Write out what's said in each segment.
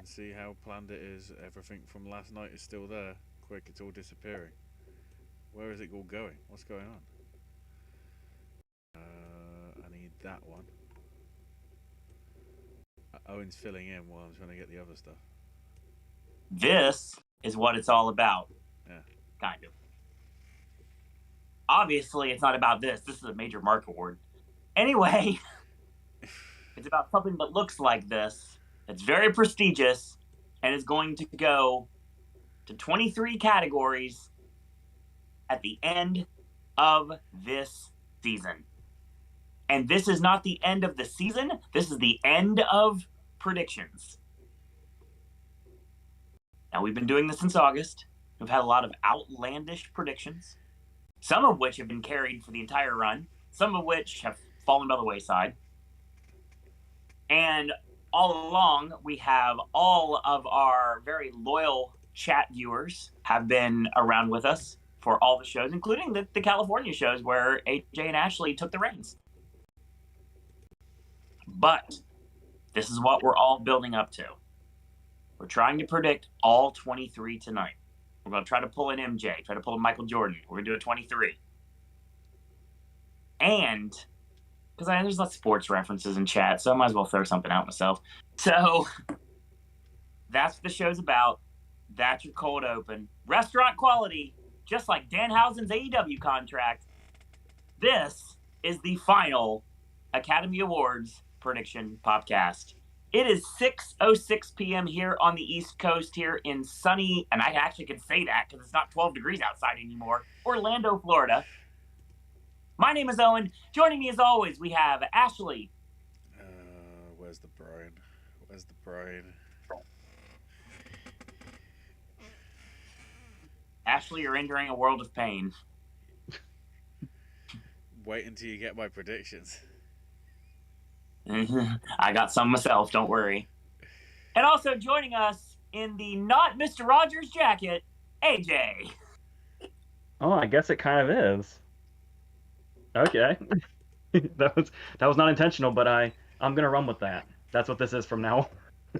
see how planned it is. Everything from last night is still there. Quick, it's all disappearing. Where is it all going? What's going on? I need that one. Owen's filling in while I'm trying to get the other stuff. This is what it's all about. Yeah. Kind of. Obviously, it's not about this. This is a major mark award. Anyway, it's about something that looks like this. It's very prestigious and is going to go to 23 categories at the end of this season. And this is not the end of the season. This is the end of predictions. Now, we've been doing this since August. We've had a lot of outlandish predictions, some of which have been carried for the entire run, some of which have fallen by the wayside. And all along, we have all of our very loyal chat viewers have been around with us for all the shows, including the California shows where AJ and Ashley took the reins. But this is what we're all building up to. We're trying to predict all 23 tonight. We're going to try to pull an MJ, try to pull a Michael Jordan. We're going to do a 23. And, because there's lots of sports references in chat, so I might as well throw something out myself. So, that's what the show's about. That's your cold open. Restaurant quality, just like Danhausen's AEW contract. This is the final Academy Awards prediction podcast. It is 6:06 p.m. here on the East Coast here in sunny, and I actually can say that because it's not 12 degrees outside anymore, Orlando, Florida. My name is Owen. Joining me as always, we have Ashley. Where's the bride? Where's the bride? Ashley, you're enduring a world of pain. Wait until you get my predictions. I got some myself, don't worry. And also joining us in the not Mr. Rogers jacket, AJ. Oh, I guess it kind of is. Okay. that was not intentional, but I'm gonna run with that. That's what this is from now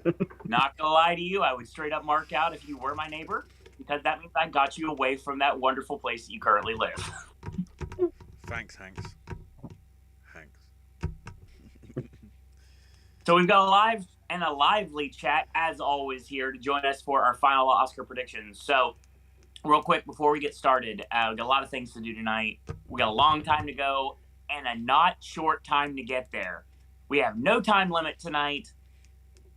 on. Not gonna lie to you, I would straight up mark out if you were my neighbor, because that means I got you away from that wonderful place that you currently live. Thanks, Hanks. So we've got a live and a lively chat, as always, here to join us for our final Oscar predictions. So, real quick, before we get started, we got a lot of things to do tonight. We got a long time to go and a not short time to get there. We have no time limit tonight.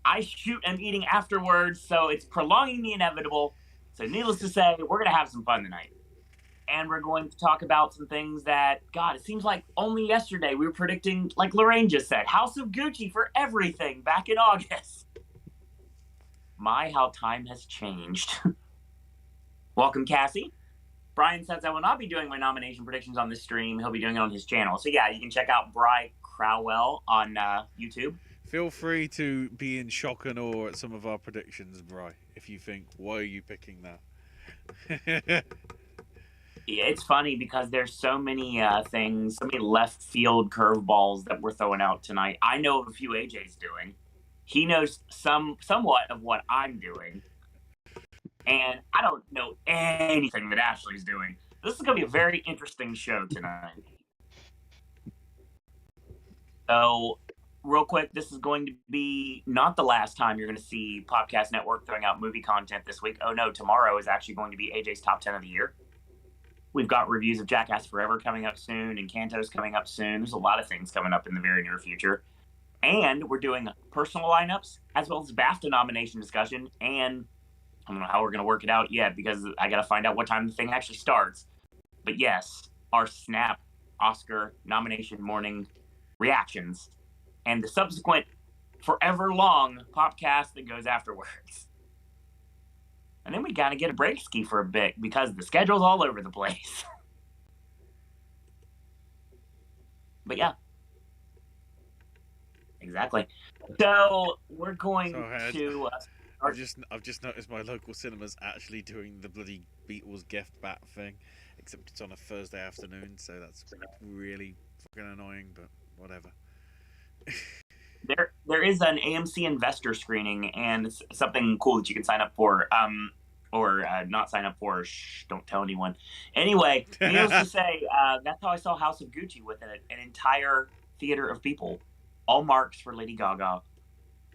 I shoot am eating afterwards, so it's prolonging the inevitable. So needless to say, we're going to have some fun tonight. And we're going to talk about some things that, God, it seems like only yesterday we were predicting, like Lorraine just said, House of Gucci for everything back in August. My, how time has changed. Welcome, Cassie. Brian says I will not be doing my nomination predictions on this stream. He'll be doing it on his channel. So yeah, you can check out Bry Crowell on YouTube. Feel free to be in shock and awe at some of our predictions, Bry, if you think, why are you picking that? Yeah, it's funny because there's so many things, so many left field curveballs that we're throwing out tonight. I know of a few AJ's doing. He knows somewhat of what I'm doing. And I don't know anything that Ashley's doing. This is going to be a very interesting show tonight. So, real quick, this is going to be not the last time you're going to see Popcast Network throwing out movie content this week. Oh no, tomorrow is actually going to be AJ's Top 10 of the Year. We've got reviews of Jackass Forever coming up soon, and Canto's coming up soon. There's a lot of things coming up in the very near future. And we're doing personal lineups, as well as BAFTA nomination discussion, and I don't know how we're going to work it out yet, because I got to find out what time the thing actually starts. But yes, our Snap Oscar nomination morning reactions, and the subsequent forever long Popcast that goes afterwards. And then we got to get a break ski for a bit because the schedule's all over the place. But yeah. Exactly. So we're going to... I've just noticed my local cinema's actually doing the bloody Beatles gift bat thing, except it's on a Thursday afternoon, so that's really fucking annoying, but whatever. There is an AMC investor screening, and it's something cool that you can sign up for. Or not sign up for. Shh, don't tell anyone. Anyway, needless to say, that's how I saw House of Gucci with an entire theater of people, all marks for Lady Gaga,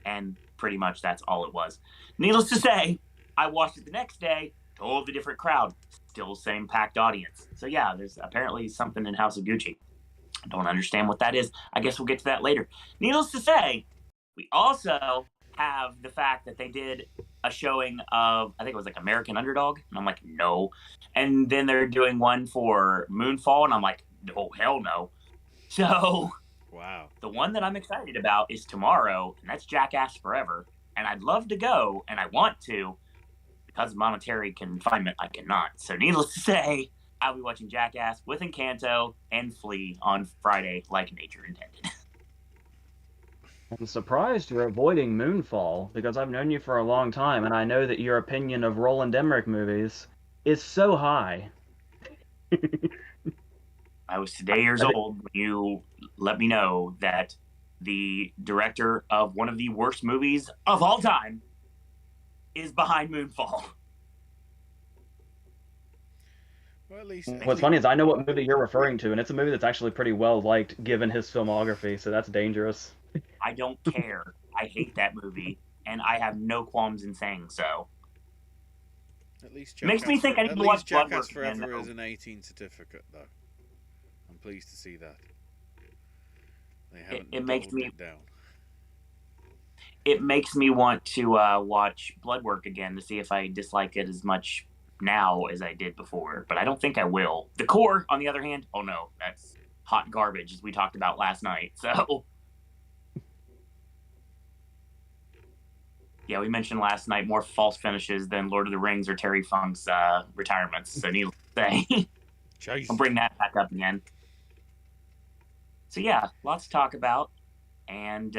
and pretty much that's all it was. Needless to say, I watched it the next day, totally different crowd, still same packed audience. So yeah, there's apparently something in House of Gucci. I don't understand what that is. I guess we'll get to that later. Needless to say, we also have the fact that they did a showing of, I think it was like American Underdog, and I'm like, no. And then they're doing one for Moonfall, and I'm like, oh hell no. So Wow. the one that I'm excited about is tomorrow, and that's Jackass Forever. And I'd love to go, and I want to, because of monetary confinement, I cannot. So needless to say, I'll be watching Jackass with Encanto and Flea on Friday, like nature intended. I'm surprised you're avoiding Moonfall because I've known you for a long time, and I know that your opinion of Roland Emmerich movies is so high. I was today years old when you let me know that the director of one of the worst movies of all time is behind Moonfall. Well, at least. What's funny is I know what movie you're referring to, and it's a movie that's actually pretty well liked given his filmography, so that's dangerous. I don't care. I hate that movie, and I have no qualms in saying so. At least Makes me think I need to watch Jackass Bloodwork again, Forever though. is an 18 certificate, though. I'm pleased to see that. They haven't It makes doubled me it down. it makes me want to watch Bloodwork again to see if I dislike it as much now as I did before, but I don't think I will. The Core, on the other hand, oh no, that's hot garbage as we talked about last night. So yeah, we mentioned last night more false finishes than Lord of the Rings or Terry Funk's retirements. So needless to say, I'll bring that back up again. So yeah, lots to talk about, and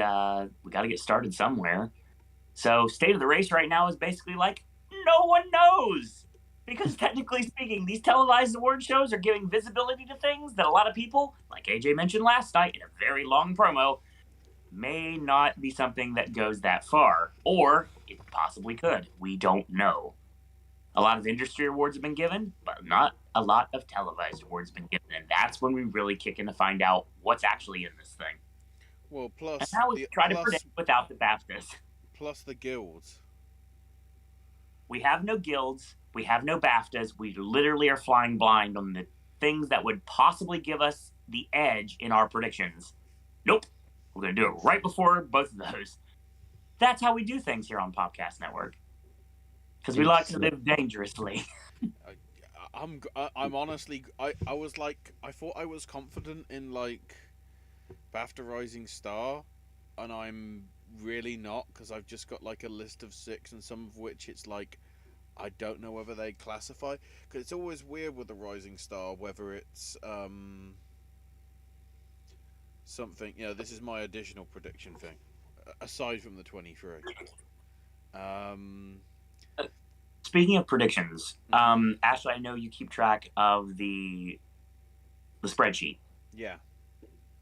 we got to get started somewhere. So state of the race right now is basically like no one knows, because technically speaking, these televised award shows are giving visibility to things that a lot of people, like AJ mentioned last night in a very long promo, may not be something that goes that far, or it possibly could. We don't know. A lot of industry awards have been given, but not a lot of televised awards have been given, and that's when we really kick in to find out what's actually in this thing. Well, plus and now we try to predict without the BAFTAs. Plus the guilds. We have no guilds. We have no BAFTAs. We literally are flying blind on the things that would possibly give us the edge in our predictions. Nope. We're going to do it right before both of those. That's how we do things here on Popcast Network. Because we like to live dangerously. I'm honestly, I was like, I thought I was confident in like BAFTA Rising Star, and I'm really not, because I've just got like a list of 6, and some of which it's like I don't know whether they classify, because it's always weird with the Rising Star whether it's something, you know, this is my additional prediction thing aside from the 23. Speaking of predictions, Ashley, I know you keep track of the spreadsheet. Yeah.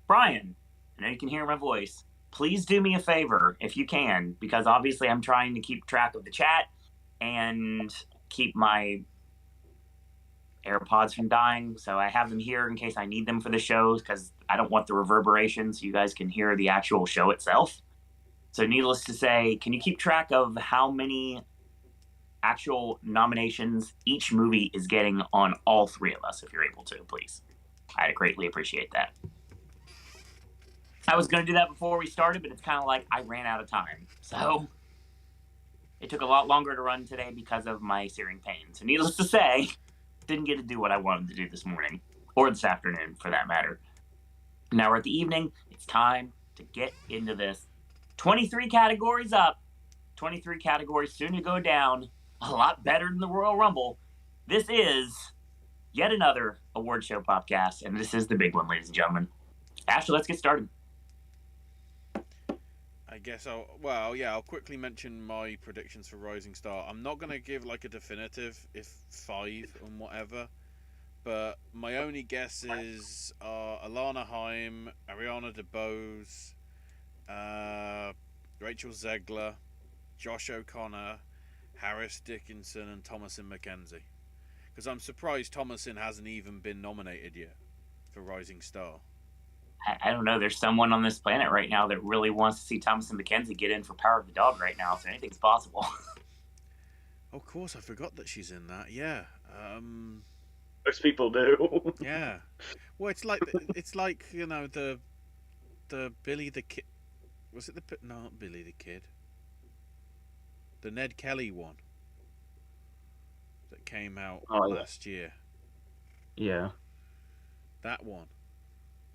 Brian, I know you can hear my voice. Please do me a favor if you can, because obviously I'm trying to keep track of the chat and keep my AirPods from dying. So I have them here in case I need them for the shows, because I don't want the reverberation, so you guys can hear the actual show itself. So needless to say, can you keep track of how many actual nominations each movie is getting on all 3 of us, if you're able to, please? I'd greatly appreciate that. I was going to do that before we started, but it's kind of like I ran out of time. So it took a lot longer to run today because of my searing pain. So needless to say, didn't get to do what I wanted to do this morning, or this afternoon for that matter. Now we're at the evening. It's time to get into this. 23 categories up. 23 categories soon to go down. A lot better than the Royal Rumble. This is yet another award show podcast, and this is the big one, ladies and gentlemen. Ashley, let's get started. I guess I'll quickly mention my predictions for Rising Star. I'm not going to give like a definitive if 5 and whatever, but my only guesses are Alana Haim, Ariana DeBose, Rachel Zegler, Josh O'Connor, Harris Dickinson, and Thomasin McKenzie. Because I'm surprised Thomasin hasn't even been nominated yet for Rising Star. I don't know. There's someone on this planet right now that really wants to see Thomasin McKenzie get in for Power of the Dog right now, so anything's possible. Oh, of course, I forgot that she's in that. Yeah. Most people do. Yeah. Well, it's like the Billy the Kid. Was it no, not Billy the Kid. The Ned Kelly one that came out last year. Yeah. That one.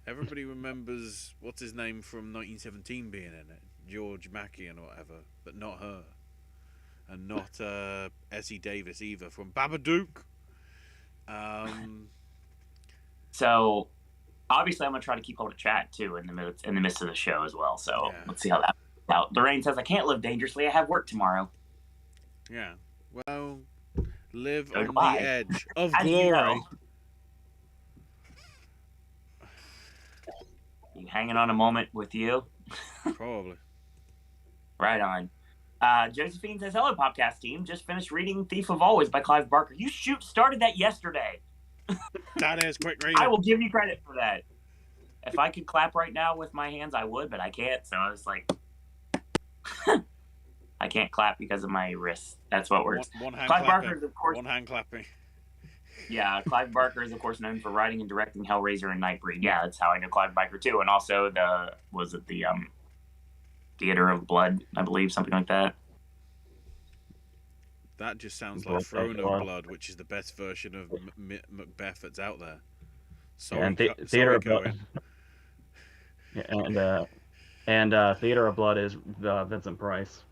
Everybody remembers what's his name from 1917 being in it, George Mackey and whatever, but not her, and not Essie Davis either from Babadook. So obviously, I'm gonna try to keep hold of chat too in the midst of the show as well. So Let's see how that plays out. Lorraine says, "I can't live dangerously. I have work tomorrow." Yeah. Well, live So on do the I. edge of How do glory. you know? You hanging on a moment with you? Probably. Right on. Josephine says, "Hello, Popcast team. Just finished reading Thief of Always by Clive Barker. You started that yesterday." That is quick reading. I will give you credit for that. If I could clap right now with my hands, I would, but I can't. So I was like, I can't clap because of my wrist. That's what works. One hand Clive clapping. Barker is, of course, one hand clapping. Yeah, Clive Barker is, of course, known for writing and directing Hellraiser and Nightbreed. Yeah, that's how I know Clive Barker too. And also the Theater of Blood, I believe, something like that. That just sounds like Throne of Blood, which is the best version of Macbeth that's out there. Sorry, Theater of Blood. And Theater of Blood is Vincent Price.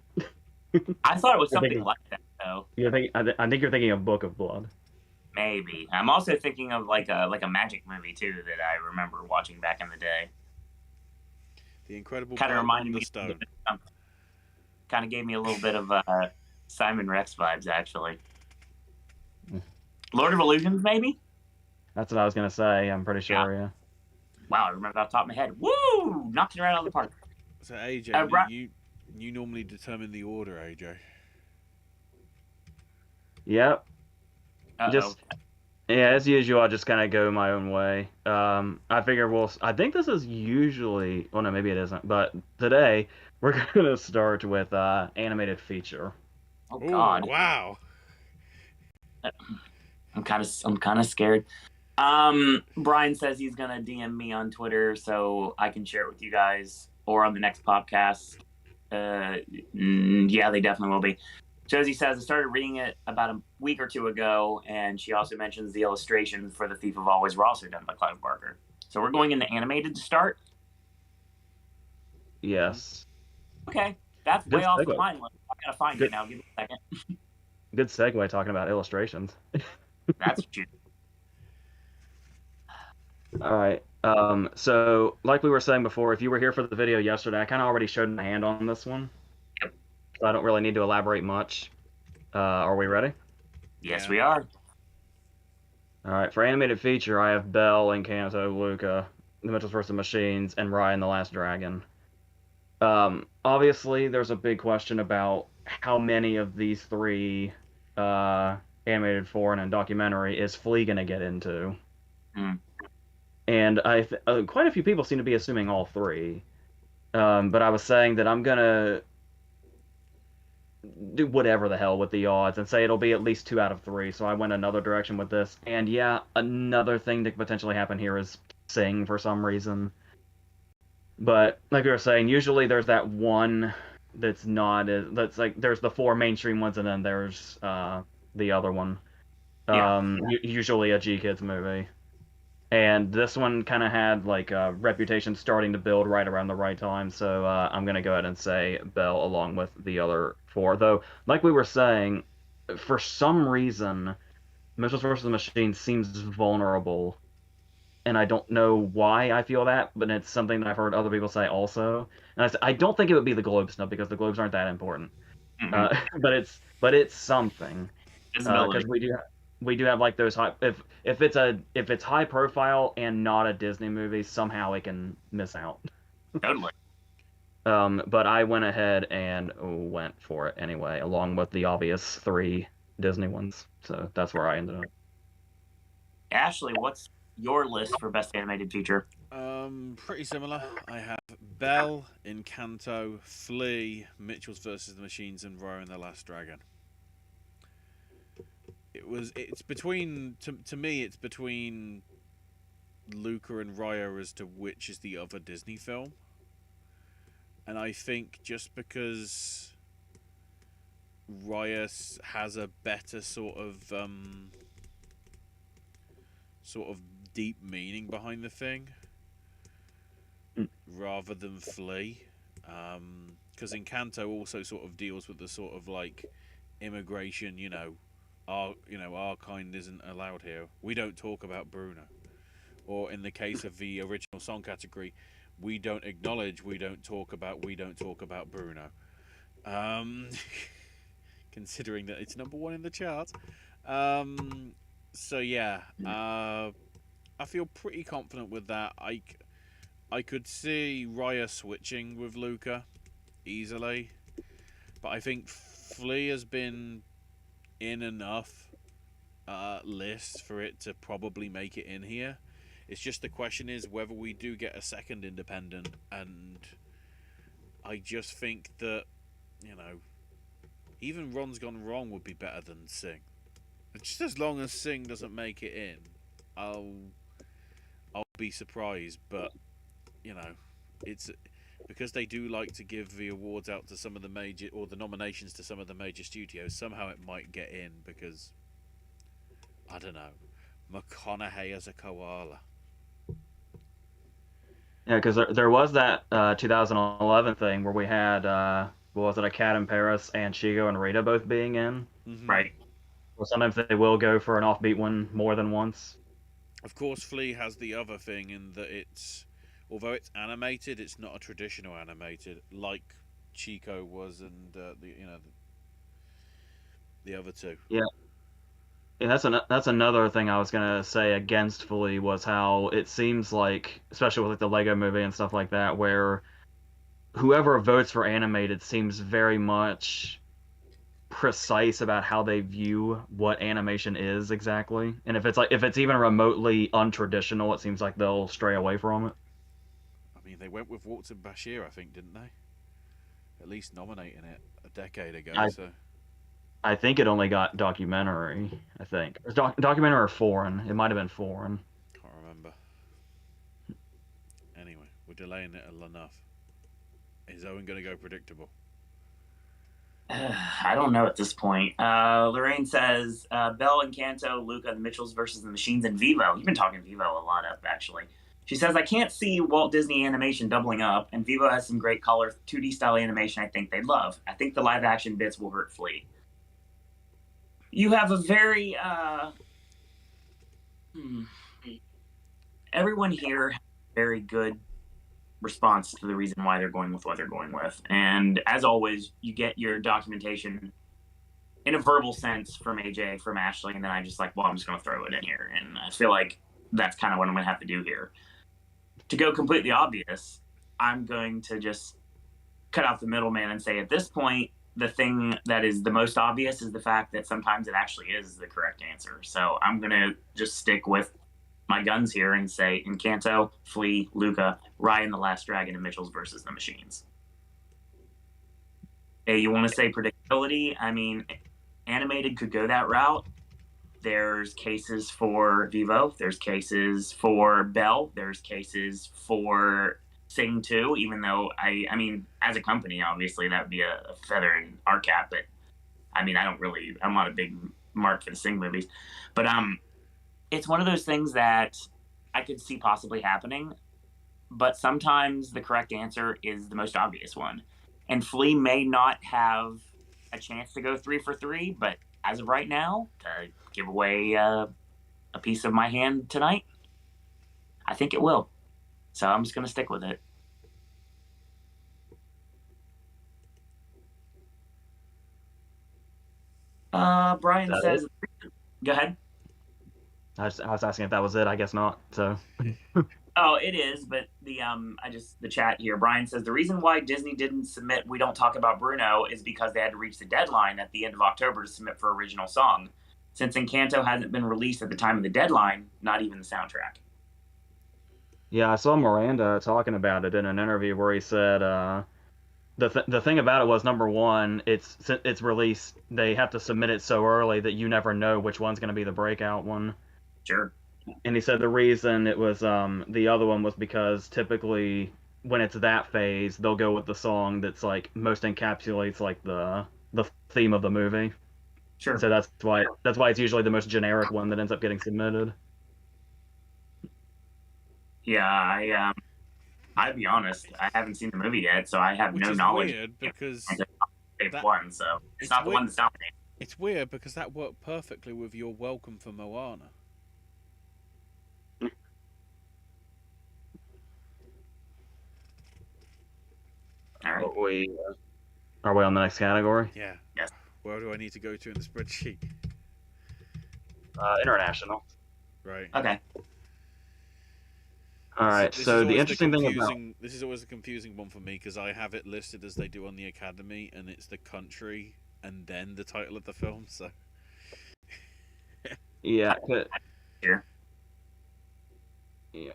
I thought it was something like that, though. I think you're thinking of Book of Blood. Maybe. I'm also thinking of like a magic movie too that I remember watching back in the day. The Incredible kind of reminded me. Stone. Kind of gave me a little bit of Simon Rex vibes, actually. Lord of Illusions, maybe. That's what I was gonna say. I'm pretty sure. Yeah. Wow, I remember off the top of my head. Woo! Knocked it right out of the park. So AJ, you normally determine the order, AJ. Yep. Uh-oh. Just as usual, I'll just kind of go my own way. I figure I think this is usually. Well, no, maybe it isn't. But today we're gonna start with animated feature. Oh God! Ooh, wow. I'm kind of scared. Brian says he's gonna DM me on Twitter so I can share it with you guys or on the next podcast. Yeah, they definitely will be. Josie says, I started reading it about a week or two ago, and she also mentions the illustrations for The Thief of Always were also done by Clive Barker. So we're going into animated to start? Yes. Okay. That's way off the line list. I gotta find it now. Give me a second. Good segue talking about illustrations. That's true. All right. So like we were saying before, if you were here for the video yesterday, I kind of already showed my hand on this one. Yep. So I don't really need to elaborate much. Are we ready? Yes, we are. All right. For animated feature, I have Belle, Encanto, Luca, The Mitchells vs. Machines, and Ryan the Last Dragon. Obviously, there's a big question about how many of these three animated, foreign, and documentary is Flea going to get into. And quite a few people seem to be assuming all three. But I was saying that I'm going to do whatever the hell with the odds and say it'll be at least 2 out of 3. So I went another direction with this. And yeah, another thing that could potentially happen here is Sing for some reason. But like we were saying, usually there's that one that's not that's like there's the 4 mainstream ones and then there's the other one. Usually a G-Kids movie. And this one kind of had like a reputation starting to build right around the right time, so I'm going to go ahead and say Belle along with the other 4. Though, like we were saying, for some reason, Mitchells vs. Machines seems vulnerable, and I don't know why I feel that, but it's something that I've heard other people say also. And I don't think it would be the Globe snub, because the Globes aren't that important. But it's something. Because we do have like those high, if it's high profile and not a Disney movie, somehow it can miss out. Totally. But I went ahead and went for it anyway, along with the obvious 3 Disney ones. So that's where I ended up. Ashley, what's your list for best animated feature? Pretty similar. I have Belle, Encanto, Flea, Mitchell's versus the Machines, and Raya and the Last Dragon. It's between to me. It's between Luca and Raya as to which is the other Disney film, and I think just because Raya has a better sort of deep meaning behind the thing, rather than Flea, because Encanto also sort of deals with the sort of like immigration. Our kind isn't allowed here. We don't talk about Bruno. Or in the case of the original song category, we don't acknowledge, we don't talk about Bruno. Um, Considering that it's number 1 in the chart. So yeah, I feel pretty confident with that. I could see Raya switching with Luca easily, but I think Flea has been in enough lists for it to probably make it in here. It's just the question is whether we do get a second independent, and I just think that, even Ron's Gone Wrong would be better than Sing. Just as long as Sing doesn't make it in, I'll be surprised. But it's because they do like to give the awards out to some of the major, or the nominations to some of the major studios. Somehow it might get in because I don't know, McConaughey as a koala. Yeah, because there was that 2011 thing where we had, what was it, A Cat in Paris and Chico and Rita both being in. Mm-hmm. Right. Well, sometimes they will go for an offbeat one more than once. Of course, Flea has the other thing in that although it's animated, it's not a traditional animated like Chico was, and the other two. Yeah. And that's another thing I was gonna say against Fully was how it seems like, especially with like the Lego Movie and stuff like that, where whoever votes for animated seems very much precise about how they view what animation is exactly. And if it's even remotely untraditional, it seems like they'll stray away from it. I mean, they went with Waltz and Bashir, I think, didn't they? At least nominating it a decade ago. I So I think it only got documentary. I think it was documentary or foreign. It might have been foreign. can't remember. Anyway, we're delaying it enough. Is Owen going to go predictable? I don't know at this point. Lorraine says Belle, Encanto, Luca, the Mitchells versus the Machines, and Vivo. You've been talking Vivo a lot up, actually. She says, I can't see Walt Disney animation doubling up, and Vivo has some great color 2D style animation I think they'd love. I think the live action bits will hurt Flea. You have a very... Everyone here has a very good response to the reason why they're going with what they're going with. And as always, you get your documentation in a verbal sense from AJ, from Ashley, and then I just I'm just going to throw it in here. And I feel like that's kind of what I'm going to have to do here. To go completely obvious, I'm going to just cut out the middleman and say at this point, the thing that is the most obvious is the fact that sometimes it actually is the correct answer. So I'm going to just stick with my guns here and say Encanto, Flea, Luca, Raya and the Last Dragon, and Mitchell's versus the Machines. Hey, you want to say predictability? I mean, animated could go that route. There's cases for Vivo. There's cases for Belle. There's cases for Sing 2, even though, I mean, as a company, obviously, that would be a feather in our cap. But, I mean, I'm not a big mark for the Sing movies. But, it's one of those things that I could see possibly happening, but sometimes the correct answer is the most obvious one. And Flea may not have a chance to go 3 for 3, but as of right now, to give away a piece of my hand tonight, I think it will. So I'm just going to stick with it. Brian says, go ahead. I was asking if that was it. I guess not. So. Oh, it is, but the chat here. Brian says the reason why Disney didn't submit "We Don't Talk About Bruno" is because they had to reach the deadline at the end of October to submit for original song. Since Encanto hasn't been released at the time of the deadline, not even the soundtrack. Yeah, I saw Miranda talking about it in an interview where he said the thing about it was, number one, it's released. They have to submit it so early that you never know which one's going to be the breakout one. Sure. And he said the reason it was the other one was because typically when it's that phase, they'll go with the song that's like most encapsulates like the theme of the movie. Sure. So that's why it's usually the most generic one that ends up getting submitted. Yeah, I'd be honest. I haven't seen the movie yet, so I have Which no is knowledge. weird because They've that- won, so it's not the one that's dominating. it's weird because that worked perfectly with your welcome for Moana. All right. Are we on the next category? Yeah. Yes. Where do I need to go to in the spreadsheet? International. Right. Okay. All right. So the interesting thing about this is always a confusing one for me because I have it listed as they do on the Academy, and it's the country and then the title of the film. So yeah, Here.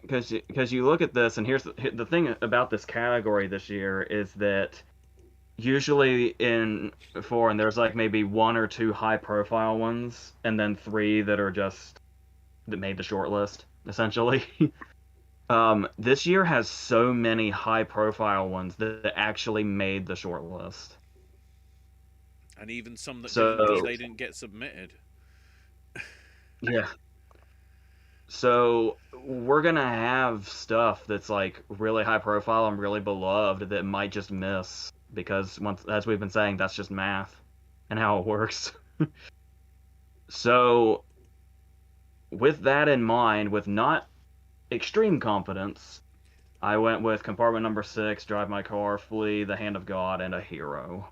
because you look at this, and here's the thing about this category this year is that usually in foreign there's like maybe one or two high profile ones, and then three that are just that made the short list essentially. This year has so many high-profile ones that actually made the short list. and even some that So, didn't because they didn't get submitted. yeah. So we're gonna have stuff that's like really high-profile and really beloved that might just miss because once, as we've been saying, that's just math and how it works. So with that in mind, with not extreme confidence, I went with compartment number 6, Drive My Car, Flee, The Hand of God, and A Hero.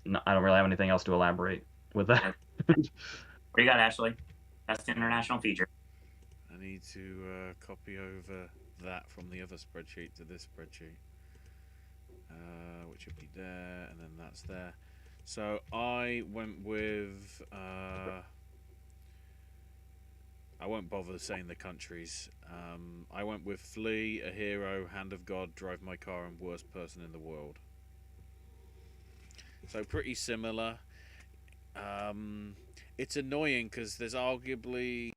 No, I don't really have anything else to elaborate with that. What do you got, Ashley? That's the international feature. I need to copy over that from the other spreadsheet to this spreadsheet, which would be there, and then that's there. So I went with. I won't bother saying the countries. I went with Flee, A Hero, Hand of God, Drive My Car, and Worst Person in the World. So pretty similar. It's annoying because there's arguably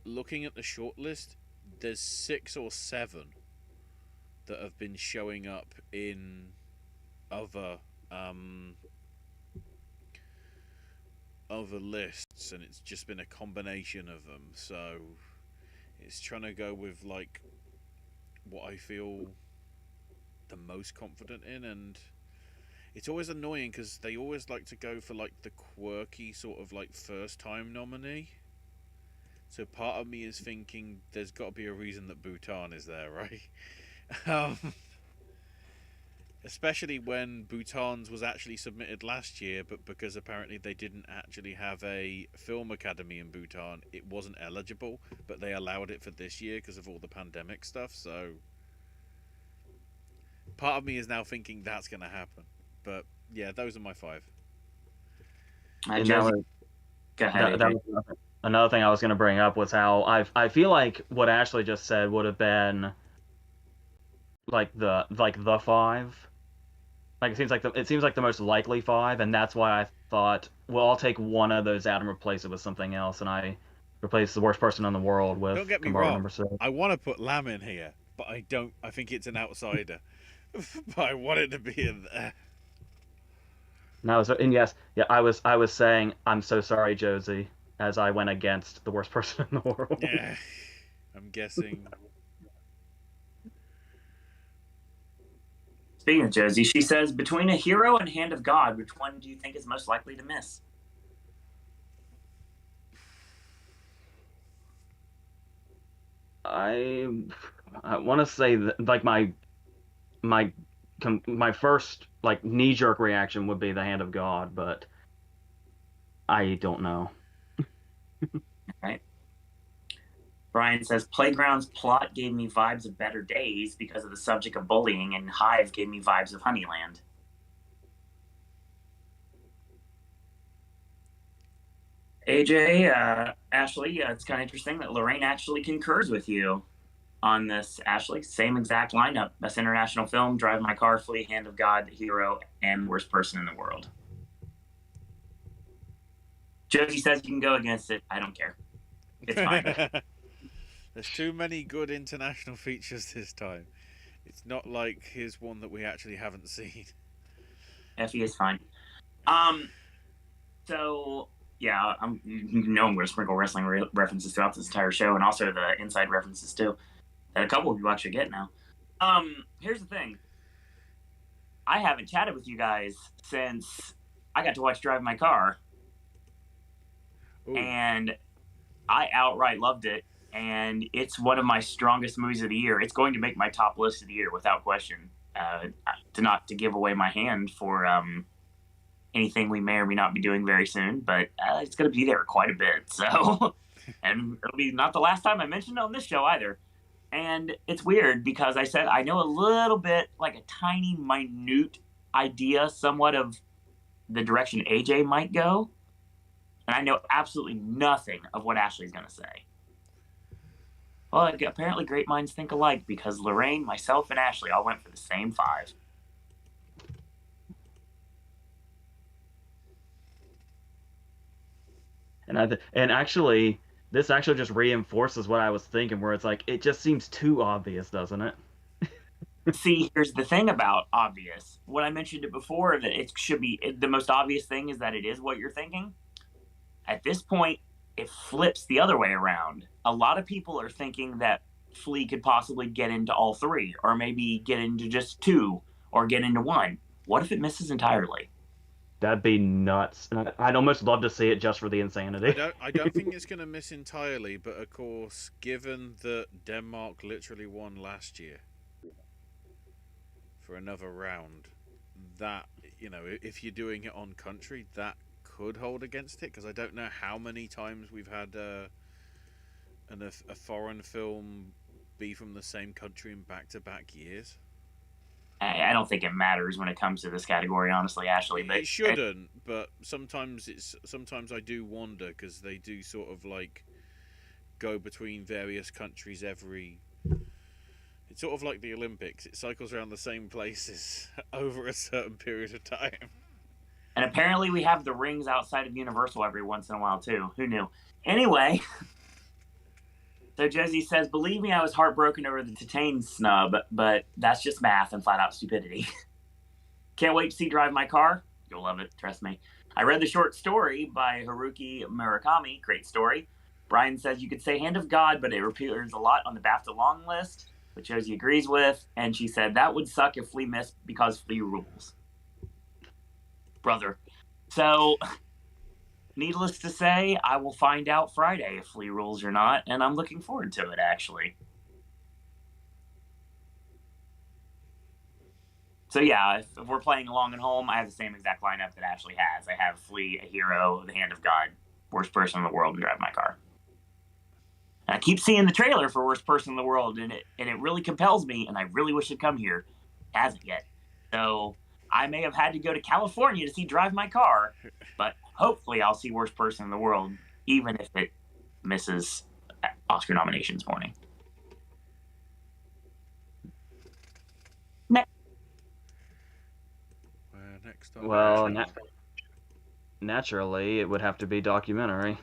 looking at the shortlist, there's 6 or 7 that have been showing up in other other lists, and it's just been a combination of them. So it's trying to go with like what I feel the most confident in, and it's always annoying because they always like to go for like the quirky sort of like first time nominee. So part of me is thinking there's got to be a reason that Bhutan is there, right? Especially when Bhutan's was actually submitted last year, but because apparently they didn't actually have a film academy in Bhutan, it wasn't eligible, but they allowed it for this year because of all the pandemic stuff. So part of me is now thinking that's going to happen. But yeah, those are my 5. Josie, go ahead. That was another thing I was going to bring up was how I feel like what Ashley just said would have been like the 5. Like it seems like the most likely 5, and that's why I thought, well, I'll take one of those out and replace it with something else, and I replaced The Worst Person in the World with Don't get me compartment wrong. number 6. I want to put Lamb in here, but I don't. I think it's an outsider. But I want it to be in there. And yes, yeah, I was saying I'm so sorry, Josie, as I went against The Worst Person in the World. Yeah, I'm guessing. Speaking of Josie, she says, between A Hero and Hand of God, which one do you think is most likely to miss? I want to say that like my first like knee jerk reaction would be The Hand of God, but I don't know. Right. Brian says Playground's plot gave me vibes of Better Days because of the subject of bullying, and Hive gave me vibes of Honeyland. AJ, Ashley, it's kind of interesting that Lorraine actually concurs with you on this, Ashley. Same exact lineup. Best international film, Drive My Car, Flea, Hand of God, Hero, and Worst Person in the World. Josie says you can go against it. I don't care. It's fine. There's too many good international features this time. It's not like here's one that we actually haven't seen. Effie is fine. So yeah, I'm going to sprinkle wrestling references throughout this entire show, and also the inside references too, that a couple of you actually get now. Here's the thing. I haven't chatted with you guys since I got to watch Drive My Car. Ooh. And I outright loved it, and it's one of my strongest movies of the year. It's going to make my top list of the year without question. Not to give away my hand for anything we may or may not be doing very soon, but it's going to be there quite a bit. So, and it'll be not the last time I mentioned it on this show either. And it's weird because I said I know a little bit, like a tiny, minute idea, somewhat of the direction AJ might go. And I know absolutely nothing of what Ashley's going to say. Well, apparently great minds think alike because Lorraine, myself, and Ashley all went for the same 5. And actually, this actually just reinforces what I was thinking, where it's like, it just seems too obvious, doesn't it? See, here's the thing about obvious. When I mentioned it before, that it should be, the most obvious thing is that it is what you're thinking. At this point, it flips the other way around. A lot of people are thinking that Flea could possibly get into all 3, or maybe get into just 2, or get into 1. What if it misses entirely? That'd be nuts. I'd almost love to see it just for the insanity. I don't think it's going to miss entirely, but of course, given that Denmark literally won last year for another round, that, if you're doing it on country, that could hold against it, because I don't know how many times we've had a foreign film be from the same country in back-to-back years. I don't think it matters when it comes to this category, honestly, Ashley. But it shouldn't. But sometimes I do wonder, because they do sort of like go between various countries every. It's sort of like the Olympics. It cycles around the same places over a certain period of time. And apparently we have the rings outside of Universal every once in a while, too. Who knew? Anyway, so Josie says, believe me, I was heartbroken over the Titane snub, but that's just math and flat-out stupidity. Can't wait to see Drive My Car. You'll love it, trust me. I read the short story by Haruki Murakami. Great story. Brian says you could say Hand of God, but it appears a lot on the BAFTA long list, which Josie agrees with. And she said, that would suck if Flea missed because Flea rules. Brother. So, needless to say, I will find out Friday if Flea rules or not, and I'm looking forward to it, actually. So yeah, if we're playing along at home, I have the same exact lineup that Ashley has. I have Flea, a hero, the Hand of God, Worst Person in the World, and Drive My Car. And I keep seeing the trailer for Worst Person in the World, and it really compels me, and I really wish it'd come here. It hasn't yet. So I may have had to go to California to see Drive My Car, but hopefully I'll see Worst Person in the World, even if it misses Oscar nominations morning. Well, naturally, it would have to be documentary.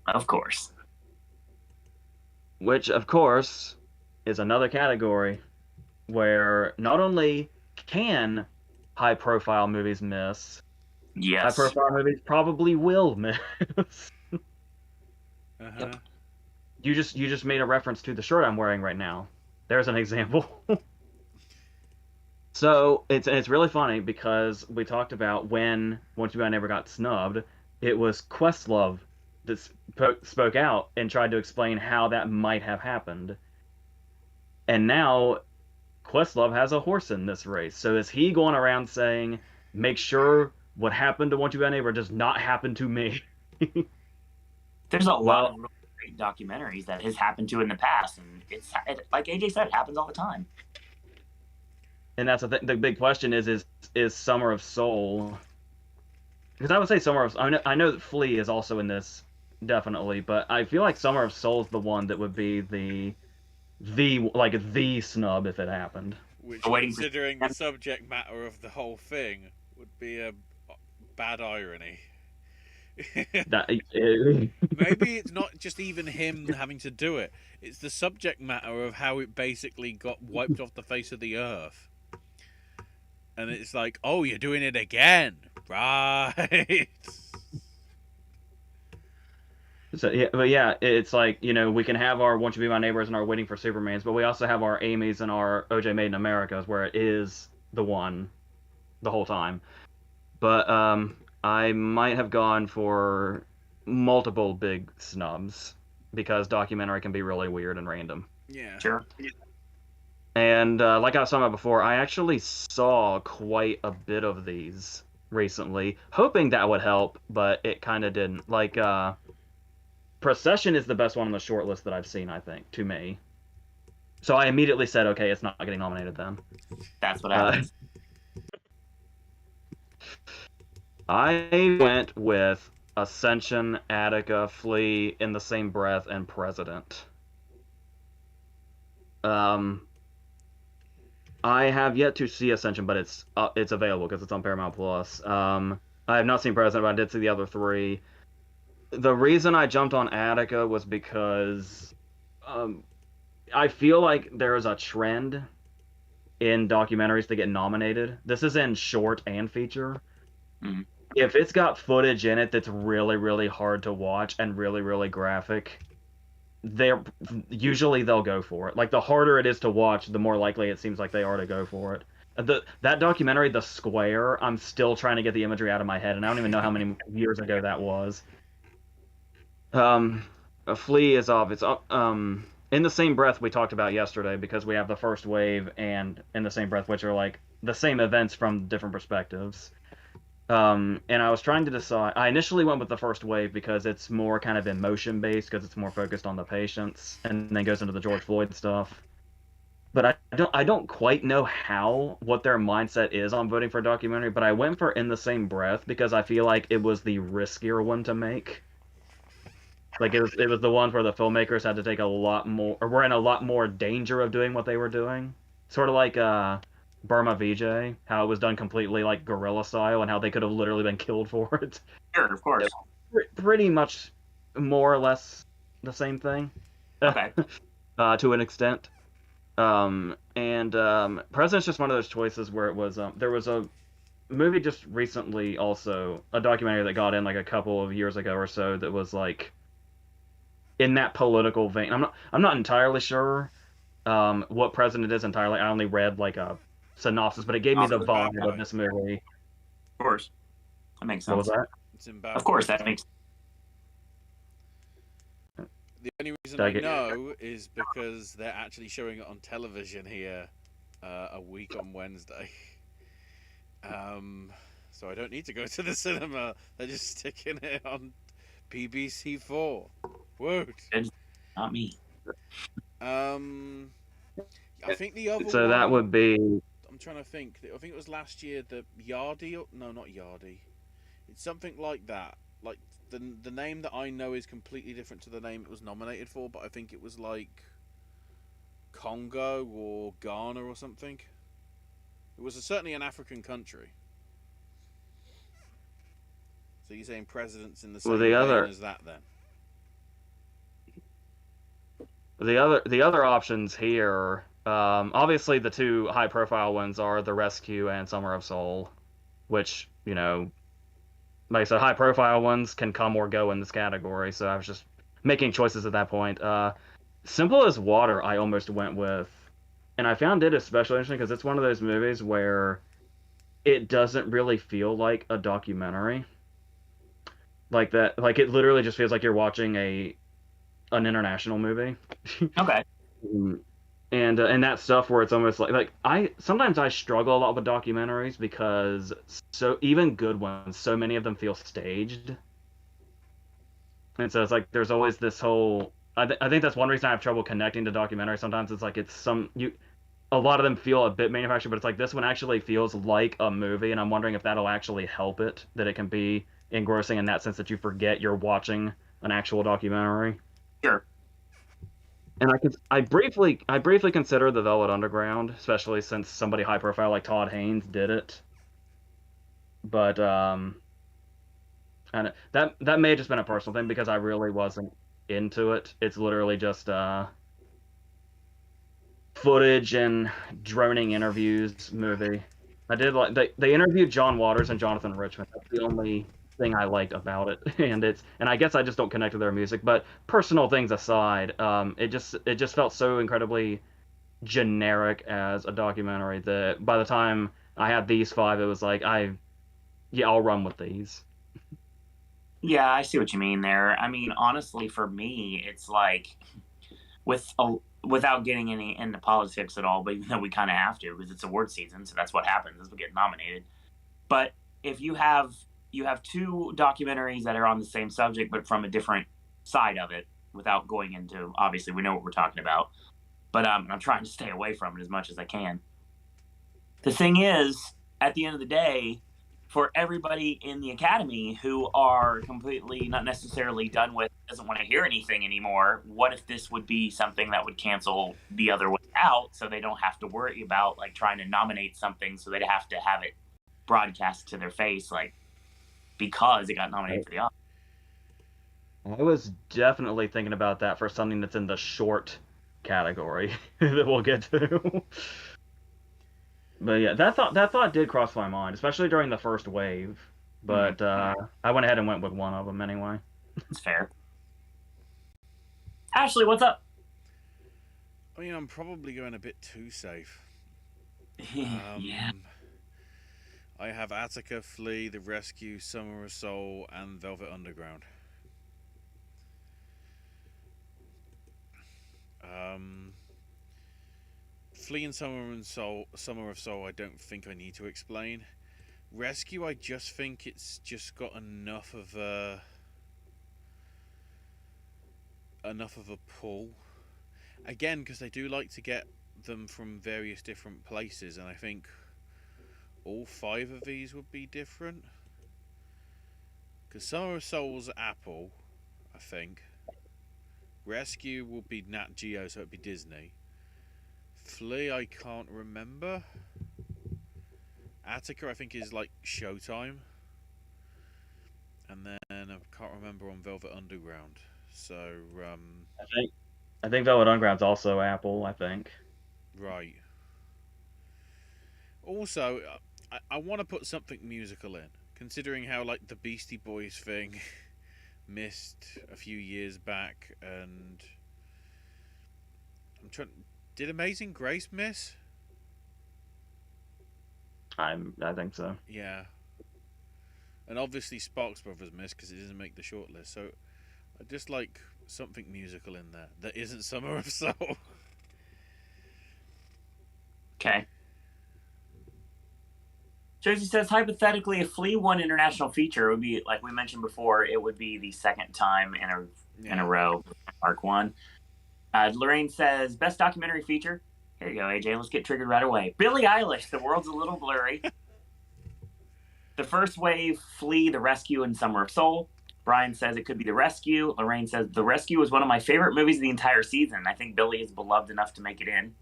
Of course. Which, of course, is another category where not only can high-profile movies miss, yes, high-profile movies probably will miss. Yep. You just made a reference to the shirt I'm wearing right now. There's an example. So it's really funny because we talked about when Once You I Never got snubbed, it was Questlove that spoke out and tried to explain how that might have happened. And now Questlove has a horse in this race. So is he going around saying, make sure what happened to Once You Got Neighbor does not happen to me? There's a lot of great documentaries that has happened to in the past, and like AJ said, it happens all the time. And that's the big question is Summer of Soul, because I would say Summer of I know that Flea is also in this definitely, but I feel like Summer of Soul is the one that would be the snub if it happened. Which, Waiting for considering the subject matter of the whole thing, would be a bad irony. Maybe it's not just even him having to do it. It's the subject matter of how it basically got wiped off the face of the earth. And it's like, oh, you're doing it again. Right. So yeah, but yeah, it's like, we can have our "Won't You Be My Neighbors" and our "Waiting for Supermans," but we also have our Amy's and our OJ Made in Americas, where it is the one the whole time. But I might have gone for multiple big snubs because documentary can be really weird and random. Yeah. Sure. And like I was talking about before, I actually saw quite a bit of these recently, hoping that would help, but it kind of didn't. Like, Procession is the best one on the short list that I've seen, I think, to me. So I immediately said, okay, it's not getting nominated then. That's what happens. I went with Ascension, Attica, Flea, In the Same Breath, and President. I have yet to see Ascension, but it's available because it's on Paramount Plus. I have not seen President, but I did see the other three. The reason I jumped on Attica was because I feel like there is a trend in documentaries to get nominated. This is in short and feature. Mm-hmm. If it's got footage in it that's really, really hard to watch and really, really graphic, they'll go for it. Like, the harder it is to watch, the more likely it seems like they are to go for it. That documentary, The Square, I'm still trying to get the imagery out of my head, and I don't even know how many years ago that was. A Flea is obvious. In the Same Breath we talked about yesterday, because we have the first wave and In the Same Breath, which are like the same events from different perspectives. And I was trying to decide. I initially went with the first wave because it's more kind of emotion based, because it's more focused on the patients, and then goes into the George Floyd stuff. But I don't quite know what their mindset is on voting for a documentary. But I went for In the Same Breath because I feel like it was the riskier one to make. Like, it was the one where the filmmakers had to take a lot more, or were in a lot more danger of doing what they were doing. Sort of like Burma VJ, how it was done completely like guerrilla style, and how they could have literally been killed for it. Sure, of course. Pretty much, more or less, the same thing. Okay. To an extent. President's just one of those choices where it was there was a movie just recently, also a documentary that got in like a couple of years ago or so, that was like in that political vein. I'm not entirely sure what President is entirely. I only read like a synopsis, but it gave me the vibe of this movie. Of course, that makes sense. What was that? It's Zimbabwe. Of course, that makes. The only reason I know is because they're actually showing it on television here a week on Wednesday. So I don't need to go to the cinema. They're just sticking it on BBC4. Woot. Not me. I think the other So one, that would be... I'm trying to think. I think it was last year, the Yardy... No, not Yardy. It's something like that. Like, the name that I know is completely different to the name it was nominated for, but I think it was like Congo or Ghana or something. It was certainly an African country. So you're saying presidents in the same vein as that, then? The other options here, obviously the two high-profile ones are The Rescue and Summer of Soul, which, like I said, high-profile ones can come or go in this category, so I was just making choices at that point. Simple as Water, I almost went with, and I found it especially interesting because it's one of those movies where it doesn't really feel like a documentary. Like that, like it literally just feels like you're watching an international movie. Okay. And that stuff where it's almost like I sometimes I struggle a lot with documentaries because even good ones, so many of them feel staged. And so it's like there's always this whole. I think that's one reason I have trouble connecting to documentaries. Sometimes it's like it's some you. A lot of them feel a bit manufactured, but it's like this one actually feels like a movie, and I'm wondering if that'll actually help it, that it can be engrossing in that sense that you forget you're watching an actual documentary. Sure. And I briefly consider the Velvet Underground, especially since somebody high profile like Todd Haynes did it. But and that may have just been a personal thing because I really wasn't into it. It's literally just footage and droning interviews movie. I did like they interviewed John Waters and Jonathan Richman. That's the only thing I liked about it, and I guess I just don't connect to their music. But personal things aside, it just felt so incredibly generic as a documentary that by the time I had these five, it was like I'll run with these. Yeah, I see what you mean there. I mean, honestly, for me, it's like with a, without getting any into politics at all, but even though we kind of have to because it's award season, so that's what happens as we get nominated. But if you have two documentaries that are on the same subject but from a different side of it, without going into obviously we know what we're talking about, but I'm trying to stay away from it as much as I can. The thing is, at the end of the day, for everybody in the academy who are completely not necessarily done with, doesn't want to hear anything anymore, what if this would be something that would cancel the other way out so they don't have to worry about like trying to nominate something so they'd have to have it broadcast to their face like because it got nominated for the Oscar. I was definitely thinking about that for something that's in the short category that we'll get to. But yeah, that thought did cross my mind, especially during the first wave. Mm-hmm. But I went ahead and went with one of them anyway. It's fair. Ashley, what's up? I mean, I'm probably going a bit too safe. Yeah. I have Attica, Flea, The Rescue, Summer of Soul, and Velvet Underground. Flea and Summer of Soul, I don't think I need to explain. Rescue, I just think it's just got enough of a pull. Again, because they do like to get them from various different places, and I think all five of these would be different. Because Summer of Soul's Apple, I think. Rescue will be Nat Geo, so it'd be Disney. Flea, I can't remember. Attica, I think, is like Showtime. And then I can't remember on Velvet Underground. So, I think I think Velvet Underground's also Apple. I think. right. Also, I want to put something musical in, considering how like the Beastie Boys thing missed a few years back, and I'm trying. Did Amazing Grace miss? I think so. Yeah, and obviously Sparks Brothers missed because it didn't make the shortlist. So I just like something musical in there that isn't Summer of Soul. Okay. Josie says hypothetically, if Flea won international feature, it would be like we mentioned before. It would be the second time in a row Mark won. Lorraine says best documentary feature. Here you go, AJ. Let's get triggered right away. Billie Eilish. The world's a little blurry. The first wave, Flea, The Rescue, and Summer of Soul. Brian says it could be The Rescue. Lorraine says The Rescue was one of my favorite movies of the entire season. I think Billie is beloved enough to make it in.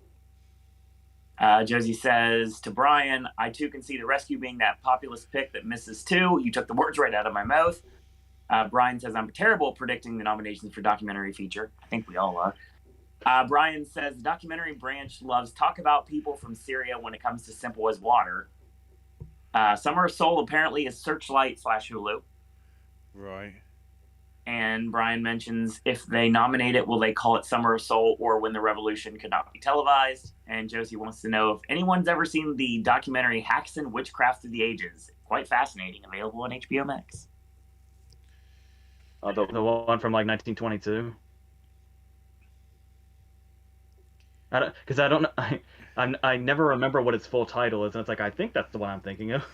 Josie says to Brian, I too can see The Rescue being that populist pick that misses too. You took the words right out of my mouth. Brian says I'm terrible at predicting the nominations for documentary feature. I think we all are. Brian says the documentary branch loves talk about people from Syria when it comes to Simple as Water. Summer of Soul apparently is Searchlight / Hulu. Right. And Brian mentions if they nominate it, will they call it Summer of Soul or When the Revolution Could Not Be Televised? And Josie wants to know if anyone's ever seen the documentary Haxan Witchcraft Through the Ages. Quite fascinating. Available on HBO Max. The one from like 1922. Because I don't know. I never remember what its full title is, and it's like I think that's the one I'm thinking of.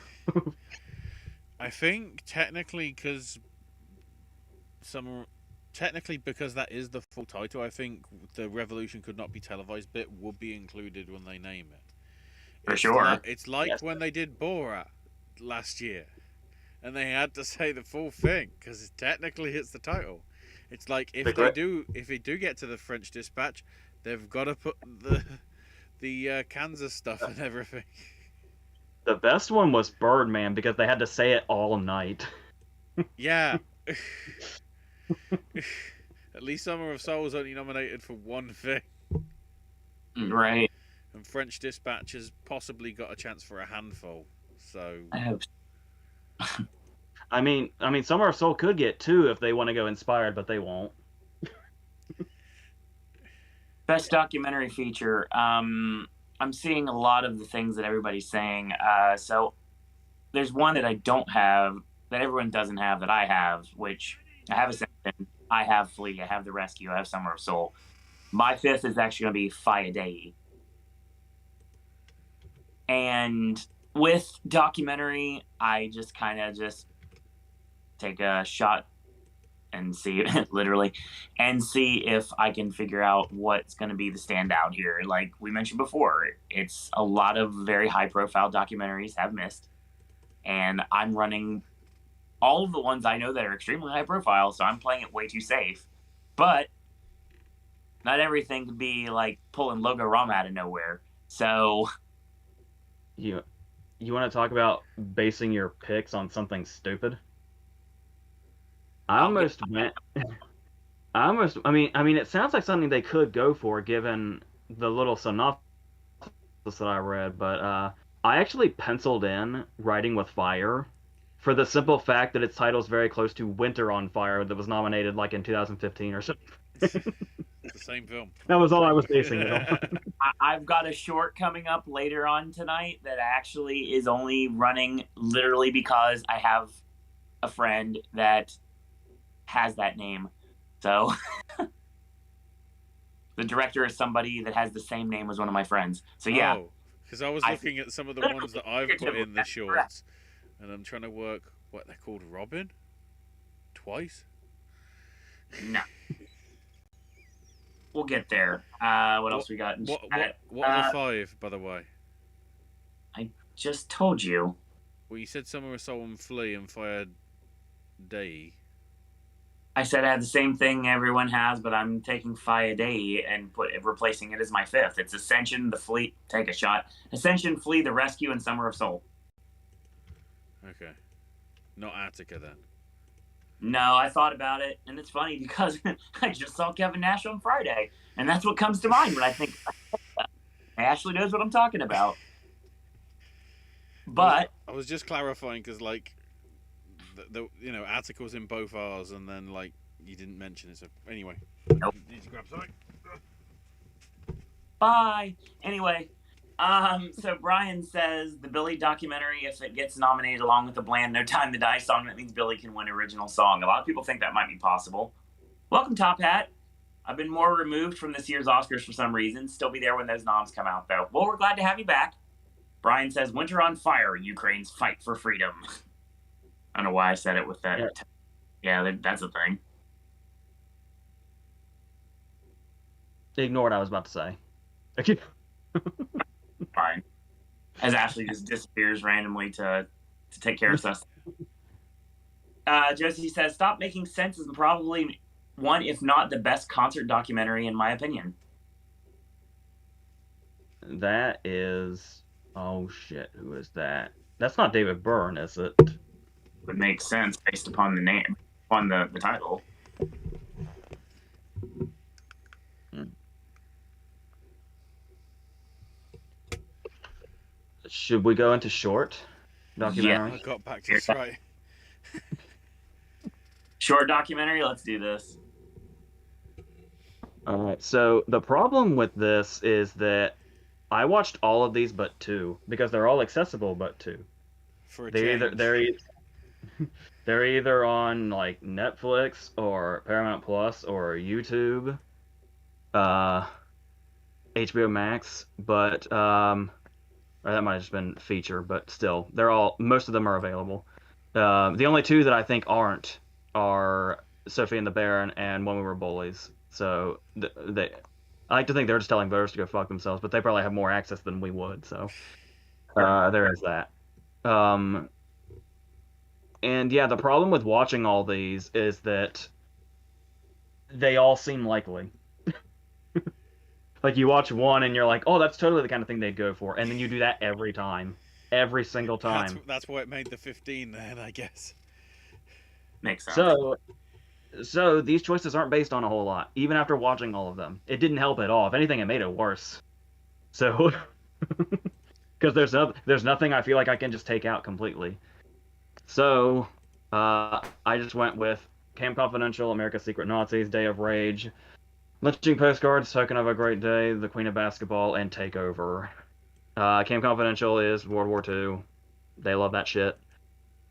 I think technically because technically, because that is the full title, I think the Revolution Could Not Be Televised bit would be included when they name it. For sure. It's like Yes. when they did Borat last year, and they had to say the full thing because technically it's the title. It's like if they do get to the French Dispatch, they've got to put the Kansas stuff and everything. The best one was Birdman because they had to say it all night. Yeah. At least Summer of Soul was only nominated for one thing. Right. And French Dispatch has possibly got a chance for a handful. So I hope so. I mean, Summer of Soul could get 2 if they want to go inspired, but they won't. Best documentary feature. I'm seeing a lot of the things that everybody's saying. So there's one that I don't have, that everyone doesn't have, that I have, which I have Ascension, I have Flee, I have The Rescue, I have Summer of Soul. My 5th is actually going to be Fayadei. And with documentary, I just kind of just take a shot and see literally and see if I can figure out what's going to be the standout here. Like we mentioned before, it's a lot of very high profile documentaries have missed, and I'm running all of the ones I know that are extremely high profile, so I'm playing it way too safe. But not everything could be like pulling Logo Rom out of nowhere. So You want to talk about basing your picks on something stupid? I mean, it sounds like something they could go for given the little synopsis that I read, but I actually penciled in Writing with Fire for the simple fact that its title is very close to Winter on Fire that was nominated like in 2015 or so. the same film. That was all I was basing it on. I've got a short coming up later on tonight that actually is only running literally because I have a friend that has that name. So the director is somebody that has the same name as one of my friends. So yeah. Because I was looking at some of the ones that I've put in the shorts, and I'm trying to work what they're called. Robin? Twice? No. We'll get there. What else we got? What are the 5, by the way? I just told you. Well, you said Summer of Soul and Flea and Fire Day. I said I had the same thing everyone has, but I'm taking Fayadei and replacing it as my 5th. It's Ascension, The Fleet, take a shot. Ascension, Flee, The Rescue, and Summer of Soul. Okay. Not Attica, then. No, I thought about it, and it's funny because I just saw Kevin Nash on Friday, and that's what comes to mind when I think Ashley knows what I'm talking about. But I was just clarifying because, like, Attica was in both ours, and then like you didn't mention it. So anyway, nope. Need to grab something. Bye. Anyway, so Brian says the Billy documentary, if it gets nominated along with the bland No Time to Die song, that means Billy can win original song. A lot of people think that might be possible. Welcome, Top Hat. I've been more removed from this year's Oscars for some reason. Still be there when those noms come out, though. Well, we're glad to have you back. Brian says, Winter on Fire, Ukraine's fight for freedom. I don't know why I said it with that. Yeah, that's a thing. Ignore what I was about to say. Fine. As Ashley just disappears randomly to take care of stuff. Josie says, Stop Making Sense is probably one, if not the best concert documentary, in my opinion. That is... Oh, shit. Who is that? That's not David Byrne, is it? Would make sense based upon the name, on the title. Should we go into short documentary? Yeah, I got back to this right. Short documentary, let's do this. Alright, so the problem with this is that I watched all of these but 2, because they're all accessible but 2. They're either on like Netflix or Paramount Plus or YouTube, HBO Max, but that might have just been feature, but still, most of them are available. The only 2 that I think aren't are Sophie and the Baron and When We Were Bullies. So I like to think they're just telling voters to go fuck themselves, but they probably have more access than we would. So there is that. And yeah, the problem with watching all these is that they all seem likely. Like you watch one and you're like, oh, that's totally the kind of thing they'd go for, and then you do that every time, every single time. That's why it made the 15 then, I guess. Makes sense. So these choices aren't based on a whole lot, even after watching all of them. It didn't help at all. If anything, it made it worse. So, because there's nothing I feel like I can just take out completely. So, I just went with Camp Confidential, America's Secret Nazis, Day of Rage, Lynching Postcards, Token of a Great Day, The Queen of Basketball, and Takeover. Camp Confidential is World War II. They love that shit.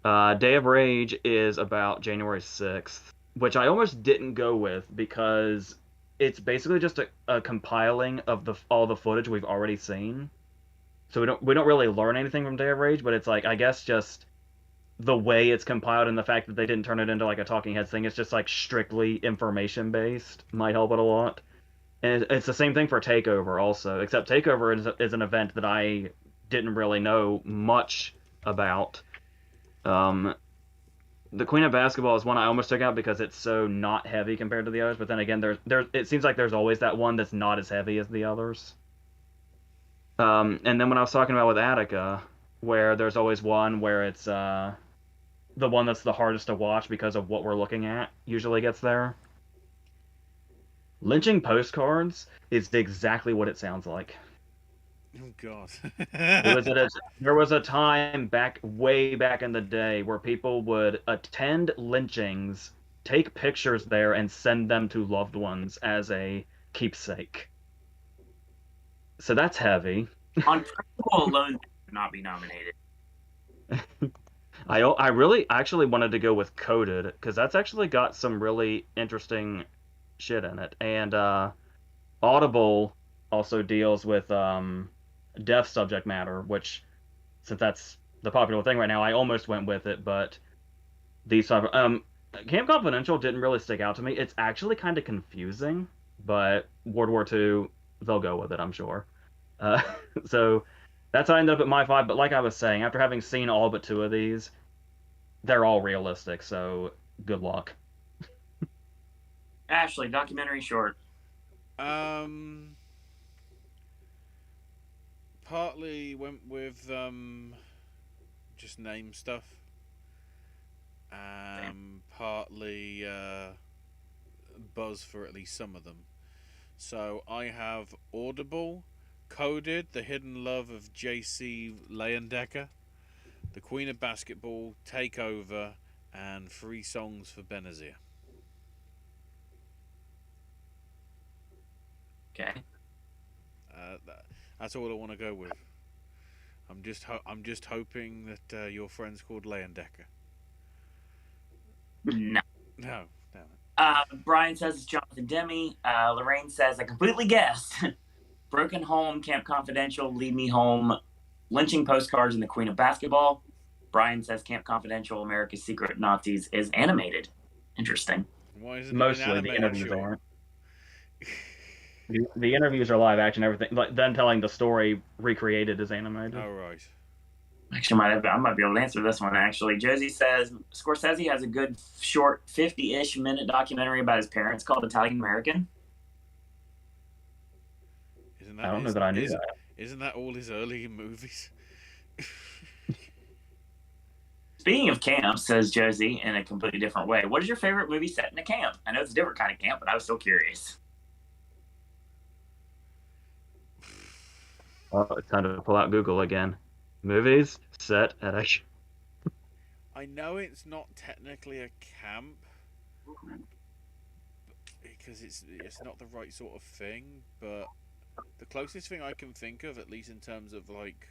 Day of Rage is about January 6th, which I almost didn't go with because it's basically just a compiling of all the footage we've already seen. So we don't really learn anything from Day of Rage, but it's like, I guess just the way it's compiled and the fact that they didn't turn it into like a talking heads thing, it's just like strictly information based, might help it a lot. And it's the same thing for Takeover also, except Takeover is an event that I didn't really know much about. The Queen of Basketball is one I almost took out because it's so not heavy compared to the others, but then again, it seems like there's always that one that's not as heavy as the others. And then when I was talking about with Attica, where there's always one where it's the one that's the hardest to watch because of what we're looking at usually gets there. Lynching Postcards is exactly what it sounds like. Oh God. There was a time way back in the day where people would attend lynchings, take pictures there, and send them to loved ones as a keepsake. So that's heavy. On principle alone, they would not be nominated. I really actually wanted to go with Coded because that's actually got some really interesting shit in it, and Audible also deals with deaf subject matter, which, since that's the popular thing right now, I almost went with it, but these Camp Confidential didn't really stick out to me. It's actually kind of confusing, but World War II, they'll go with it, I'm sure. So that's how I ended up at my 5. But like I was saying, after having seen all but 2 of these, they're all realistic. So good luck. Ashley, documentary short. Partly went with just name stuff. Partly buzz for at least some of them. So I have Audible, Coded, The Hidden Love of J.C. Leyendecker, The Queen of Basketball, Takeover, and 3 Songs for Benazir. Okay. That's all I want to go with. I'm just hoping that your friend's called Leyendecker. No. No, no. Brian says it's Jonathan Demme. Lorraine says I completely guessed. Broken Home, Camp Confidential, Lead Me Home, Lynching Postcards, and The Queen of Basketball. Brian says Camp Confidential, America's Secret Nazis is animated. Interesting. Why isn't Mostly the interviews aren't. The interviews are live action, everything. Like them telling the story recreated as animated. Oh right. Actually, I might be able to answer this one. Actually, Josie says Scorsese has a good short 50-ish minute documentary about his parents called Italian American. I don't know that I knew that. Isn't that all his early movies? Speaking of camp, says Josie in a completely different way, what is your favorite movie set in a camp? I know it's a different kind of camp, but I was still curious. Oh, it's time to pull out Google again. Movies set at a... I know it's not technically a camp because it's not the right sort of thing, but the closest thing I can think of, at least in terms of like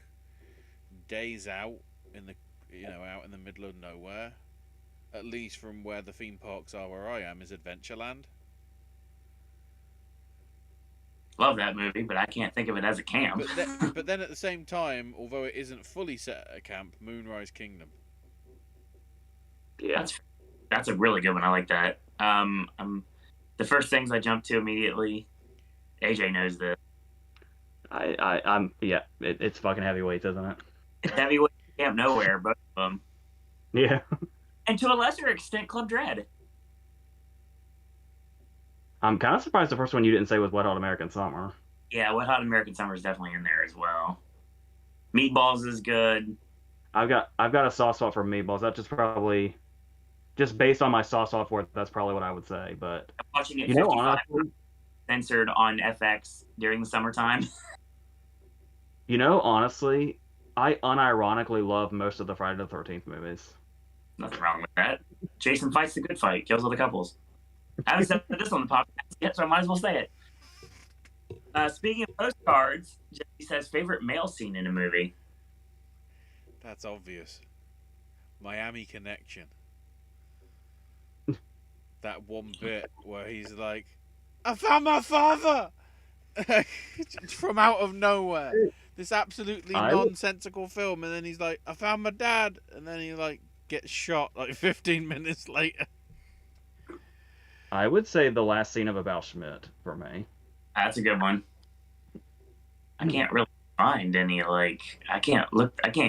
days out in the out in the middle of nowhere, at least from where the theme parks are where I am, is Adventureland. Love that movie, but I can't think of it as a camp. But then at the same time, although it isn't fully set at a camp, Moonrise Kingdom. Yeah, that's a really good one. I like that. The first things I jump to immediately. AJ knows this. It's fucking heavyweights, isn't it? It's heavyweight Camp Nowhere, both of them. Yeah. And to a lesser extent, Club Dread. I'm kind of surprised the first one you didn't say was Wet Hot American Summer. Yeah, Wet Hot American Summer is definitely in there as well. Meatballs is good. I've got a soft spot for Meatballs. That's just based on my soft spot for it. That's probably what I would say. But I'm watching it you know, 55 honestly, censored on FX during the summertime. you know, honestly, I unironically love most of the Friday the 13th movies. Nothing wrong with that. Jason fights the good fight, kills all the couples. I haven't said this on the podcast yet, so I might as well say it. Speaking of postcards, Jesse says favorite male scene in a movie. That's obvious. Miami Connection. That one bit where he's like, I found my father! From out of nowhere. This absolutely nonsensical film, and then he's like, I found my dad! And then he like gets shot like 15 minutes later. I would say the last scene of About Schmidt for me. That's a good one. I can't really find any, I can't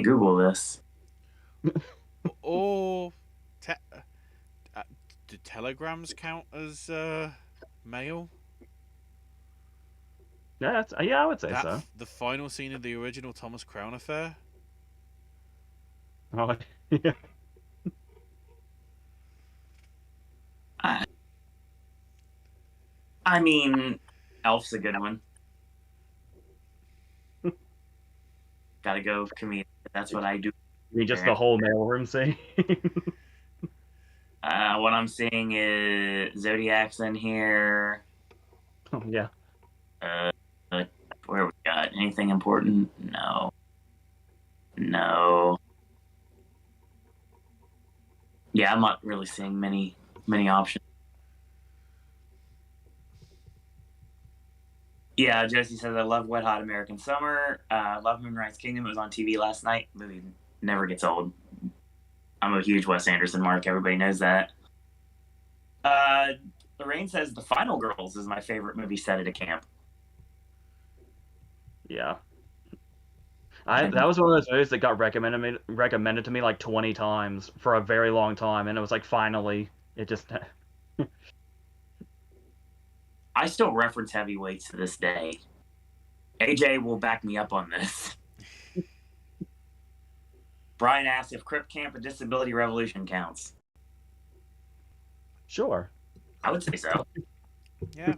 Google this. Or do telegrams count as mail? Yeah, I would say so. The final scene of the original Thomas Crown Affair. Oh, yeah. I mean, Elf's a good one. Gotta go comedian. That's what I do. I mean, just the whole mailroom scene. What I'm seeing is Zodiac's in here. Oh, yeah. Where we got anything important? No. Yeah, I'm not really seeing many options. Yeah, Josie says I love Wet Hot American Summer. Love Moonrise Kingdom. It was on TV last night. Movie never gets old. I'm a huge Wes Anderson mark. Everybody knows that. Lorraine says The Final Girls is my favorite movie set at a camp. Yeah. That was one of those movies that got recommended to me like 20 times for a very long time, and it was like finally it just. I still reference Heavyweights to this day. AJ will back me up on this. Brian asks if Crip Camp and Disability Revolution counts. Sure. I would say so. Yeah.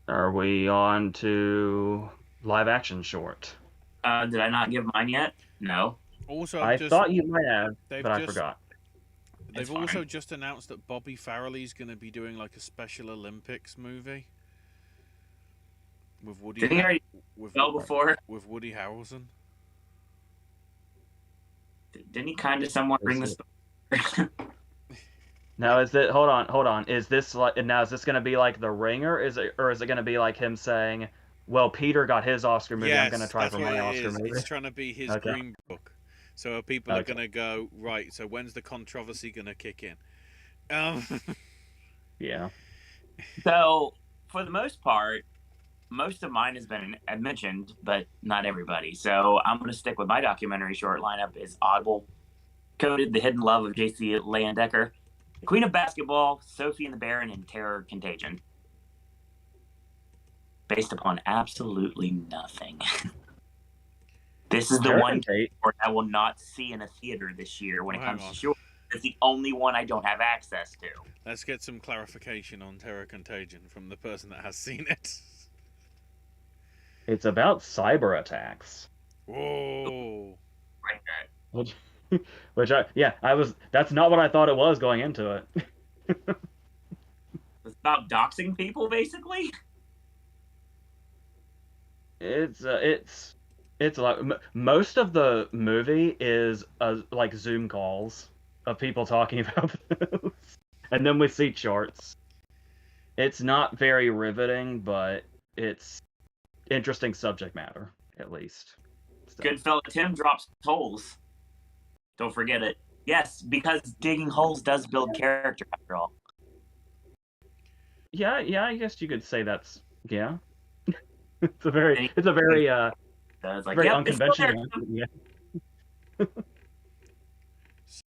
Are we on to live action short? Did I not give mine yet? No. Also, I thought you might have, but I forgot. They've also just announced that Bobby Farrelly's going to be doing like a Special Olympics movie with Woody. Didn't he already before? With Woody Harrelson. Didn't he kind of somewhat bring this? Now is it? Hold on. Is this going to be like The Ring, or is it going to be like him saying, "Well, Peter got his Oscar movie. Yes, I'm going to try for my Oscar movie." It's trying to be his Green Book. So people are going to go, right, so when's the controversy going to kick in? Yeah. So, for the most part, most of mine has been mentioned, but not everybody. So, I'm going to stick with my documentary short lineup is Audible, Coded, The Hidden Love of J.C. Leyendecker, Queen of Basketball, Sophie and the Baron, and Terror Contagion. Based upon absolutely nothing. This is the one short I will not see in a theater this year when it comes to short. It's the only one I don't have access to. Let's get some clarification on Terror Contagion from the person that has seen it. It's about cyber attacks. Whoa. Right. That's not what I thought it was going into it. It's about doxing people, basically? It's like most of the movie is like Zoom calls of people talking about this, and then we see charts. It's not very riveting, but it's interesting subject matter, at least. So. Good fella Tim drops tolls. Don't forget it. Yes, because digging holes does build character after all. Yeah, I guess you could say that's yeah. It's a very It's like, very yep, it's still there. unconventional. Yeah.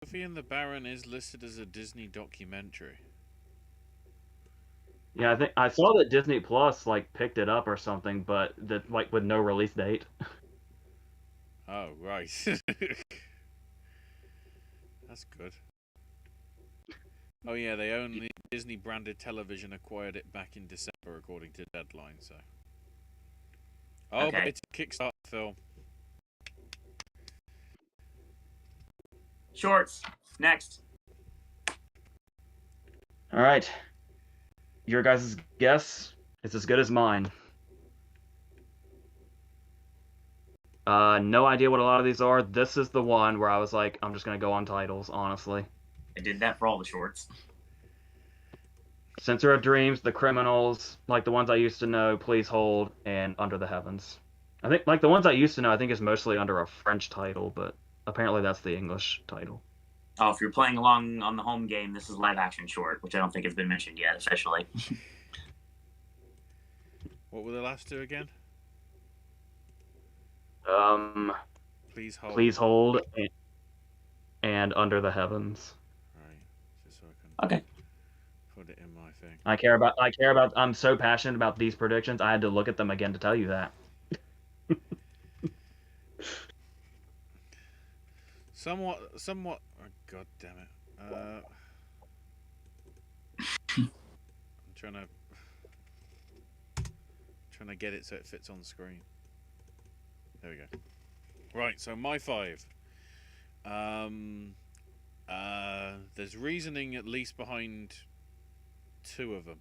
Sophie and the Baron is listed as a Disney documentary. Yeah, I think I saw that Disney Plus like picked it up or something, but that like with no release date. Oh, right. That's good. Oh yeah, they own the Disney branded television, acquired it back in December according to Deadline, so. Oh, Okay. but it's a Kickstarter film. Shorts. Next. All right. Your guys' guess is as good as mine. No idea what a lot of these are. This is the one where I was like, I'm just gonna go on titles, honestly. I did that for all the shorts. Censor of Dreams, The Criminals, like the ones I used to know, Please Hold, and Under the Heavens. I think like the ones I used to know, I think is mostly under a French title, but apparently that's the English title. Oh, if you're playing along on the home game, this is live action short, which I don't think has been mentioned yet officially. What were the last two again? Please Please hold. Hold, and Under the Heavens. Right, just so I can Okay. put it in my thing. I care about. I'm so passionate about these predictions. I had to look at them again to tell you that. Somewhat. Oh, God damn it. I'm trying to get it so it fits on the screen. There we go. Right, so my 5. There's reasoning at least behind 2 of them.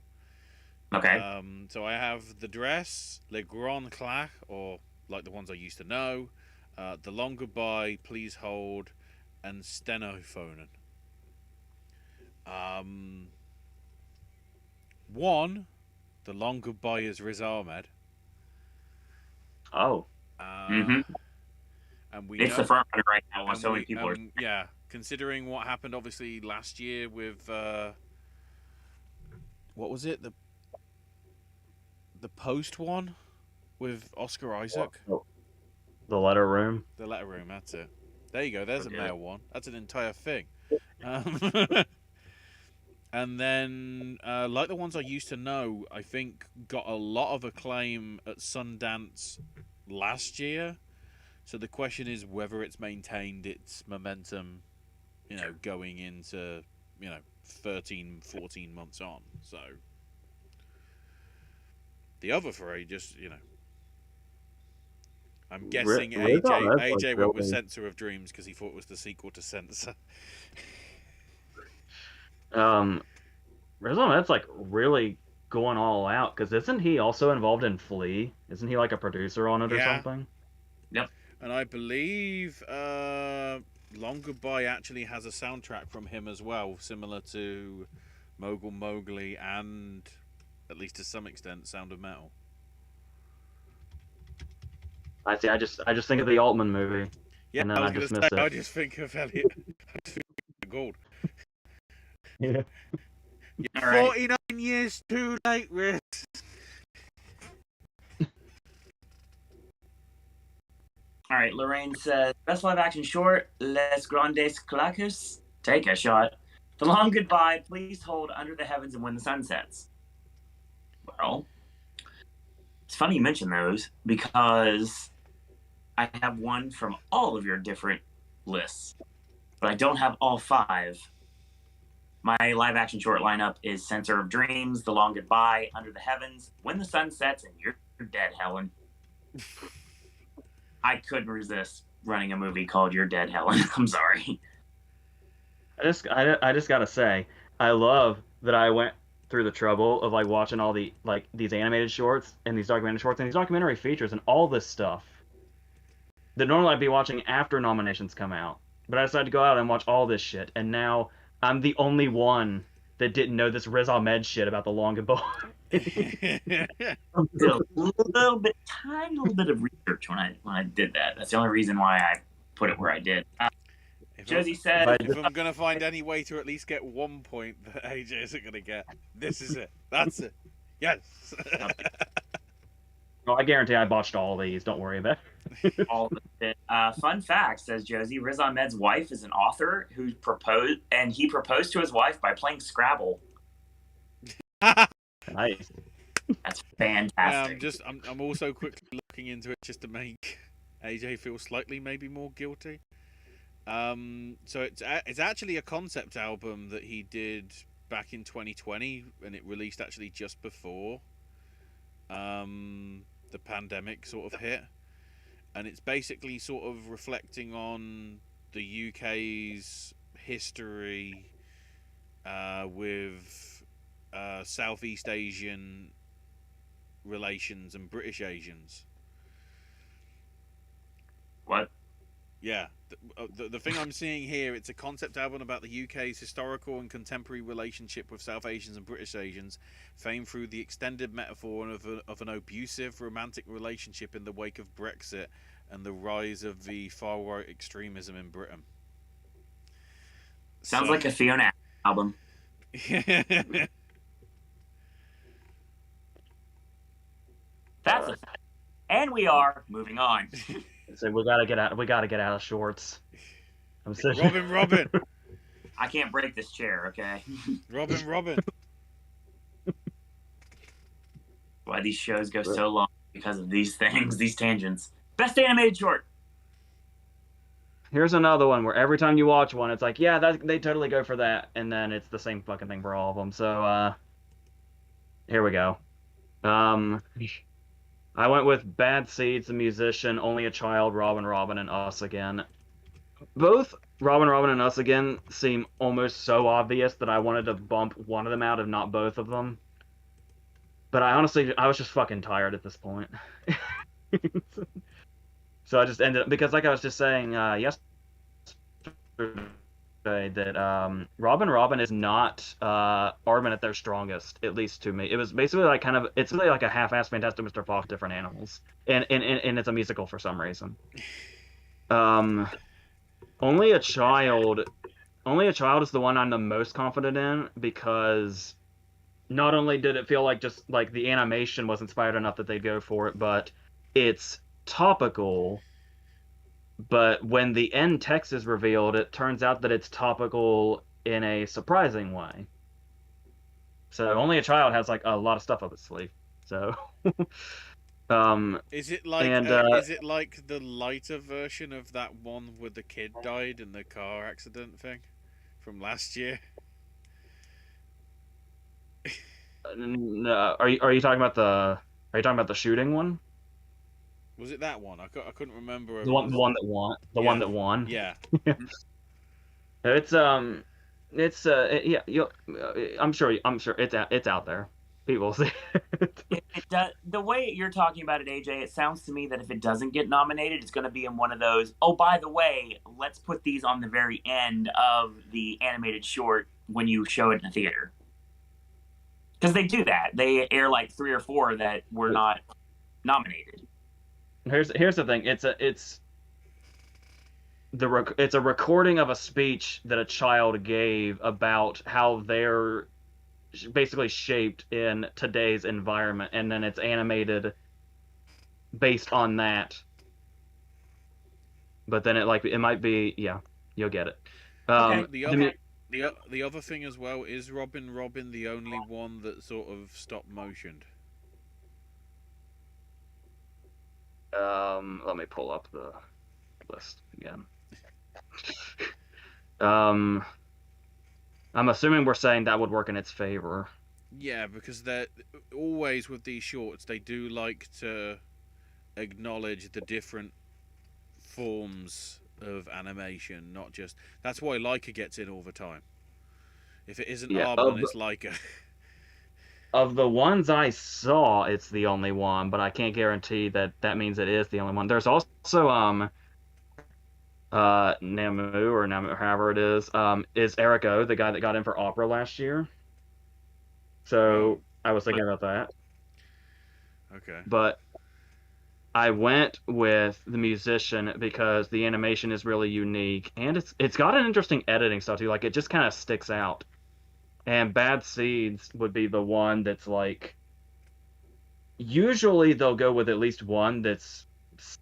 Okay. So I have The Dress, Le Grand Claque, or like the ones I used to know, The Long Goodbye, Please Hold, and Stenophonen. 1, The Long Goodbye is Riz Ahmed. Oh. And it's the front runner right now. So many people are. Yeah, considering what happened obviously last year with what was it, the Post one with Oscar Isaac. The Letter Room. The Letter Room. That's it. There you go. There's a male one. That's an entire thing. And then, like the ones I used to know, I think got a lot of acclaim at Sundance last year. So the question is whether it's maintained its momentum, going into, 13, 14 months on. So the other 3 just, I'm guessing AJ went with Censor of Dreams because he thought it was the sequel to Censor. Riz Ahmed's like really going all out because isn't he also involved in Flea? Isn't he like a producer on it or something? Yep. And I believe Long Goodbye actually has a soundtrack from him as well, similar to Mogul Mowgli and, at least to some extent, Sound of Metal. I see. I just think of the Altman movie. Yeah, and then I dismissed it. I just think of Elliot Gould. Yeah. You're 49 years too late, Riz. All right, Lorraine says, best live action short, Les Grandes Claques. Take a shot. The Long Goodbye, Please Hold, Under the Heavens, and When the Sun Sets. Well, it's funny you mention those because I have one from all of your different lists, but I don't have all 5. My live action short lineup is Censor of Dreams, The Long Goodbye, Under the Heavens, When the Sun Sets, and You're Dead, Helen. I couldn't resist running a movie called You're Dead, Helen. I'm sorry. I just gotta say, I love that I went through the trouble of like watching all the like these animated shorts and these documentary shorts and these documentary features and all this stuff that normally I'd be watching after nominations come out. But I decided to go out and watch all this shit, and now I'm the only one that didn't know this Riz Ahmed shit about The Long Goodbye. Did a tiny little bit of research when I did that. That's the only reason why I put it where I did. Josie if says, I if I'm gonna find any way to at least get 1 point that AJ isn't gonna get, this is it. That's it. Yes. well, I guarantee I botched all these. Don't worry about it. all of it. Fun fact, says Josie, Riz Ahmed's wife is an author who proposed, and he proposed to his wife by playing Scrabble. Nice. That's Yeah, fantastic. I'm also quickly looking into it just to make AJ feel slightly maybe more guilty. So it's actually a concept album that he did back in 2020, and it released actually just before the pandemic sort of hit, and it's basically sort of reflecting on the UK's history with Southeast Asian relations and British Asians. What? Yeah, the thing I'm seeing here, it's a concept album about the UK's historical and contemporary relationship with South Asians and British Asians, famed through the extended metaphor of an abusive romantic relationship in the wake of Brexit and the rise of the far-right extremism in Britain. Sounds like a Fiona album. That's a fact. And we are moving on. So we gotta get out. We gotta get out of shorts. I'm so Robin. I can't break this chair, okay? Robin. Why these shows go so long because of these things, these tangents. Best animated short. Here's another one where every time you watch one, it's like, yeah, they totally go for that, and then it's the same fucking thing for all of them. So, here we go. I went with Bad Seeds, The Musician, Only a Child, Robin, and Us Again. Both Robin, and Us Again seem almost so obvious that I wanted to bump one of them out, if not both of them. But I was just fucking tired at this point. So I just ended up, because like I was just saying yesterday, that Robin is not Aardman at their strongest, at least to me. It was basically like it's really like a half-assed Fantastic Mr. Fox, different animals, and it's a musical for some reason. Only a Child is the one I'm the most confident in, because not only did it feel like just like the animation was inspired enough that they'd go for it, but it's topical. But when the end text is revealed, it turns out that it's topical in a surprising way. So Only a Child has like a lot of stuff up its sleeve. So, Is it like the lighter version of that one where the kid died in the car accident thing from last year? are you talking about the shooting one? Was it that one? I couldn't remember. The one that won. The one that won. Yeah. It's yeah. I'm sure it's out there. People see it. It does, the way you're talking about it, AJ, it sounds to me that if it doesn't get nominated, it's going to be in one of those. Oh, by the way, let's put these on the very end of the animated short when you show it in the theater. Because they do that. They air like 3 or 4 that were not nominated. Here's the thing. It's a recording of a speech that a child gave about how they're basically shaped in today's environment, and then it's animated based on that. But then it might be, yeah, you'll get it. Okay. The other thing as well is Robin the only one that sort of stop motioned. Let me pull up the list again. I'm assuming we're saying that would work in its favor. Yeah, because they're always with these shorts, they do like to acknowledge the different forms of animation, not just. That's why Leica gets in all the time. If it isn't Aardman, it's Leica. Of the ones I saw, it's the only one, but I can't guarantee that means it is the only one. There's also Namu, or however it is Eric O, the guy that got in for opera last year. So I was thinking about that. Okay. But I went with the musician because the animation is really unique and it's got an interesting editing style too. Like it just kind of sticks out. And Bad Seeds would be the one that's like usually they'll go with at least one that's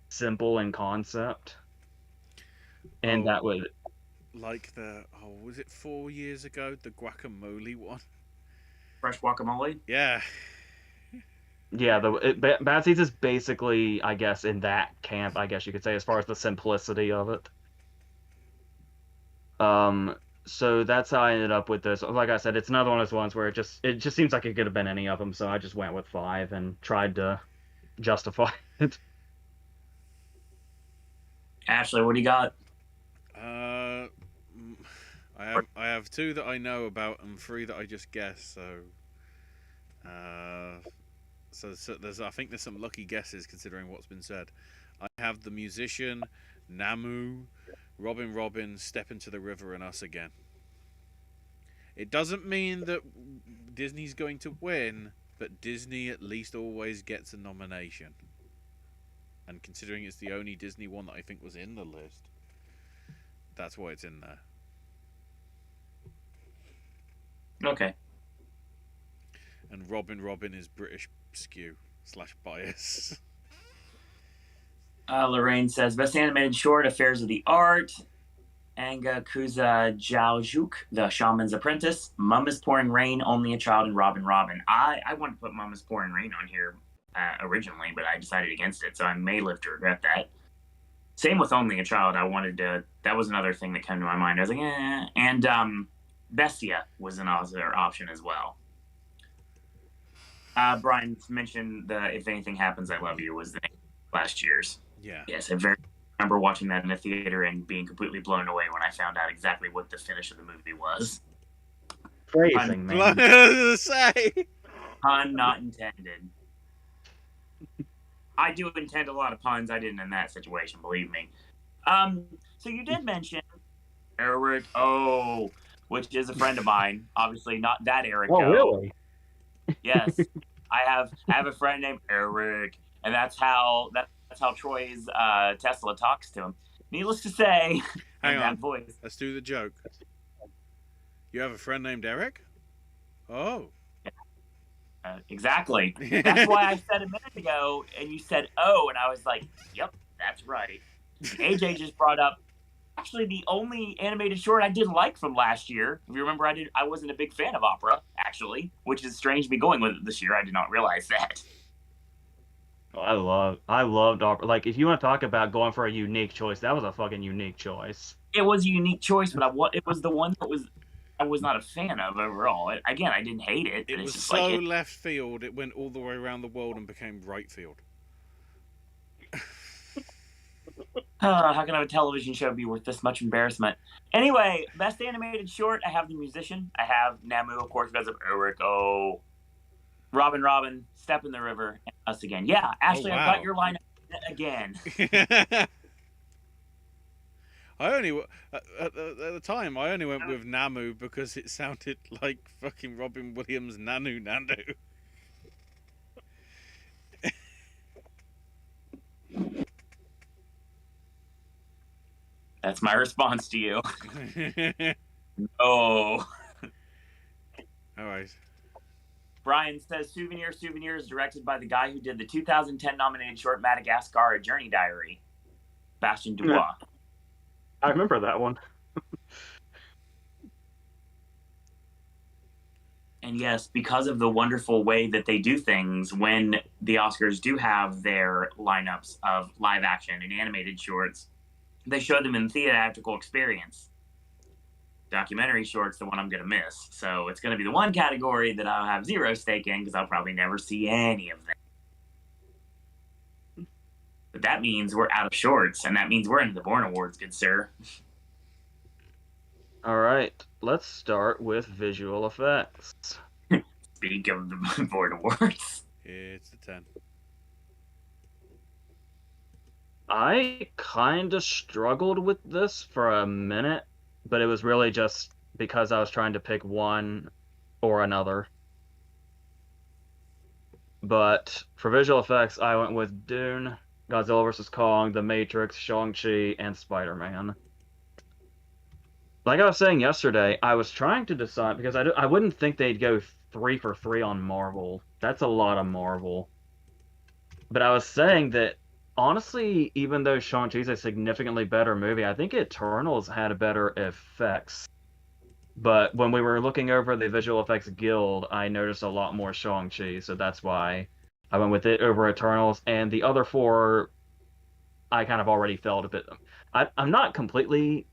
simple in concept, and Oh, that would like was it 4 years ago, the guacamole one? Fresh guacamole. Yeah. yeah Bad Seeds is basically I guess in that camp I guess you could say as far as the simplicity of it. Um, so that's how I ended up with this. Like I said, it's another one of those ones where it just seems like it could have been any of them. So I just went with five and tried to justify it. Ashley, what do you got? Uh, I have two that I know about and three that I just guessed. Uh, so there's I think there's some lucky guesses considering what's been said. I have the musician, Namu, Robin, Step into the River, and Us Again. It doesn't mean that Disney's going to win, but Disney at least always gets a nomination. And considering it's the only Disney one that I think was in the list, that's why it's in there. Okay. And Robin is British skew / bias. Lorraine says best animated short: Affairs of the Art, Anga Kuza Jiaojuk, The Shaman's Apprentice, Mum is Pouring Rain, Only a Child, and Robin. I wanted to put Mum is Pouring Rain on here originally, but I decided against it, so I may live to regret that. Same with Only a Child. That was another thing that came to my mind. I was like, eh. And Bestia was another option as well. Brian mentioned the If Anything Happens, I Love You was the name of last year's. Yeah. Yes, I remember watching that in the theater and being completely blown away when I found out exactly what the finish of the movie was. Phrasing, man. Say. Pun not intended. I do intend a lot of puns. I didn't in that situation, believe me. So you did mention Eric O, which is a friend of mine. Obviously, not that Eric O. Oh, really? Yes, I have a friend named Eric, and that's how Troy's Tesla talks to him. Needless to say, Hang in on. that voice. Let's do the joke. You have a friend named Eric? Oh. Exactly. That's why I said a minute ago, and you said "oh," and I was like, "Yep, that's right." AJ just brought up actually the only animated short I did like from last year. If you remember, I wasn't a big fan of opera actually, which is strange me going with it this year. I did not realize that. I loved opera. Like, if you want to talk about going for a unique choice, that was a fucking unique choice. It was a unique choice, but it was the one that I was not a fan of overall. Again, I didn't hate it. It was just so left field, it went all the way around the world and became right field. How can a television show be worth this much embarrassment? Anyway, best animated short, I have The Musician. I have Namu, of course, because of Eric O. Robin, Step in the River, and Us Again. Yeah, Ashley, wow. I've got your lineup again. I only at the time I only went with Namu because it sounded like fucking Robin Williams' Nanu. That's my response to you. Oh. All right. Brian says Souvenirs, directed by the guy who did the 2010 nominated short Madagascar: A Journey Diary, Bastien Dubois. I remember that one. And yes, because of the wonderful way that they do things, when the Oscars do have their lineups of live action and animated shorts, they show them in theatrical experience. Documentary shorts, the one I'm going to miss. So it's going to be the one category that I'll have zero stake in because I'll probably never see any of them. But that means we're out of shorts, and that means we're into the Born Awards, good sir. All right, let's start with visual effects. Speak of the Born Awards. It's the 10. I kind of struggled with this for a minute, but it was really just because I was trying to pick one or another. But for visual effects, I went with Dune, Godzilla vs. Kong, The Matrix, Shang-Chi, and Spider-Man. Like I was saying yesterday, I was trying to decide because I wouldn't think they'd go 3 for 3 on Marvel. That's a lot of Marvel. But I was saying that honestly, even though Shang-Chi's a significantly better movie, I think Eternals had better effects. But when we were looking over the Visual Effects Guild, I noticed a lot more Shang-Chi, so that's why I went with it over Eternals. And the other four, I kind of already felt a bit. I'm not completely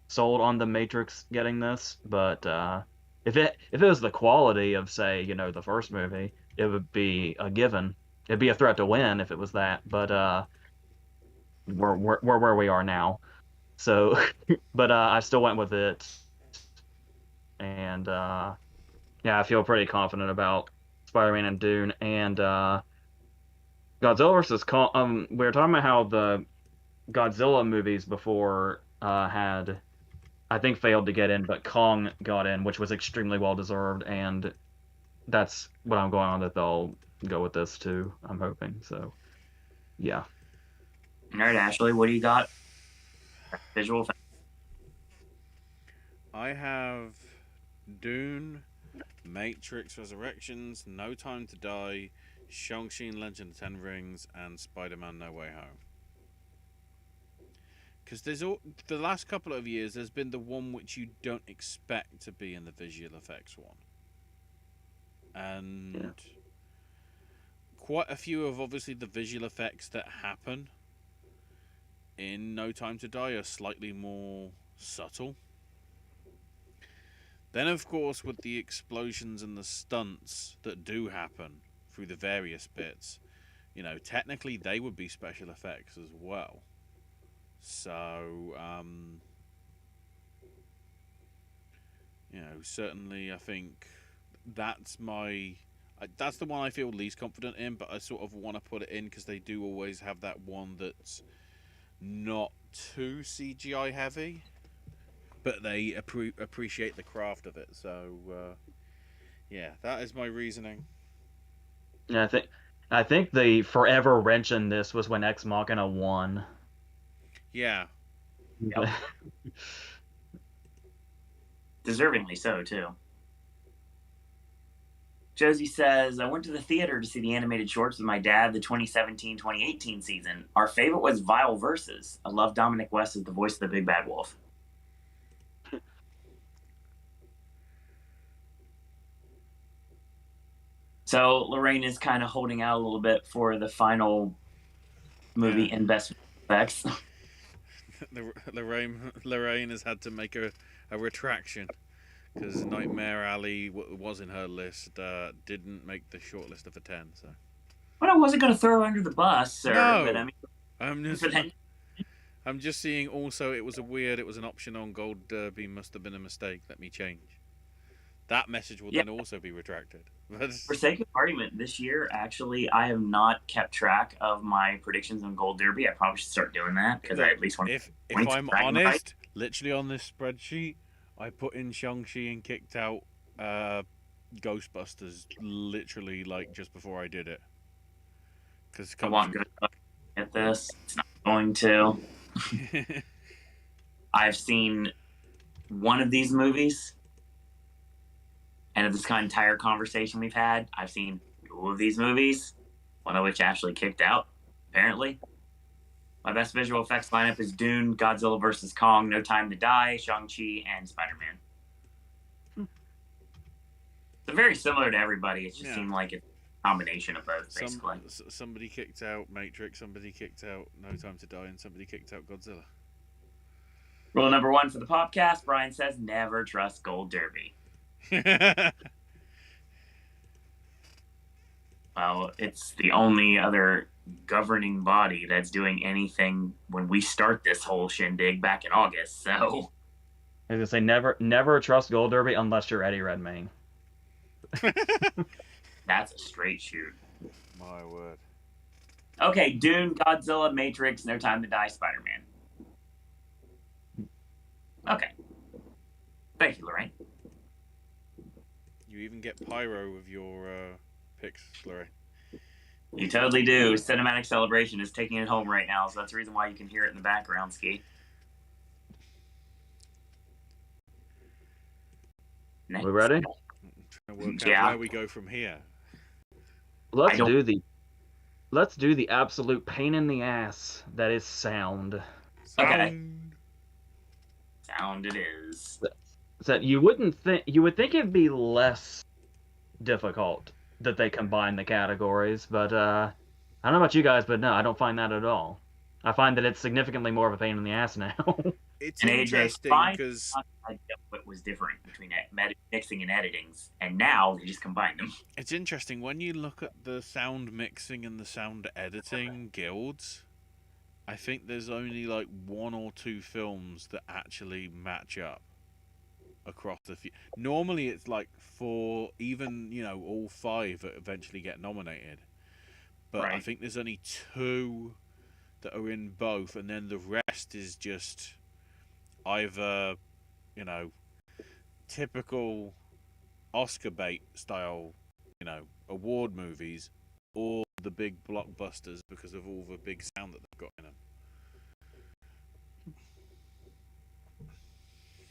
sold on the Matrix getting this, but if it was the quality of, say, the first movie, it would be a given. It'd be a threat to win if it was that, but we're where we are now. So, but I still went with it, and yeah, I feel pretty confident about Spider-Man and Dune and Godzilla versus Kong. We were talking about how the Godzilla movies before had, I think, failed to get in, but Kong got in, which was extremely well deserved, and that's what I'm going on that they'll go with this too. I'm hoping so. Yeah. All right, Ashley, what do you got? Visual effects. I have Dune, Matrix Resurrections, No Time to Die, Shang-Chi and Legend of Ten Rings, and Spider-Man No Way Home. Because the last couple of years, there's been the one which you don't expect to be in the visual effects one, and Yeah. quite a few of obviously the visual effects that happen in No Time to Die are slightly more subtle. Then, of course, with the explosions and the stunts that do happen through the various bits, technically they would be special effects as well. So, certainly I think that's that's the one I feel least confident in, but I sort of want to put it in because they do always have that one that's not too CGI heavy, but they appreciate the craft of it. So, yeah, that is my reasoning. Yeah, I think the forever wrench in this was when Ex Machina won. Yeah. Yep. Deservingly so, too. Josie says, I went to the theater to see the animated shorts with my dad the 2017-2018 season. Our favorite was Vile Verses. I love Dominic West as the voice of the Big Bad Wolf. So Lorraine is kind of holding out a little bit for the final movie in Best Effects. Lorraine has had to make a retraction because Nightmare Alley was in her list, didn't make the short list of the 10. So. But I wasn't going to throw her under the bus, sir. No, but I mean, I'm just seeing. Also, it was an option on Gold Derby. Must have been a mistake. Let me change. That message will then also be retracted. For sake of argument, this year, actually, I have not kept track of my predictions on Gold Derby. I probably should start doing that because I at least want. If I'm honest, literally on this spreadsheet, I put in Shang-Chi and kicked out Ghostbusters literally like just before I did it. Because I want Ghostbusters at this. It's not going to. I've seen one of these movies. And of this entire conversation we've had, I've seen 2 of these movies, one of which Ashley kicked out, apparently. My best visual effects lineup is Dune, Godzilla vs. Kong, No Time to Die, Shang-Chi, and Spider-Man. They're very similar to everybody. It just seemed like it's a combination of both, basically. Somebody kicked out Matrix, somebody kicked out No Time to Die, and somebody kicked out Godzilla. Rule number 1 for the Popcast, Brian says, never trust Gold Derby. Well, it's the only other governing body that's doing anything when we start this whole shindig back in August, so. I was gonna say never trust Gold Derby unless you're Eddie Redmayne. That's a straight shoot. My word. Okay, Dune, Godzilla, Matrix, No Time to Die, Spider-Man. Okay. Thank you, Lorraine. You even get pyro with your picks, Lorraine. You totally do. Cinematic Celebration is taking it home right now, so that's the reason why you can hear it in the background, Ski. Next. We ready? I'm trying to work out Yeah. where we go from here. Let's do the absolute pain in the ass that is sound. Sound. Sound it is. That you would think it'd be less difficult that they combine the categories, but I don't know about you guys, but no, I don't find that at all. I find that it's significantly more of a pain in the ass now. It's And AJ, interesting because what was different between mixing and editing, and now they just combine them. it's interesting when you look at the sound mixing and the sound editing guilds. I think there's only like one or two films that actually match up across the few. Normally, it's like four, even all five that eventually get nominated. But I Right. think there's only two that are in both, and then the rest is just either typical Oscar bait style, award movies, or the big blockbusters because of all the big sound that they've got in them.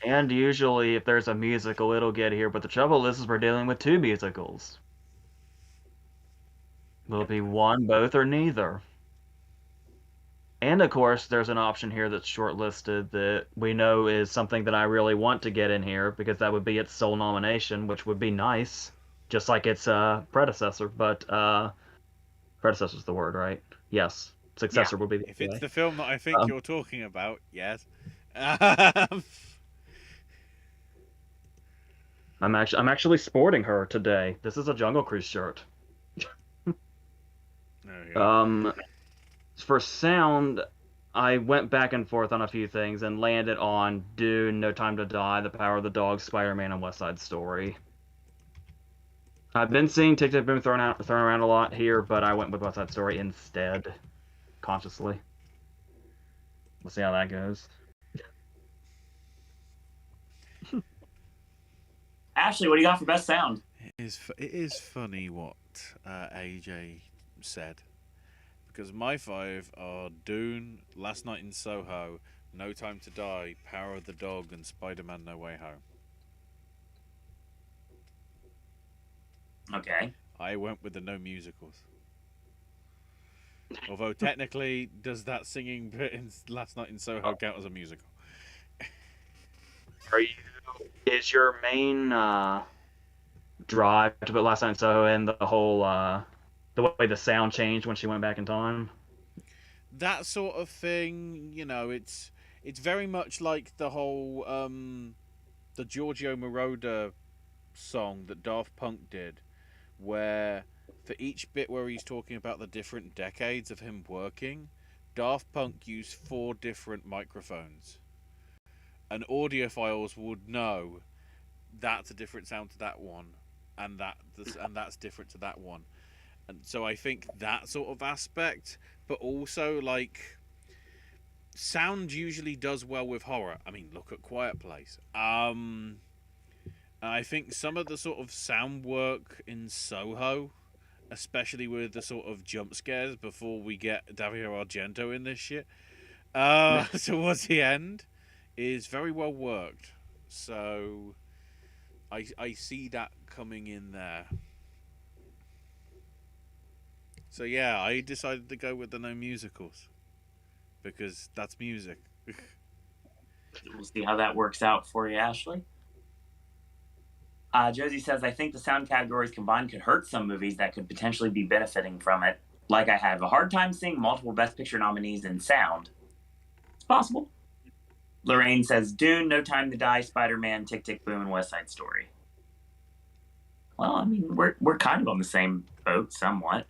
And usually, if there's a musical, it'll get here. But the trouble is we're dealing with two musicals. Will it be one, both, or neither? And of course, there's an option here that's shortlisted that we know is something that I really want to get in here because that would be its sole nomination, which would be nice, just like its predecessor. But predecessor's the word, right? Yes, successor would be the If it's the film that I think you're talking about, yes. I'm actually sporting her today. This is a Jungle Cruise shirt. For sound, I went back and forth on a few things and landed on Dune, No Time to Die, The Power of the Dog, Spider-Man, and West Side Story. I've been seeing Tick Tick Boom thrown around a lot here, but I went with West Side Story instead, consciously. We'll see how that goes. Ashley, what do you got for best sound? It is funny what AJ said. Because my five are Dune, Last Night in Soho, No Time to Die, Power of the Dog, and Spider-Man No Way Home. Okay. I went with the no musicals. Although technically, does that singing bit in Last Night in Soho count as a musical? Is your main drive to put Last Night in Soho and the whole the way the sound changed when she went back in time? That sort of thing, it's very much like the whole the Giorgio Moroder song that Daft Punk did, where for each bit where he's talking about the different decades of him working, Daft Punk used 4 different microphones. And audiophiles would know that's a different sound to that one, and that's different to that one. And so I think that sort of aspect, but also like sound usually does well with horror. I mean, look at Quiet Place. I think some of the sort of sound work in Soho, especially with the sort of jump scares before we get Dario Argento in this shit, towards the end, is very well worked. So I see that coming in there. So yeah, I decided to go with the no musicals because that's music. We'll see how that works out for you, Ashley. Josie says, I think the sound categories combined could hurt some movies that could potentially be benefiting from it. Like I have a hard time seeing multiple Best Picture nominees in sound. It's possible. Lorraine says, Dune, No Time to Die, Spider-Man, Tick Tick Boom, and West Side Story. Well, I mean, we're kind of on the same boat somewhat.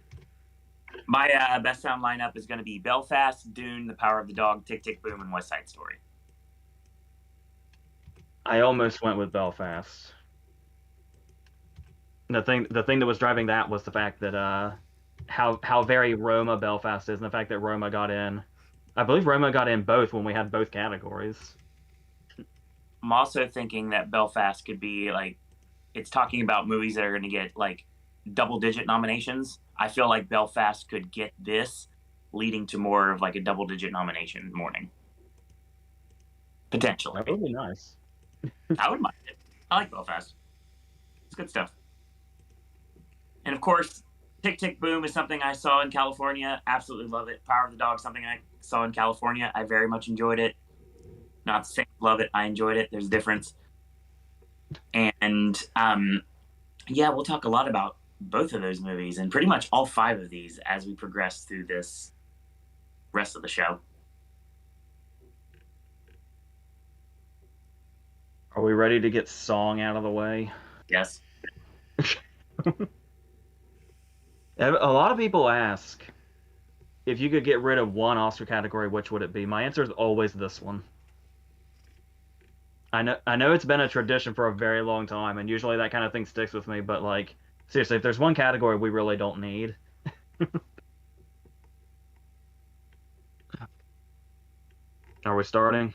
My best sound lineup is going to be Belfast, Dune, The Power of the Dog, Tick Tick Boom, and West Side Story. I almost went with Belfast. The thing that was driving that was the fact that how very Roma Belfast is, and the fact that Roma got in. I believe Roma got in both when we had both categories. I'm also thinking that Belfast could be like, it's talking about movies that are going to get like double-digit nominations. I feel like Belfast could get this, leading to more of like a double-digit nomination morning. Potentially. That would be nice. I wouldn't mind it. I like Belfast. It's good stuff. And of course, Tick Tick Boom is something I saw in California. Absolutely love it. Power of the Dog, something I saw in California. I very much enjoyed it. Not to say love it. I enjoyed it. There's a difference. And yeah, we'll talk a lot about both of those movies and pretty much all 5 of these as we progress through this rest of the show. Are we ready to get song out of the way? Yes. A lot of people ask if you could get rid of one Oscar category, which would it be? My answer is always this one. I know it's been a tradition for a very long time, and usually that kind of thing sticks with me, but like, seriously, if there's one category we really don't need. Are we starting?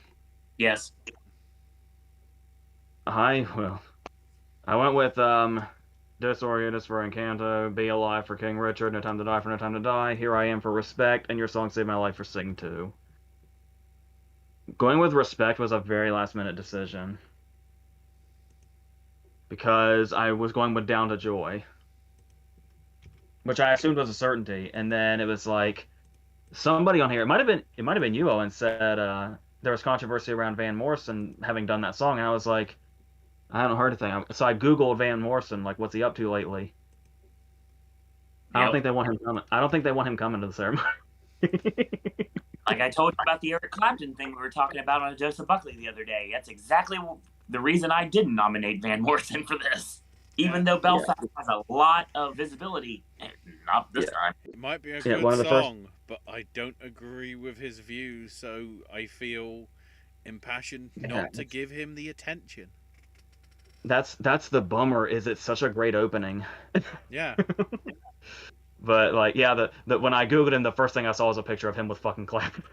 Yes. I went with Disorientus for Encanto, Be Alive for King Richard, No Time to Die for No Time to Die, Here I Am for Respect, and Your Song Saved My Life for Sing 2. Going with Respect was a very last minute decision because I was going with Down to Joy, which I assumed was a certainty, and then it was like somebody on here, it might have been you, Owen, said there was controversy around Van Morrison having done that song, and I was like, I haven't heard anything. So I Googled Van Morrison, like, what's he up to lately? I don't think they want him coming. I don't think they want him coming to the ceremony. Like I told you about the Eric Clapton thing we were talking about on Joseph Buckley the other day. That's exactly the reason I didn't nominate Van Morrison for this. Even though Belfast has a lot of visibility, not this time. It might be a good song, but I don't agree with his views, so I feel impassioned not to give him the attention. That's the bummer. Is it's such a great opening. Yeah. But like, yeah, the when I googled him, the first thing I saw was a picture of him with fucking Clapton.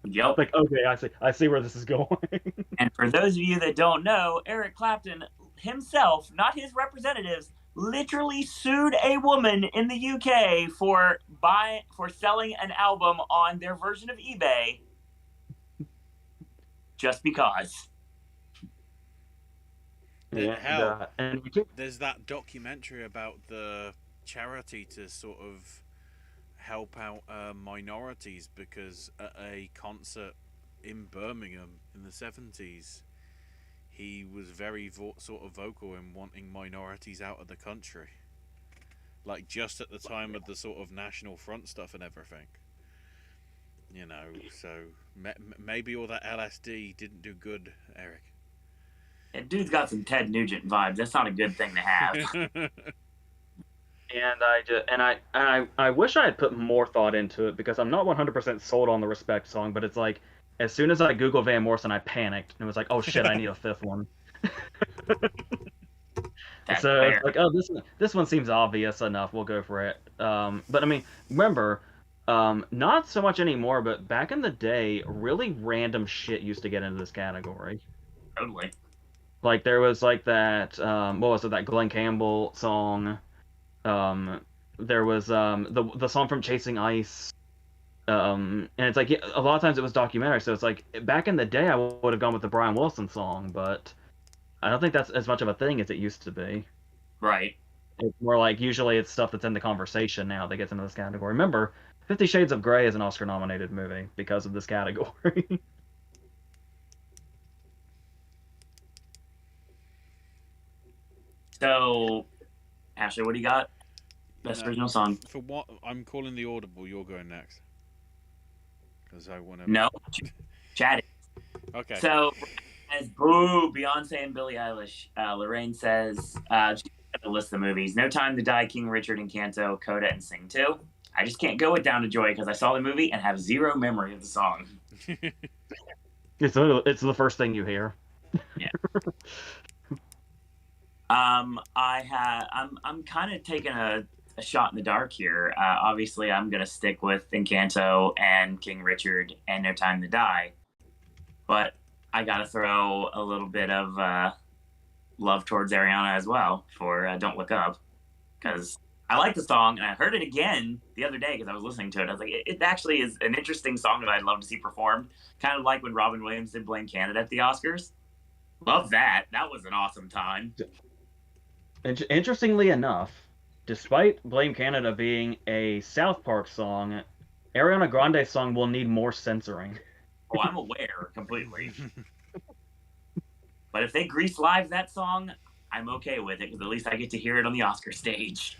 Yep. Like, okay, I see where this is going. And for those of you that don't know, Eric Clapton himself, not his representatives, literally sued a woman in the UK for selling an album on their version of eBay just because. Hell, there's that documentary about the charity to sort of help out minorities, because at a concert in Birmingham in the 70s, he was very sort of vocal in wanting minorities out of the country, like just at the time of the sort of National Front stuff and everything, you know. So maybe all that LSD didn't do good, Eric. That dude's got some Ted Nugent vibes. That's not a good thing to have. And I wish I had put more thought into it, because I'm not 100% sold on the Respect song, but it's like, as soon as I Googled Van Morrison, I panicked and was like, oh shit, I need a 5th one. So it's like, oh, this one seems obvious enough, we'll go for it. But I mean, remember, not so much anymore, but back in the day, really random shit used to get into this category. Totally. Like, there was like that, what was it, that Glenn Campbell song. There was the song from Chasing Ice. And it's like, a lot of times it was documentary, so it's like, back in the day I would have gone with the Brian Wilson song, but I don't think that's as much of a thing as it used to be. Right. It's more like, usually it's stuff that's in the conversation now that gets into this category. Remember, 50 Shades of Grey is an Oscar-nominated movie because of this category. So, Ashley, what do you got? Best original song. For what I'm calling the audible, you're going next. Because I want to. No, chatting. Okay. So, as boo, Beyonce and Billie Eilish. Lorraine says, she's going to list the movies: No Time to Die, King Richard, Encanto, Coda, and Sing 2. I just can't go with Down to Joy because I saw the movie and have zero memory of the song. It's the first thing you hear. Yeah. I'm kind of taking a shot in the dark here. Obviously, I'm going to stick with Encanto and King Richard and No Time to Die. But I got to throw a little bit of love towards Ariana as well for Don't Look Up, because I like the song, and I heard it again the other day because I was listening to it. I was like, it actually is an interesting song that I'd love to see performed, kind of like when Robin Williams did Blame Canada at the Oscars. Love that. That was an awesome time. Interestingly enough, despite Blame Canada being a South Park song, Ariana Grande's song will need more censoring. Oh, I'm aware completely. But if they grease live that song, I'm okay with it because at least I get to hear it on the Oscar stage.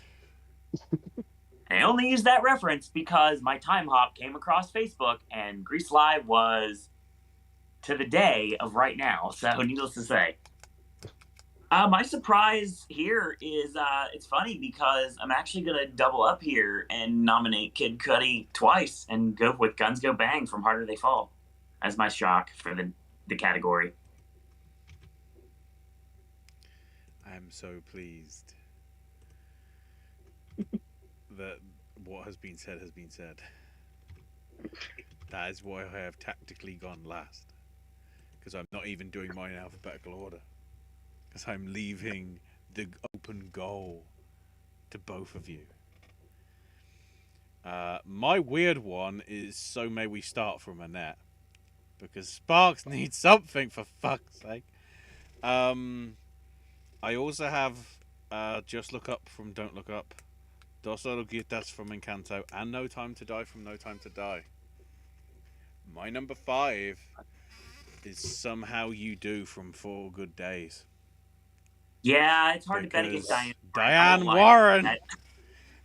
I only use that reference because my time hop came across Facebook and Grease Live was to the day of right now. So needless to say. My surprise here is it's funny because I'm actually going to double up here and nominate Kid Cudi twice and go with Guns Go Bang from Harder They Fall as my shock for the category. I'm so pleased that what has been said has been said. That is why I have tactically gone last. Because I'm not even doing mine in alphabetical order. Because I'm leaving the open goal to both of you. My weird one is So May We Start from Annette. Because Sparks needs something, for fuck's sake. I also have Just Look Up from Don't Look Up, Dos Oruguitas from Encanto, and No Time to Die from No Time to Die. My number 5 is Somehow You Do from 4 Good Days. Yeah, it's hard to bet against Diane. Diane Warren!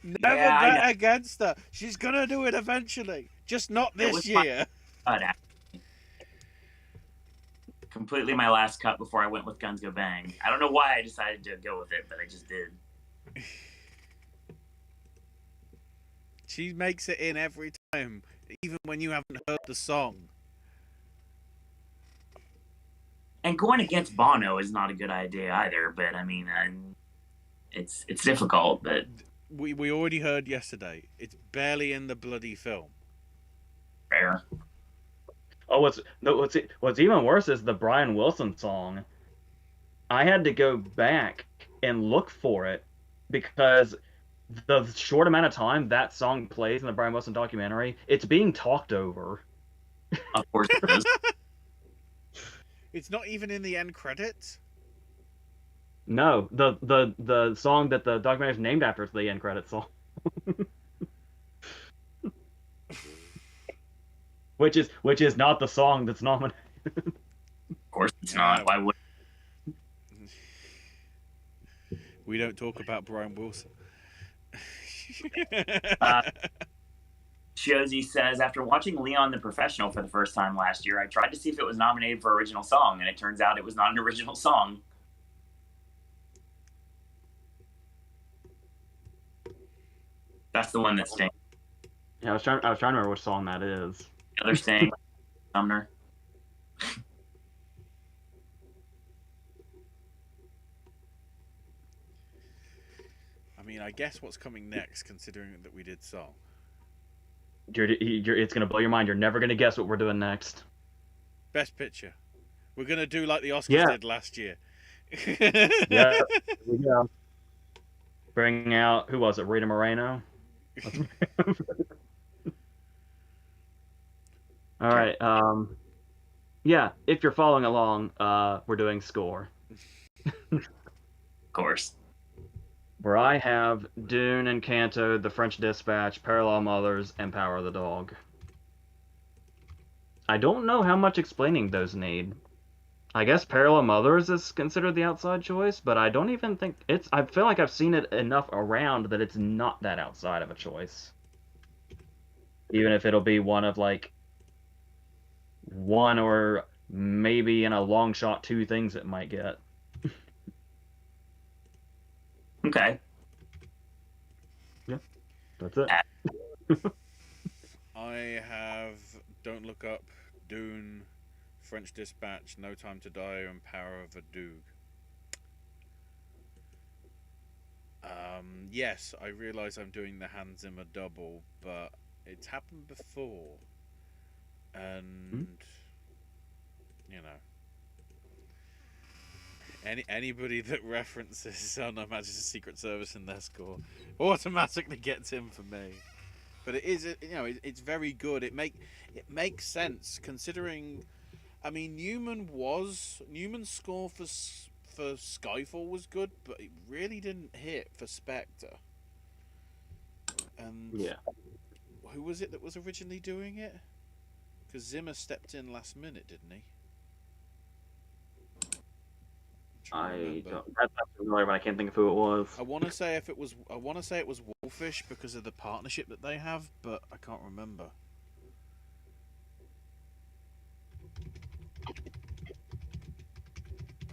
Never Yeah, bet against her. She's gonna do it eventually. Just not this year. Completely my last cut before I went with Guns Go Bang. I don't know why I decided to go with it, but I just did. She makes it in every time, even when you haven't heard the song. And going against Bono is not a good idea either, but I mean, it's difficult, but... We already heard yesterday. It's barely in the bloody film. Fair. Oh, what's even worse is the Brian Wilson song. I had to go back and look for it because the short amount of time that song plays in the Brian Wilson documentary, it's being talked over. Of course it is. It's not even in the end credits? No, the song that the documentary is named after is the end credits song. which is not the song that's nominated. Of course it's not. Why would... We don't talk about Brian Wilson. Shozy says, after watching Leon the Professional for the first time last year, I tried to see if it was nominated for original song, and it turns out it was not an original song. That's the one that stinks. Yeah, I was trying to remember which song that is. The other sting, Sumner. I mean, I guess what's coming next, considering that we did song. It's gonna blow your mind. You're never gonna guess what we're doing next. Best Picture. We're gonna do like the Oscars did last year. Yeah. Bring out, who was it? Rita Moreno. All right. Yeah. If you're following along, we're doing score. Of course. Where I have Dune, Encanto, The French Dispatch, Parallel Mothers, and Power of the Dog. I don't know how much explaining those need. I guess Parallel Mothers is considered the outside choice, but I don't even think it's... I feel like I've seen it enough around that it's not that outside of a choice. Even if it'll be one of, like, one or maybe in a long shot 2 things it might get. Okay. Yeah, that's it. I have Don't Look Up, Dune, French Dispatch, No Time to Die, and Power of a Doog. Yes, I realise I'm doing the Hans Zimmer double, but it's happened before. And, you know, Anybody that references Her Majesty's Secret Service in their score automatically gets in for me. But it is, it's very good. It makes sense considering. I mean, Newman's score for Skyfall was good, but it really didn't hit for Spectre. And Yeah. who was it that was originally doing it? Because Zimmer stepped in last minute, didn't he? I don't. That's not familiar, but I can't think of who it was. I want to say it was Wolfish because of the partnership that they have, but I can't remember.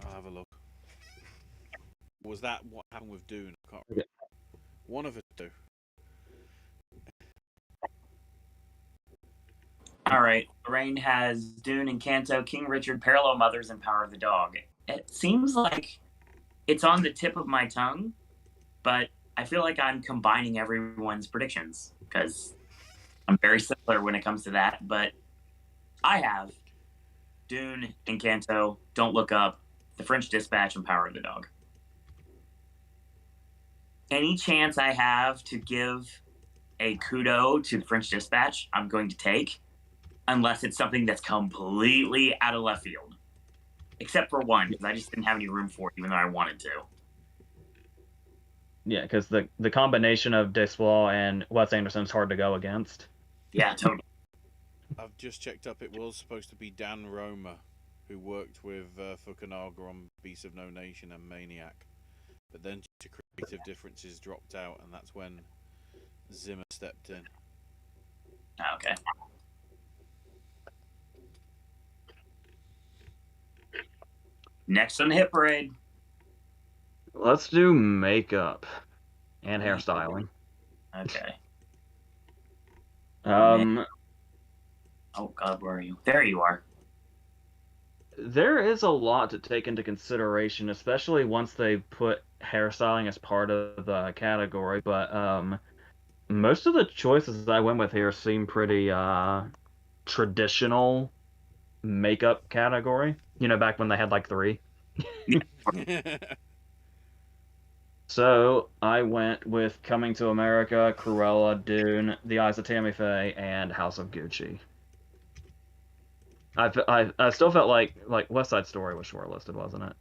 I'll have a look. Was that what happened with Dune? I can't remember. Yeah. One of the two. All right. Lorraine has Dune, Encanto, King Richard, Parallel Mothers, and Power of the Dog. It seems like it's on the tip of my tongue, but I feel like I'm combining everyone's predictions because I'm very similar when it comes to that. But I have Dune, Encanto, Don't Look Up, The French Dispatch, and Power of the Dog. Any chance I have to give a kudo to The French Dispatch, I'm going to take, unless it's something that's completely out of left field. Except for one, because I just didn't have any room for it, even though I wanted to. Yeah, because the combination of Desplat and Wes Anderson's hard to go against. Yeah, totally. I've just checked up. It was supposed to be Dan Roma, who worked with Fukunaga on Beasts of No Nation and Maniac. But then, due to creative differences, dropped out, and that's when Zimmer stepped in. Okay. Next on the hit parade. Let's do makeup and hairstyling. Okay. Oh God, where are you? There you are. There is a lot to take into consideration, especially once they put hairstyling as part of the category. But most of the choices I went with here seem pretty traditional makeup category. You know, back when they had like 3. So I went with Coming to America, Cruella, Dune, The Eyes of Tammy Faye, and House of Gucci. I still felt like West Side Story was shortlisted, wasn't it?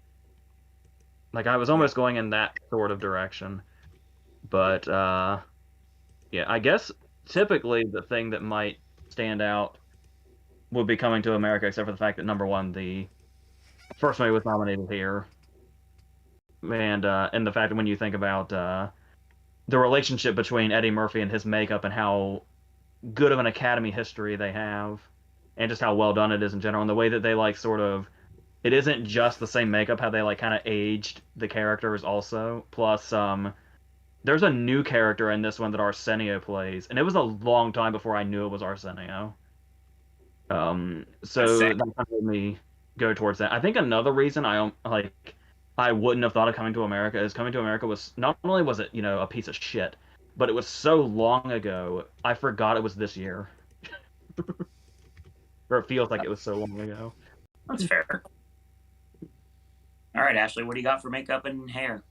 Like I was almost going in that sort of direction, but yeah, I guess typically the thing that might stand out would be Coming to America, except for the fact that number one, the first movie was nominated here, and the fact that when you think about the relationship between Eddie Murphy and his makeup and how good of an Academy history they have, and just how well done it is in general, and the way that they like sort of, it isn't just the same makeup, how they like kind of aged the characters also. Plus, there's a new character in this one that Arsenio plays, and it was a long time before I knew it was Arsenio. So that kind of made me go towards that. I think another reason I wouldn't have thought of Coming to America is Coming to America was, not only was it, a piece of shit, but it was so long ago, I forgot it was this year. Or it feels like it was so long ago. That's fair. All right, Ashley, what do you got for makeup and hair?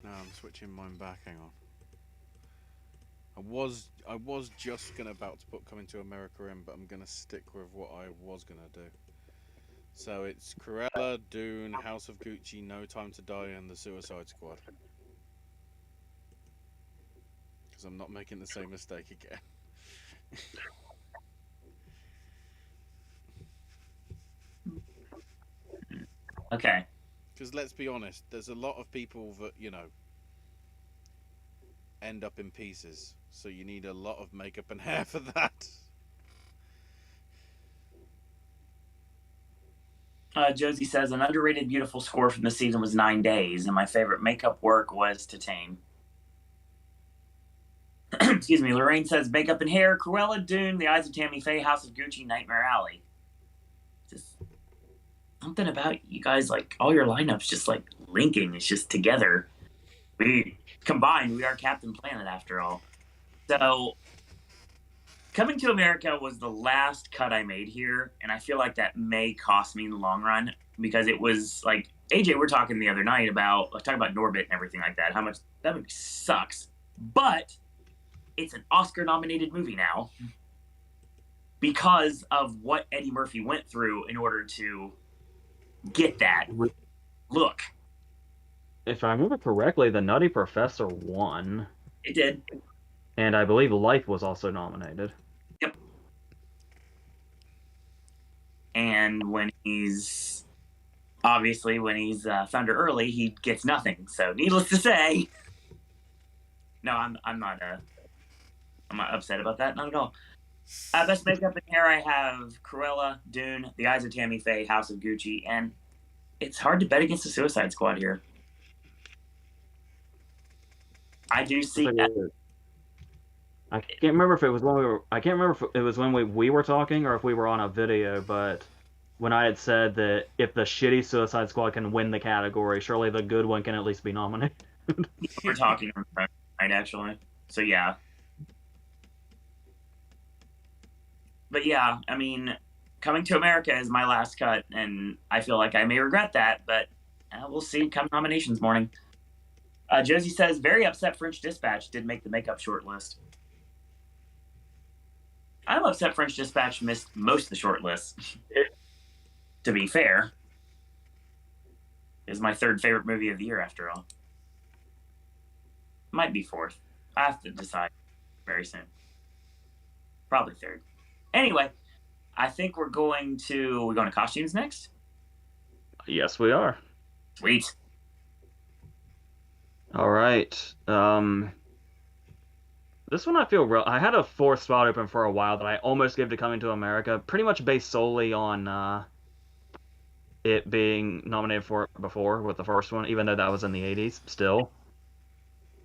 No, I'm switching mine back. Hang on. I was just about to put Coming to America in, but I'm gonna stick with what I was gonna do. So it's Cruella, Dune, House of Gucci, No Time to Die, and The Suicide Squad. Because I'm not making the same mistake again. Okay. Because let's be honest, there's a lot of people that, end up in pieces. So you need a lot of makeup and hair for that. Josie says, an underrated beautiful score from the season was 9 Days, and my favorite makeup work was Titane. Excuse me. Lorraine says, makeup and hair, Cruella, Dune, The Eyes of Tammy Faye, House of Gucci, Nightmare Alley. Just something about you guys, like, all your lineups just, like, linking. It's just together. We combined, we are Captain Planet after all. So, Coming to America was the last cut I made here, and I feel like that may cost me in the long run because it was like AJ. We're talking the other night about talking about Norbit and everything like that. How much that movie sucks, but it's an Oscar-nominated movie now because of what Eddie Murphy went through in order to get that look. If I remember correctly, The Nutty Professor won. It did. And I believe Life was also nominated. Yep. And when he's found her early, he gets nothing. So needless to say, no, I'm not upset about that, not at all. Best makeup and hair, I have Cruella, Dune, The Eyes of Tammy Faye, House of Gucci, and it's hard to bet against the Suicide Squad here. I do see. I can't remember if it was when we were. I can't remember if it was when we were talking or if we were on a video. But when I had said that if the shitty Suicide Squad can win the category, surely the good one can at least be nominated. We're talking right, actually. So yeah. But yeah, I mean, Coming to America is my last cut, and I feel like I may regret that, but we'll see come nominations morning. Josie says, very upset French Dispatch did make the makeup shortlist. I'm upset French Dispatch missed most of the shortlist. To be fair, is my third favorite movie of the year after all. Might be fourth. I have to decide very soon. Probably third. Anyway, I think we're going to costumes next. Yes, we are. Sweet. All right. This one I feel real. I had a fourth spot open for a while that I almost gave to Coming to America, pretty much based solely on it being nominated for it before with the first one, even though that was in the 80s still.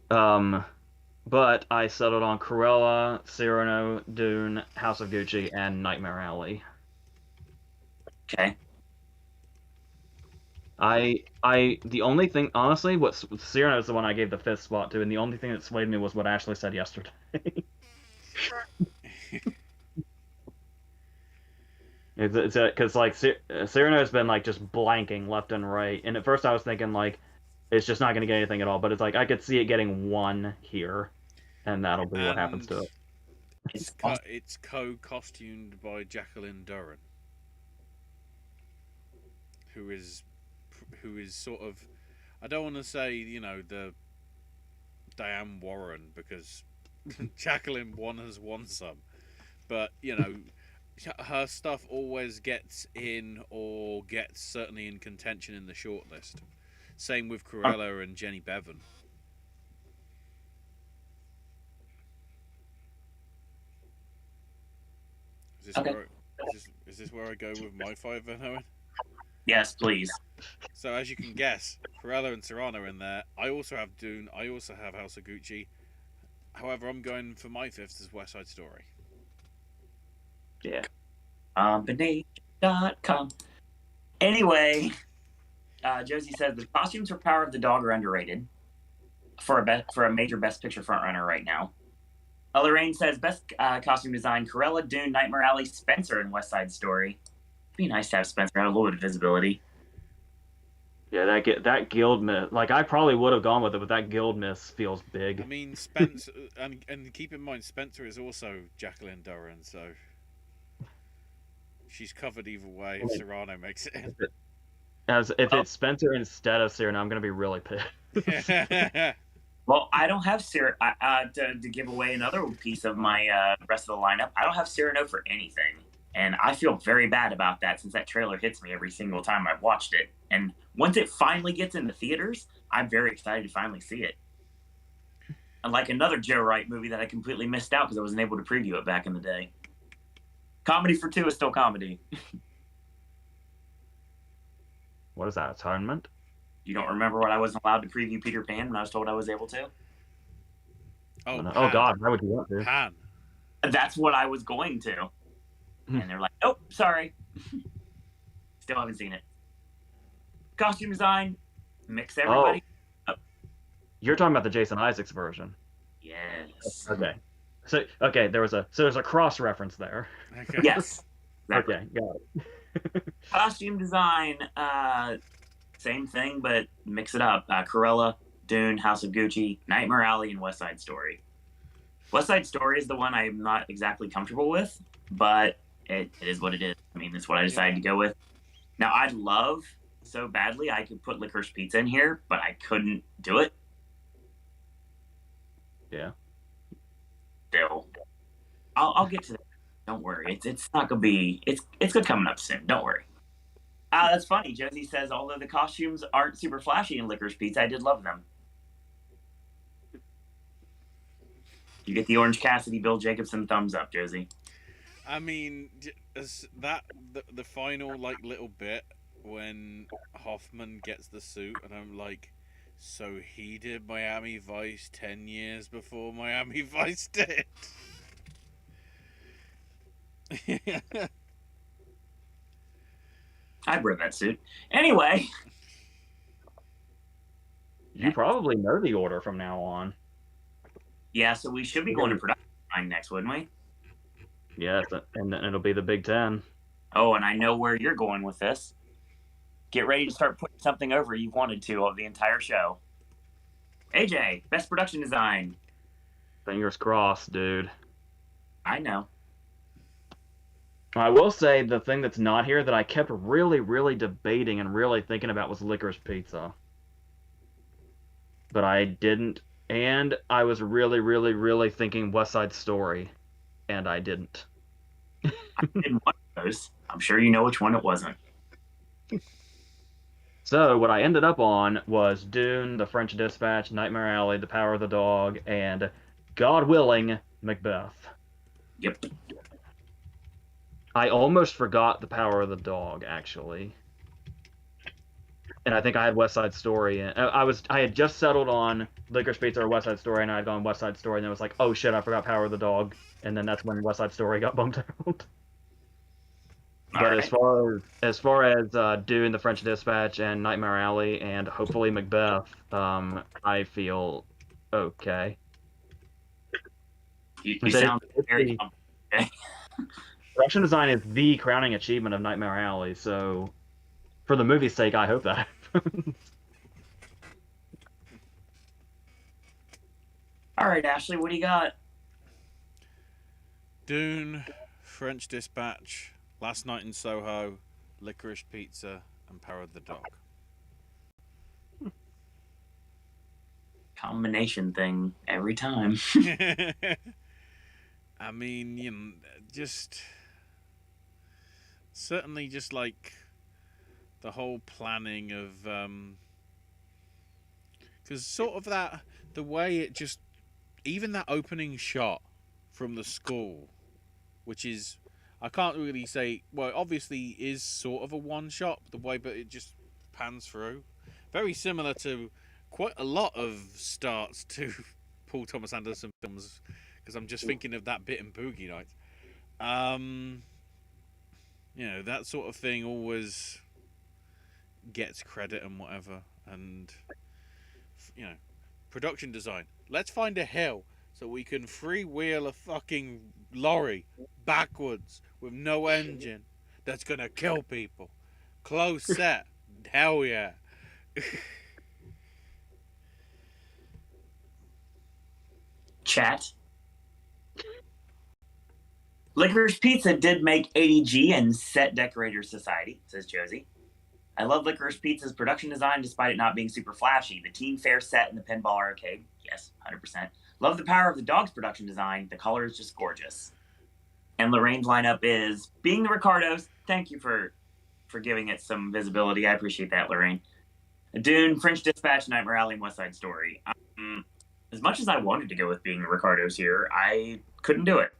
But I settled on Cruella, Cyrano, Dune, House of Gucci, and Nightmare Alley. Okay. The only thing, honestly, what Cyrano is the one I gave the fifth spot to, and the only thing that swayed me was what Ashley said yesterday. It's because like Cyrano's been like just blanking left and right, and at first I was thinking like it's just not going to get anything at all, but it's like I could see it getting one here, and that'll be what happens to it. It's co-costumed by Jacqueline Duran, who is sort of, I don't want to say the Diane Warren, because Jacqueline has won some, but her stuff always gets in or gets certainly in contention in the shortlist. Same with Cruella and Jenny Bevan. Is this where I go with my five then, Owen? Yes, please. So as you can guess, Cruella and Cyrano in there. I also have Dune. I also have House of Gucci. However, I'm going for my fifth as West Side Story. Yeah. Combination.com. Anyway, Josie says the costumes for Power of the Dog are underrated for a major Best Picture frontrunner right now. Lorraine says best costume design: Cruella, Dune, Nightmare Alley, Spencer, and West Side Story. It'd be nice to have Spencer have a little bit of visibility. Yeah, that guild miss. Like I probably would have gone with it, but that guild miss feels big. I mean, Spencer, and keep in mind, Spencer is also Jacqueline Duran, so she's covered either way if Cyrano makes it in. If it's Spencer instead of Cyrano, I'm gonna be really pissed. Well, I don't have Cyrano to give away another piece of my rest of the lineup. I don't have Cyrano for anything, and I feel very bad about that since that trailer hits me every single time I've watched it. And once it finally gets into theaters, I'm very excited to finally see it. Unlike another Joe Wright movie that I completely missed out because I wasn't able to preview it back in the day. Comedy for two is still comedy. What is that, Atonement? You don't remember what I wasn't allowed to preview Peter Pan when I was told I was able to? Oh God, why would you want to? Pan. That's what I was going to. And they're like, nope, sorry. Still haven't seen it. Costume design, mix everybody up. You're talking about the Jason Isaacs version. Yes. Okay. So okay, there's a cross reference there. Okay. Yes. Exactly. Okay, got it. Costume design, same thing, but mix it up. Cruella, Dune, House of Gucci, Nightmare Alley, and West Side Story. West Side Story is the one I'm not exactly comfortable with, but it is what it is. I mean, that's what I decided to go with. Now, I'd love so badly I could put Licorice Pizza in here, but I couldn't do it. Yeah. Still, I'll get to that. Don't worry. It's not gonna be. It's good coming up soon. Don't worry. That's funny. Josie says, although the costumes aren't super flashy in Licorice Pizza, I did love them. You get the Orange Cassidy, Bill Jacobson thumbs up, Josie. I mean, the final like little bit when Hoffman gets the suit, and I'm like, so he did Miami Vice 10 years before Miami Vice did. I'd wear that suit. Anyway. You probably know the order from now on. Yeah, so we should be going to production design next, wouldn't we? Yeah, and then it'll be the Big Ten. Oh, and I know where you're going with this. Get ready to start putting something over you've wanted to of the entire show. AJ, best production design. Fingers crossed, dude. I know. I will say the thing that's not here that I kept really, really debating and really thinking about was Licorice Pizza. But I didn't. And I was really, really, really thinking West Side Story. And I didn't. I did one of those. I'm sure you know which one it wasn't. So what I ended up on was Dune, The French Dispatch, Nightmare Alley, The Power of the Dog, and, God willing, Macbeth. Yep. I almost forgot The Power of the Dog, actually. And I think I had West Side Story. And I had just settled on Licorice Pizza or West Side Story, and I had gone West Side Story, and it was like, oh shit, I forgot Power of the Dog. And then that's when West Side Story got bumped out. But right. as far as Dune, The French Dispatch, and Nightmare Alley, and hopefully Macbeth, I feel okay. You sound very okay. Production design is the crowning achievement of Nightmare Alley, so for the movie's sake, I hope that happens. All right, Ashley, what do you got? Dune, French Dispatch, Last Night in Soho, Licorice Pizza, and Power of the Dog. Combination thing every time. I mean, you know, just certainly just like the whole planning of because sort of that the way it just even that opening shot from the school, which is I can't really say well obviously is sort of a one shot the way, but it just pans through, very similar to quite a lot of starts to Paul Thomas Anderson films, because I'm just thinking of that bit in Boogie Nights. You know, that sort of thing always gets credit and whatever. And, you know, production design. Let's find a hill so we can freewheel a fucking lorry backwards with no engine that's gonna kill people. Close set. Hell yeah. Chat. Licorice Pizza did make 80G and Set Decorators Society, says Josie. I love Licorice Pizza's production design despite it not being super flashy. The Team Fair set in the pinball arcade, yes, 100%. Love the Power of the Dog's production design. The color is just gorgeous. And Lorraine's lineup is being the Ricardos. Thank you for giving it some visibility. I appreciate that, Lorraine. Dune, French Dispatch, Nightmare Alley, and West Side Story. As much as I wanted to go with being the Ricardos here, I couldn't do it.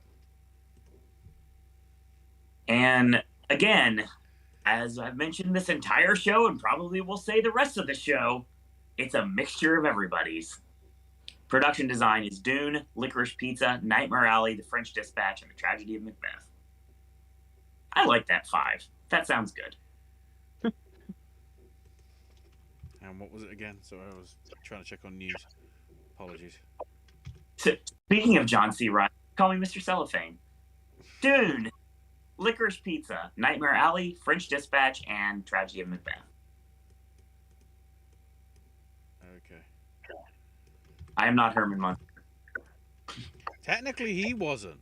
And again, as I've mentioned this entire show, and probably will say the rest of the show, it's a mixture of everybody's. Production design is Dune, Licorice Pizza, Nightmare Alley, The French Dispatch, and The Tragedy of Macbeth. I like that 5. That sounds good. And what was it again? Sorry, I was trying to check on news. Apologies. Speaking of John C. Reilly, Call Me Mr. Cellophane, Dune, Licorice Pizza, Nightmare Alley, French Dispatch, and Tragedy of Macbeth. Okay. I am not Herman Munster. Technically, he wasn't.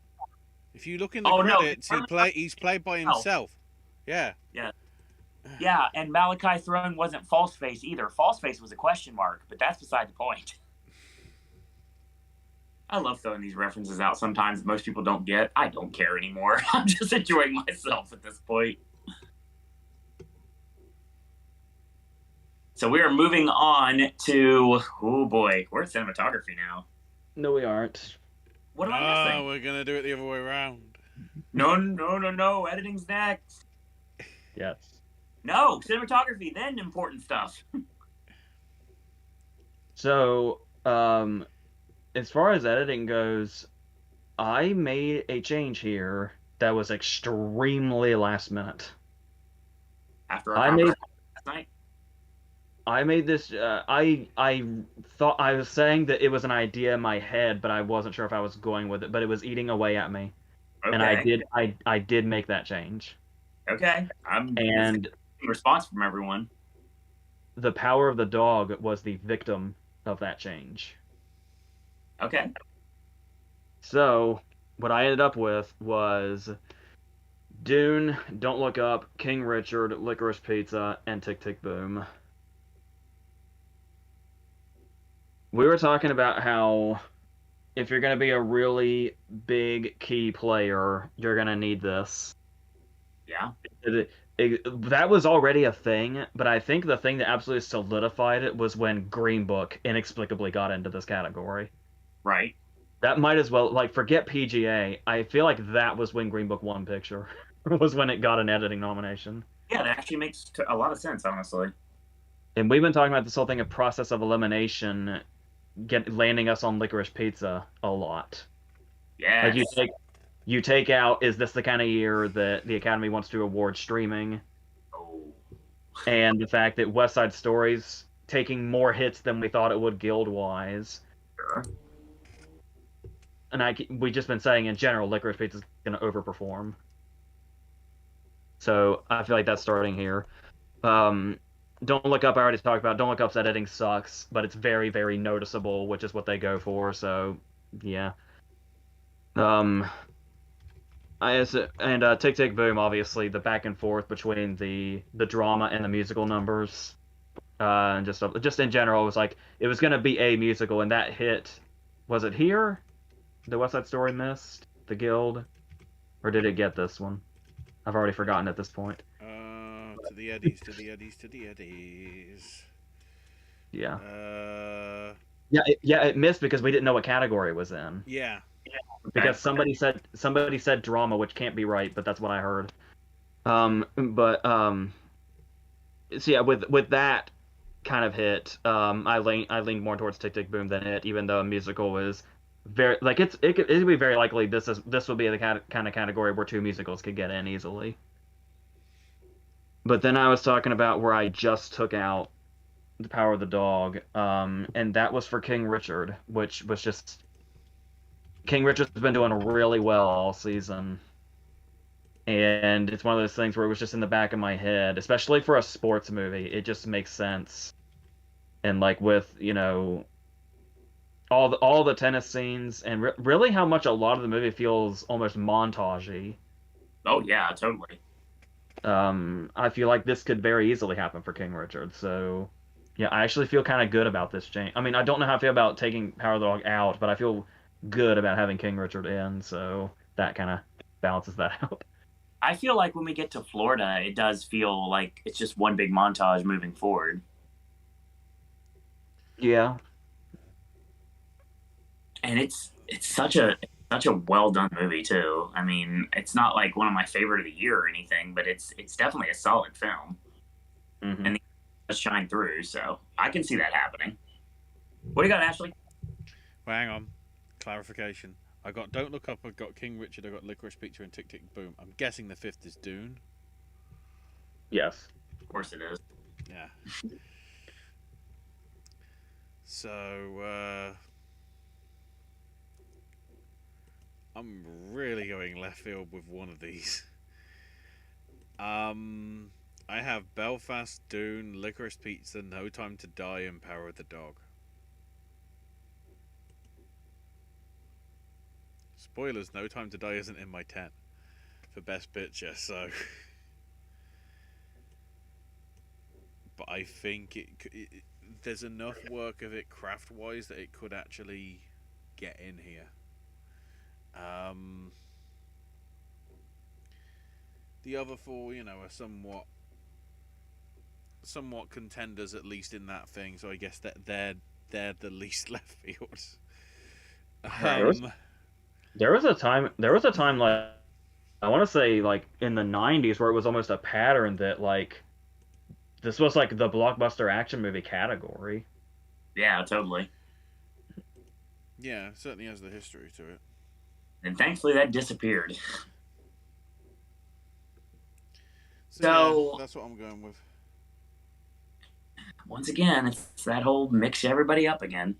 If you look in the Oh no, credits, he's played by himself. Yeah. Yeah. Yeah, and Malachi Throne wasn't Falseface either. Falseface was a question mark, but that's beside the point. I love throwing these references out sometimes that most people don't get. I don't care anymore. I'm just enjoying myself at this point. So we are moving on to, oh boy, we're at cinematography now. No, we aren't. What am I missing? No, we're gonna do it the other way around. No. Editing's next. Yes. No, cinematography, then important stuff. So, as far as editing goes, I made a change here that was extremely last minute. After our conversation last night? I made this. I thought I was saying that it was an idea in my head, but I wasn't sure if I was going with it. But it was eating away at me, Okay. and I did make that change. Okay. And response from everyone. The power of the dog was the victim of that change. Okay. So what I ended up with was Dune, Don't Look Up, King Richard, Licorice Pizza, and Tick Tick Boom. We were talking about how if you're going to be a really big key player, you're going to need this. Yeah. That was already a thing, but I think the thing that absolutely solidified it was when Green Book inexplicably got into this category. Right. That might as well, like, forget PGA. I feel like that was when Green Book won Picture. Was when it got an editing nomination. Yeah, that actually makes a lot of sense, honestly. And we've been talking about this whole thing of process of elimination landing us on Licorice Pizza a lot. Yes. Like you take out, is this the kind of year that the Academy wants to award streaming? Oh. And the fact that West Side Story's taking more hits than we thought it would guild-wise. Sure. And we just been saying in general, Licorice Pizza is going to overperform. So I feel like that's starting here. Don't Look Up, I already talked about. Don't Look Up's editing sucks, but it's very, very noticeable, which is what they go for. So yeah. Tick Tick Boom, obviously the back and forth between the drama and the musical numbers, and just in general, it was like it was gonna be a musical, and that hit. Was it here? The West Side Story missed the Guild, or did it get this one? I've already forgotten at this point. To the eddies, to the eddies, to the eddies. Yeah. Yeah, it missed because we didn't know what category it was in. Yeah. Because somebody said drama, which can't be right, but that's what I heard. So yeah, with that kind of hit, I leaned more towards Tick Tick Boom than it, even though a musical is very like it could be very likely this would be the kind of category where two musicals could get in easily. But then I was talking about where I just took out The Power of the Dog, and that was for King Richard, which was just King Richard's been doing really well all season. And it's one of those things where it was just in the back of my head, especially for a sports movie. It just makes sense. And like with, all the tennis scenes and really how much a lot of the movie feels almost montagey. Oh yeah, totally. I feel like this could very easily happen for King Richard. So yeah, I actually feel kind of good about this change. I mean, I don't know how I feel about taking Power of the Dog out, but I feel good about having King Richard in, so that kind of balances that out. I feel like when we get to Florida, it does feel like it's just one big montage moving forward. Yeah. And it's such a well done movie too. I mean, it's not like one of my favorite of the year or anything, but it's definitely a solid film. Mm-hmm. And the shine through, so I can see that happening. What do you got, Ashley? Well, hang on. Clarification. I got Don't Look Up, I got King Richard, I got Licorice Pizza, and Tick Tick Boom. I'm guessing the fifth is Dune. Yes. Of course it is. Yeah. So, I'm really going left field with one of these. I have Belfast, Dune, Licorice Pizza, No Time to Die, and Power of the Dog. Spoilers: No Time to Die isn't in my 10 for Best Picture, so. But I think there's enough work of it craft-wise that it could actually get in here. The other four, are somewhat contenders, at least in that thing. So I guess that they're the least left field. Right. There was a time like I want to say like in the 90s where it was almost a pattern that like this was like the blockbuster action movie category. Yeah, totally. Yeah, it certainly has the history to it. And thankfully that disappeared. So yeah, that's what I'm going with. Once again, it's that whole mix everybody up again.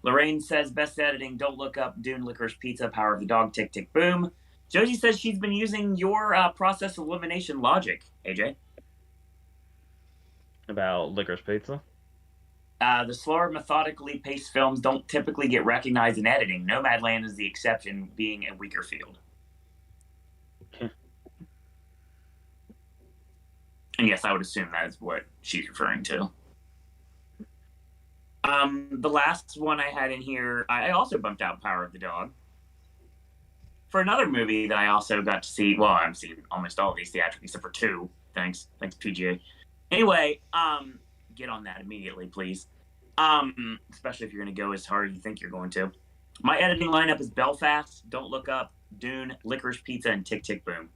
Lorraine says best editing, Don't Look Up, Dune, Licorice Pizza, Power of the Dog, Tick Tick Boom. Josie says she's been using your process elimination logic, AJ. About Licorice Pizza. The slower, methodically paced films don't typically get recognized in editing. Nomadland is the exception, being a weaker field. And yes, I would assume that is what she's referring to. The last one I had in here, I also bumped out Power of the Dog. For another movie that I also got to see, well, I've seen almost all of these theatrically except for two. Thanks, PGA. Anyway, get on that immediately, please. Especially if you're going to go as hard as you think you're going to. My editing lineup is Belfast, Don't Look Up, Dune, Licorice Pizza, and Tick Tick Boom.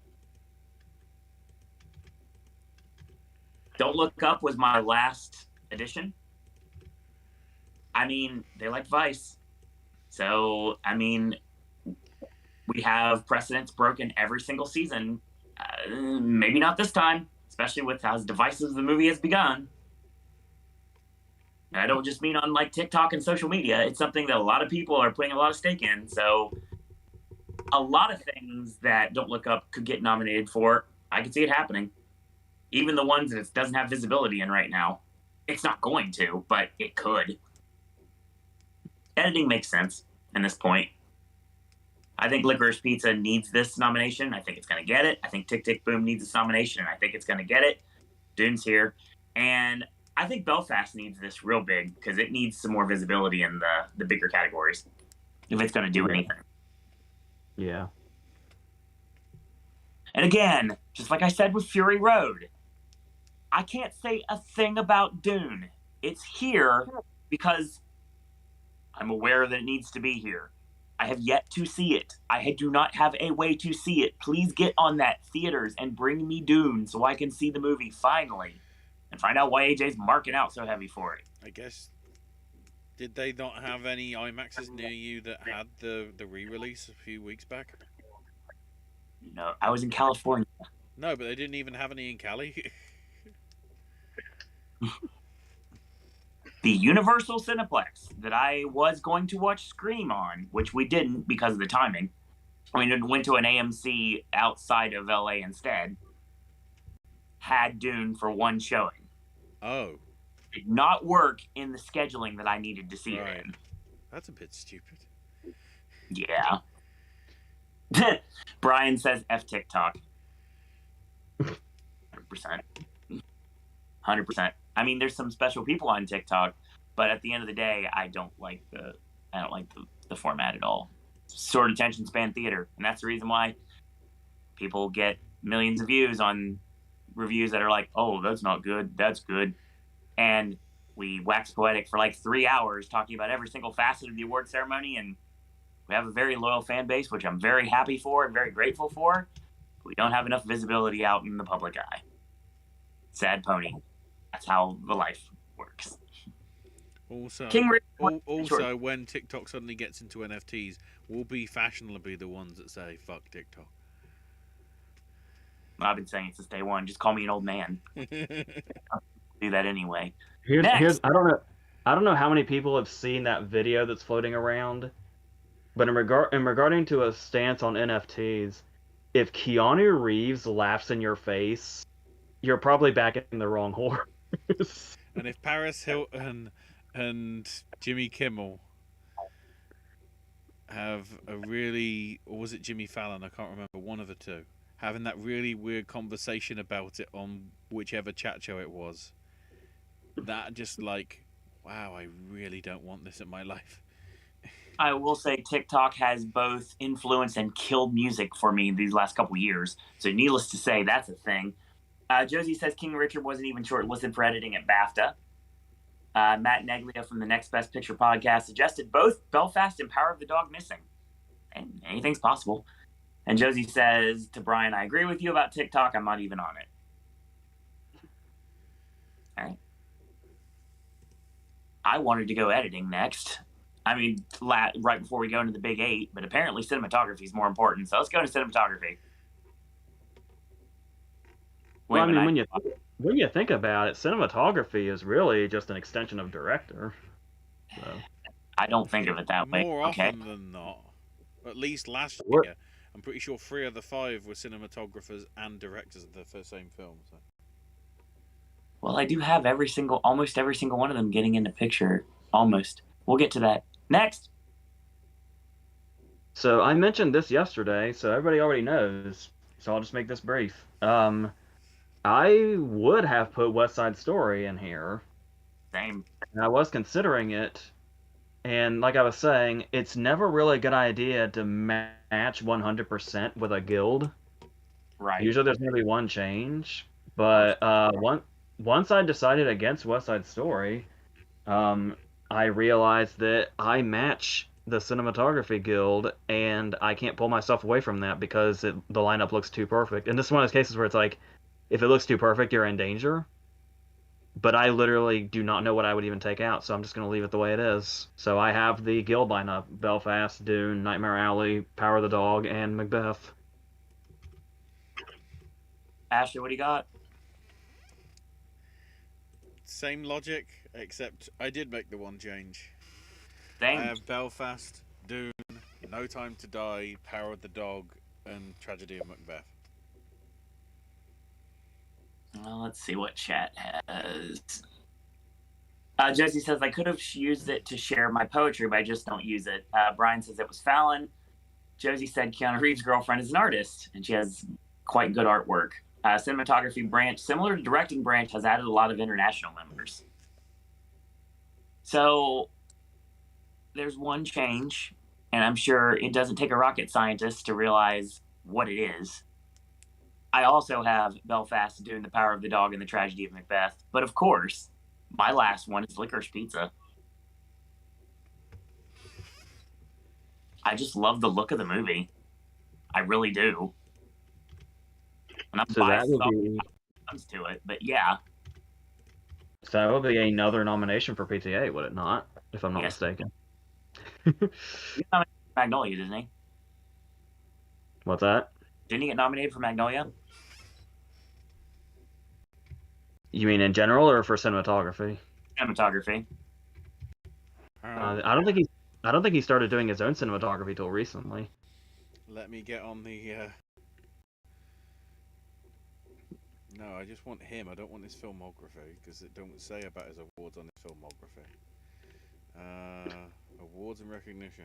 Don't Look Up was my last edition. I mean, they like Vice. So, I mean, we have precedents broken every single season. Maybe not this time, especially with how divisive the movie has begun. And I don't just mean on like TikTok and social media. It's something that a lot of people are putting a lot of stake in. So a lot of things that Don't Look Up could get nominated for, I could see it happening. Even the ones that it doesn't have visibility in right now. It's not going to, but it could. Editing makes sense at this point. I think Licorice Pizza needs this nomination. I think it's going to get it. I think Tick Tick Boom needs this nomination, and I think it's going to get it. Dune's here. And I think Belfast needs this real big because it needs some more visibility in the bigger categories if it's going to do anything. Yeah. And again, just like I said with Fury Road, I can't say a thing about Dune. It's here because I'm aware that it needs to be here. I have yet to see it. I do not have a way to see it. Please get on that, theaters, and bring me Dune so I can see the movie finally and find out why AJ's marking out so heavy for it. I guess, did they not have any IMAXs near you that had the re-release a few weeks back? No, I was in California. No, but they didn't even have any in Cali. The Universal Cineplex that I was going to watch Scream on, which we didn't because of the timing. We went to an AMC outside of LA instead, had Dune for one showing. Oh. Did not work in the scheduling that I needed to see it in. That's a bit stupid. Yeah. Brian says F TikTok. 100%. 100%. I mean, there's some special people on TikTok, but at the end of the day, I don't like the format at all. Short attention span theater, and that's the reason why people get millions of views on reviews that are like, "Oh, that's not good. That's good," and we wax poetic for like 3 hours talking about every single facet of the award ceremony, and we have a very loyal fan base, which I'm very happy for and very grateful for. But we don't have enough visibility out in the public eye. Sad pony. That's how the life works. Also, King also, when TikTok suddenly gets into NFTs, we'll be fashionably the ones that say "fuck TikTok." I've been saying it since day one. Just call me an old man. Do that anyway. Here's I don't know how many people have seen that video that's floating around But regarding to a stance on NFTs, if Keanu Reeves laughs in your face, you're probably backing the wrong horse. And if Paris Hilton and Jimmy Kimmel have a really, or was it Jimmy Fallon? I can't remember. One of the two having that really weird conversation about it on whichever chat show it was. That just like, wow, I really don't want this in my life. I will say TikTok has both influenced and killed music for me these last couple years. So needless to say, that's a thing. Josie says King Richard wasn't even shortlisted for editing at BAFTA. Matt Neglia from the Next Best Picture podcast suggested both Belfast and Power of the Dog missing. And anything's possible. And Josie says to Brian, I agree with you about TikTok. I'm not even on it. All right. I wanted to go editing next. I mean, right before we go into the big 8, but apparently cinematography is more important. So let's go to cinematography. Well, I mean, when you think about it, cinematography is really just an extension of director. So. I don't think of it that way. More often than not. At least last year, I'm pretty sure 3 of the 5 were cinematographers and directors of the same film. So. Well, I do have almost every single one of them getting into picture. Almost. We'll get to that. Next. So I mentioned this yesterday, so everybody already knows. So I'll just make this brief. I would have put West Side Story in here. Same. And I was considering it, and like I was saying, it's never really a good idea to match 100% with a guild. Right. Usually there's going to be one change, but once I decided against West Side Story, I realized that I match the cinematography guild, and I can't pull myself away from that because the lineup looks too perfect. And this is one of those cases where it's like, if it looks too perfect, you're in danger. But I literally do not know what I would even take out, so I'm just going to leave it the way it is. So I have the guild lineup: Belfast, Dune, Nightmare Alley, Power of the Dog, and Macbeth. Ashley, what do you got? Same logic, except I did make the one change. Same. I have Belfast, Dune, No Time to Die, Power of the Dog, and Tragedy of Macbeth. Well, let's see what chat has. Josie says, I could have used it to share my poetry, but I just don't use it. Brian says it was Fallon. Josie said Keanu Reeves' girlfriend is an artist, and she has quite good artwork. Cinematography branch, similar to directing branch, has added a lot of international members. So there's one change, and I'm sure it doesn't take a rocket scientist to realize what it is. I also have Belfast doing The Power of the Dog and The Tragedy of Macbeth. But of course, my last one is Licorice Pizza. I just love the look of the movie. I really do. And I'm So that would be when it comes to it, but yeah. So that would be another nomination for PTA, would it not? If I'm not mistaken. He nominated for Magnolia, didn't he? What's that? Didn't he get nominated for Magnolia? You mean in general or for cinematography? Cinematography. I don't think he started doing his own cinematography till recently. Let me get on the. No, I just want him. I don't want his filmography because it don't say about his awards on his filmography. Awards and recognition.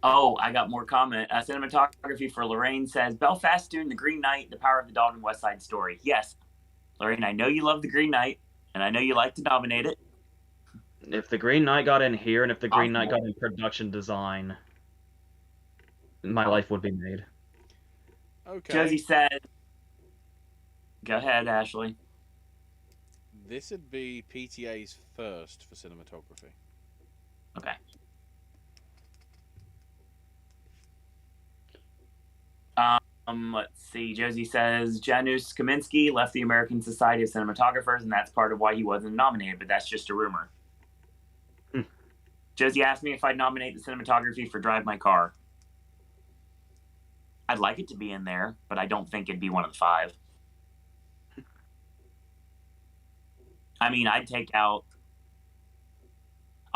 Oh, I got more comment. Cinematography for Lorraine says Belfast, Dune, The Green Knight, The Power of the Dog, and West Side Story. Yes, Lorraine, I know you love The Green Knight, and I know you like to nominate it. If The Green Knight got in here, and if The Green Knight got in production design, my life would be made. Okay. Josie said, go ahead, Ashley. This would be PTA's first for cinematography. Okay. Let's see. Josie says Janusz Kaminski left the American Society of Cinematographers, and that's part of why he wasn't nominated, but that's just a rumor. Josie asked me if I'd nominate the cinematography for Drive My Car. I'd like it to be in there, but I don't think it'd be one of the 5. I mean, I'd take out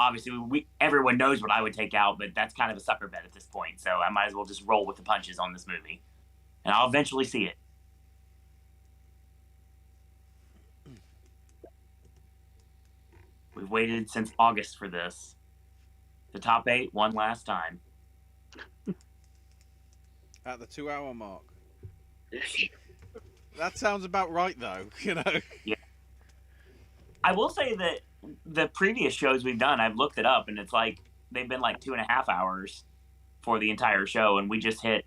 obviously everyone knows what I would take out, but that's kind of a sucker bet at this point. So I might as well just roll with the punches on this movie, and I'll eventually see it. We've waited since August for this. The top 8 one last time. At the 2-hour mark. That sounds about right, though. You know. Yeah. I will say that the previous shows we've done, I've looked it up, and it's like they've been like 2.5 hours for the entire show, and we just hit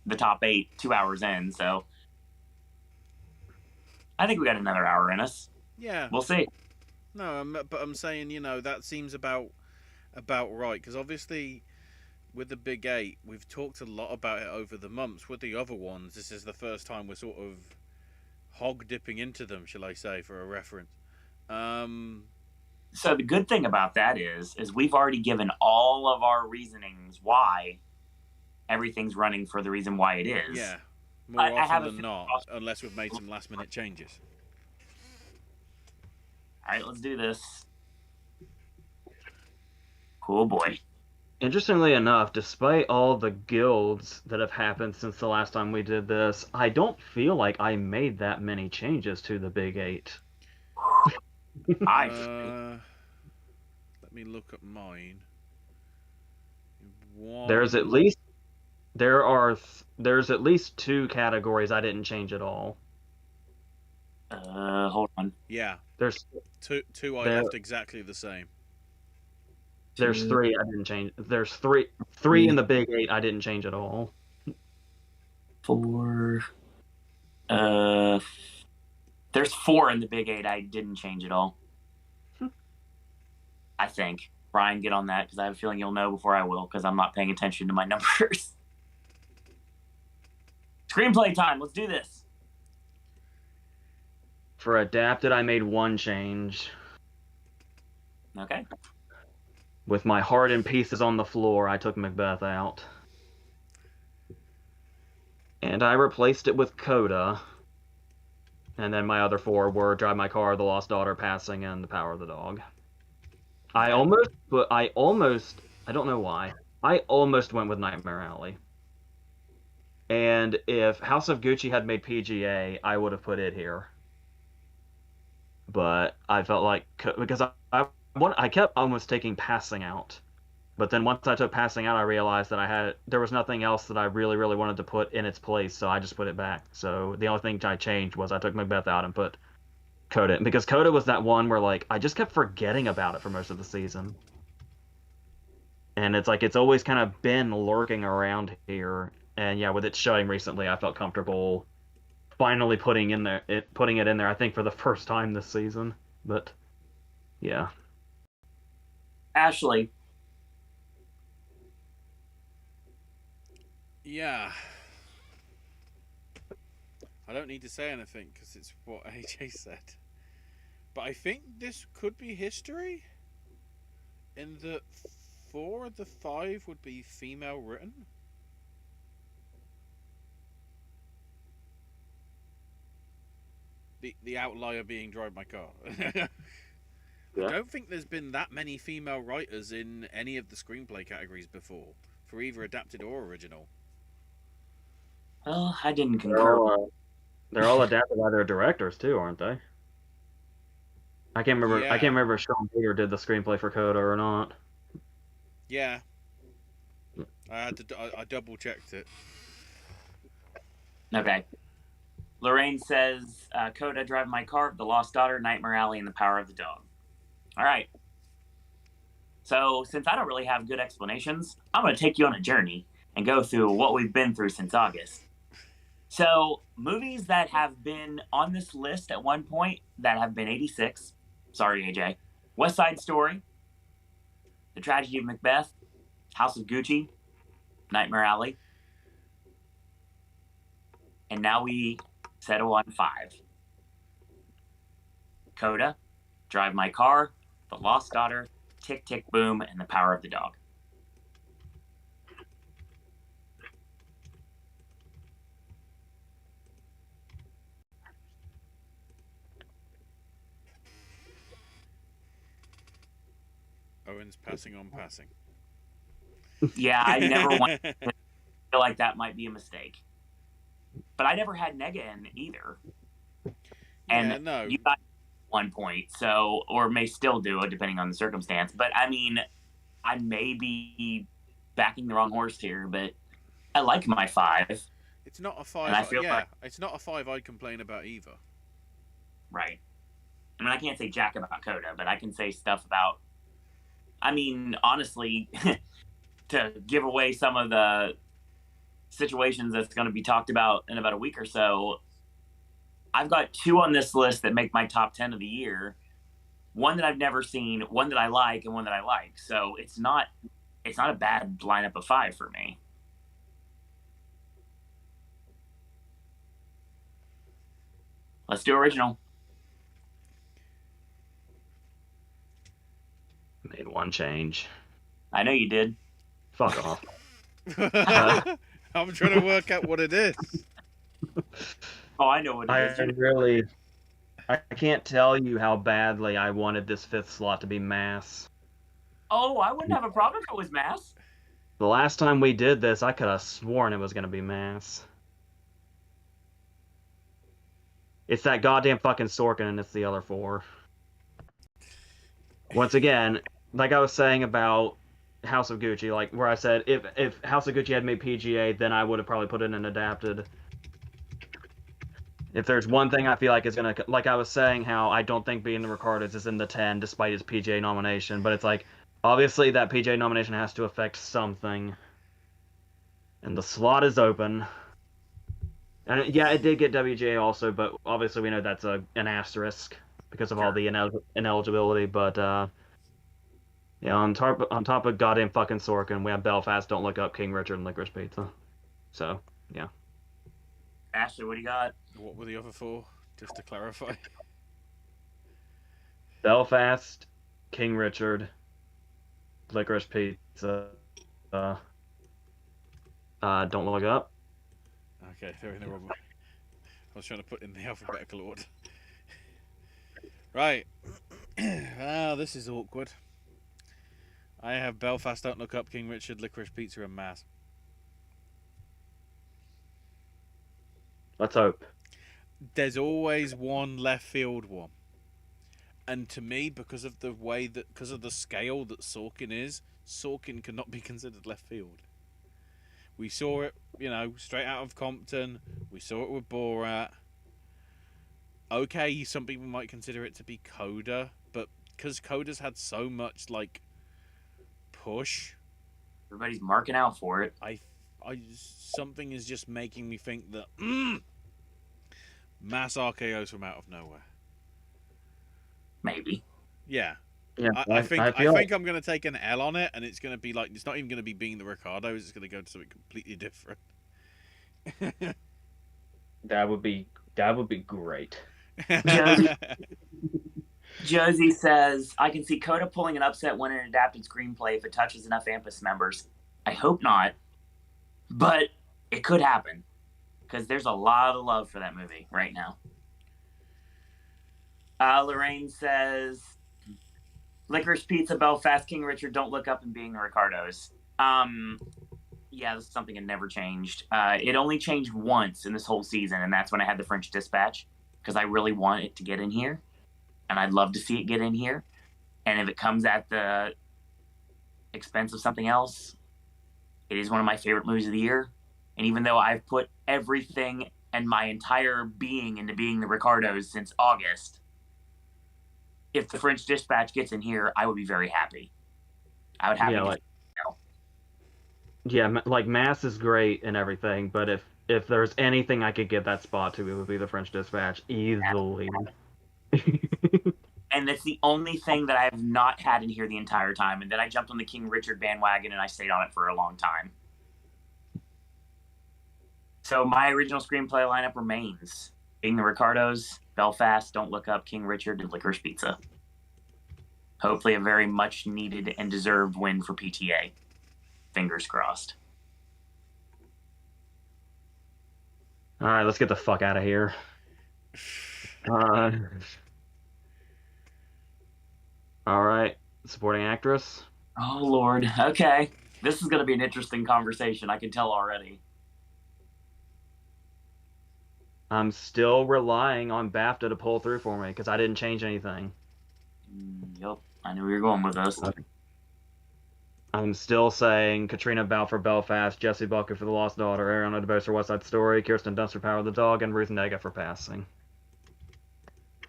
the top 8 2 hours in. So I think we got another hour in us. Yeah. We'll see. No, but I'm saying, that seems about right, because obviously with the Big 8, we've talked a lot about it over the months. With the other ones, this is the first time we're sort of hog dipping into them, shall I say, for a reference. So the good thing about that is we've already given all of our reasonings why everything's running for the reason why it is. Yeah, more often than not, unless we've made some last-minute changes. All right, let's do this. Cool boy. Interestingly enough, despite all the guilds that have happened since the last time we did this, I don't feel like I made that many changes to the Big 8. Let me look at mine. There's at least 2 categories I didn't change at all. Hold on. Yeah. There's two I left exactly the same. There's 3 I didn't change. There's 3 in the Big 8 I didn't change at all. 4. There's 4 in the Big 8 I didn't change at all. I think. Brian, get on that, because I have a feeling you'll know before I will, because I'm not paying attention to my numbers. Screenplay time. Let's do this. For adapted, I made 1 change. Okay. With my heart in pieces on the floor, I took Macbeth out. And I replaced it with Coda. And then my other 4 were Drive My Car, The Lost Daughter, Passing, and The Power of the Dog. I don't know why. I almost went with Nightmare Alley. And if House of Gucci had made PGA, I would have put it here. But I felt like, because I kept almost taking Passing out. But then once I took Passing out, I realized that there was nothing else that I really, really wanted to put in its place, so I just put it back. So the only thing I changed was I took Macbeth out and put Coda in. Because Coda was that one where, like, I just kept forgetting about it for most of the season. And it's like, it's always kind of been lurking around here. And yeah, with it showing recently, I felt comfortable finally putting it in there, I think, for the first time this season. But, yeah. Ashley. Yeah. I don't need to say anything because it's what AJ said. But I think this could be history. In that 4 of the 5 would be female written. The outlier being Drive My Car. Yeah. I don't think there's been that many female writers in any of the screenplay categories before, for either adapted or original. Well, I didn't concur. They're all adapted by their directors too, aren't they? I can't remember. Yeah. I can't remember if Sean Baker did the screenplay for Coda or not. Yeah, I double checked it. Okay. Lorraine says, Coda, Drive My Car, The Lost Daughter, Nightmare Alley, and The Power of the Dog. All right. So, since I don't really have good explanations, I'm going to take you on a journey and go through what we've been through since August. So, movies that have been on this list at one point that have been 86. Sorry, AJ. West Side Story, The Tragedy of Macbeth, House of Gucci, Nightmare Alley. And now we settle on 5. Coda, Drive My Car, The Lost Daughter, Tick, Tick, Boom, and The Power of the Dog. Owen's passing on passing. Yeah, I never want to feel like that might be a mistake. But I never had Nega in either. Yeah, And no. you got 1 point, so, or may still do it depending on the circumstance. But I mean, I may be backing the wrong horse here, but I like my 5. It's not a And 5. I feel Yeah, like, it's not a 5 I'd complain about either. right. I mean, I can't say jack about Coda, but I can say stuff about, I mean, honestly, to give away some of the situations that's going to be talked about in about a week or so, I've got 2 on this list that make my top 10 of the year. One that I've never seen, one that I like, and one that I like. So it's not a bad lineup of 5 for me. Let's do original. Made one change. I know you did. Fuck off. I'm trying to work out what it is. Oh, I know what it is. I can't tell you how badly I wanted this 5th slot to be mass. Oh, I wouldn't have a problem if it was mass. The last time we did this, I could have sworn it was going to be mass. It's that goddamn fucking Sorkin, and it's the other 4. Once again, like I was saying about House of Gucci, like where I said if House of Gucci had made PGA, then I would have probably put it in adapted. If there's one thing I feel like is gonna, like I was saying, how I don't think Being the Ricardos is in the 10 despite his PGA nomination, but it's like obviously that PGA nomination has to affect something, and the slot is open. And yeah, it did get WGA also, but obviously we know that's an asterisk because of all the ineligibility. But yeah, on top of goddamn fucking Sorkin, we have Belfast, Don't Look Up, King Richard, and Licorice Pizza. So yeah. Ashley, what do you got? What were the other 4? Just to clarify. Belfast, King Richard, Licorice Pizza, Don't Look Up. Okay, they're in the wrong way. I was trying to put in the alphabetical order. Right. This is awkward. I have Belfast, Don't Look Up, King Richard, Licorice Pizza, and Mass. Let's hope. There's always one left field one. And to me, because of the scale that Sorkin is, Sorkin cannot be considered left field. We saw it, straight out of Compton. We saw it with Borat. Okay, some people might consider it to be Coda, but because Coda's had so much push, Everybody's marking out for it. Something is just making me think that mass RKOs from out of nowhere. Maybe. Yeah. Yeah, I think I'm going to take an L on it, and it's going to be it's not even going to be Being the Ricardos. It's going to go to something completely different. That would be great. Josie says, I can see Coda pulling an upset win in an adapted screenplay if it touches enough AMPAS members. I hope not, but it could happen because there's a lot of love for that movie right now. Lorraine says, Licorice Pizza, Belfast, King Richard, Don't Look Up, and Being the Ricardos. Yeah, this is something that never changed. It only changed once in this whole season, and that's when I had the French Dispatch, because I really want it to get in here, and I'd love to see it get in here. And if it comes at the expense of something else, it is one of my favorite movies of the year. And even though I've put everything and my entire being into Being the Ricardos since August, if the French Dispatch gets in here, I would be very happy. I would have Yeah, like Mass is great and everything, but if there's anything I could give that spot to, it would be the French Dispatch easily. And that's the only thing that I have not had in here the entire time. And then I jumped on the King Richard bandwagon and I stayed on it for a long time. So my original screenplay lineup remains Being the Ricardos, Belfast, Don't Look Up, King Richard, and Licorice Pizza. Hopefully a very much needed and deserved win for PTA. Fingers crossed. All right, let's get the fuck out of here. All right. Supporting actress. Oh Lord. Okay. This is going to be an interesting conversation. I can tell already. I'm still relying on BAFTA to pull through for me because I didn't change anything. Yep. I knew we were going with this. I'm still saying Katrina Balfe for Belfast, Jessie Buckley for The Lost Daughter, Ariana DeBose for West Side Story, Kirsten Dunst for Power of the Dog, and Ruth Negga for Passing.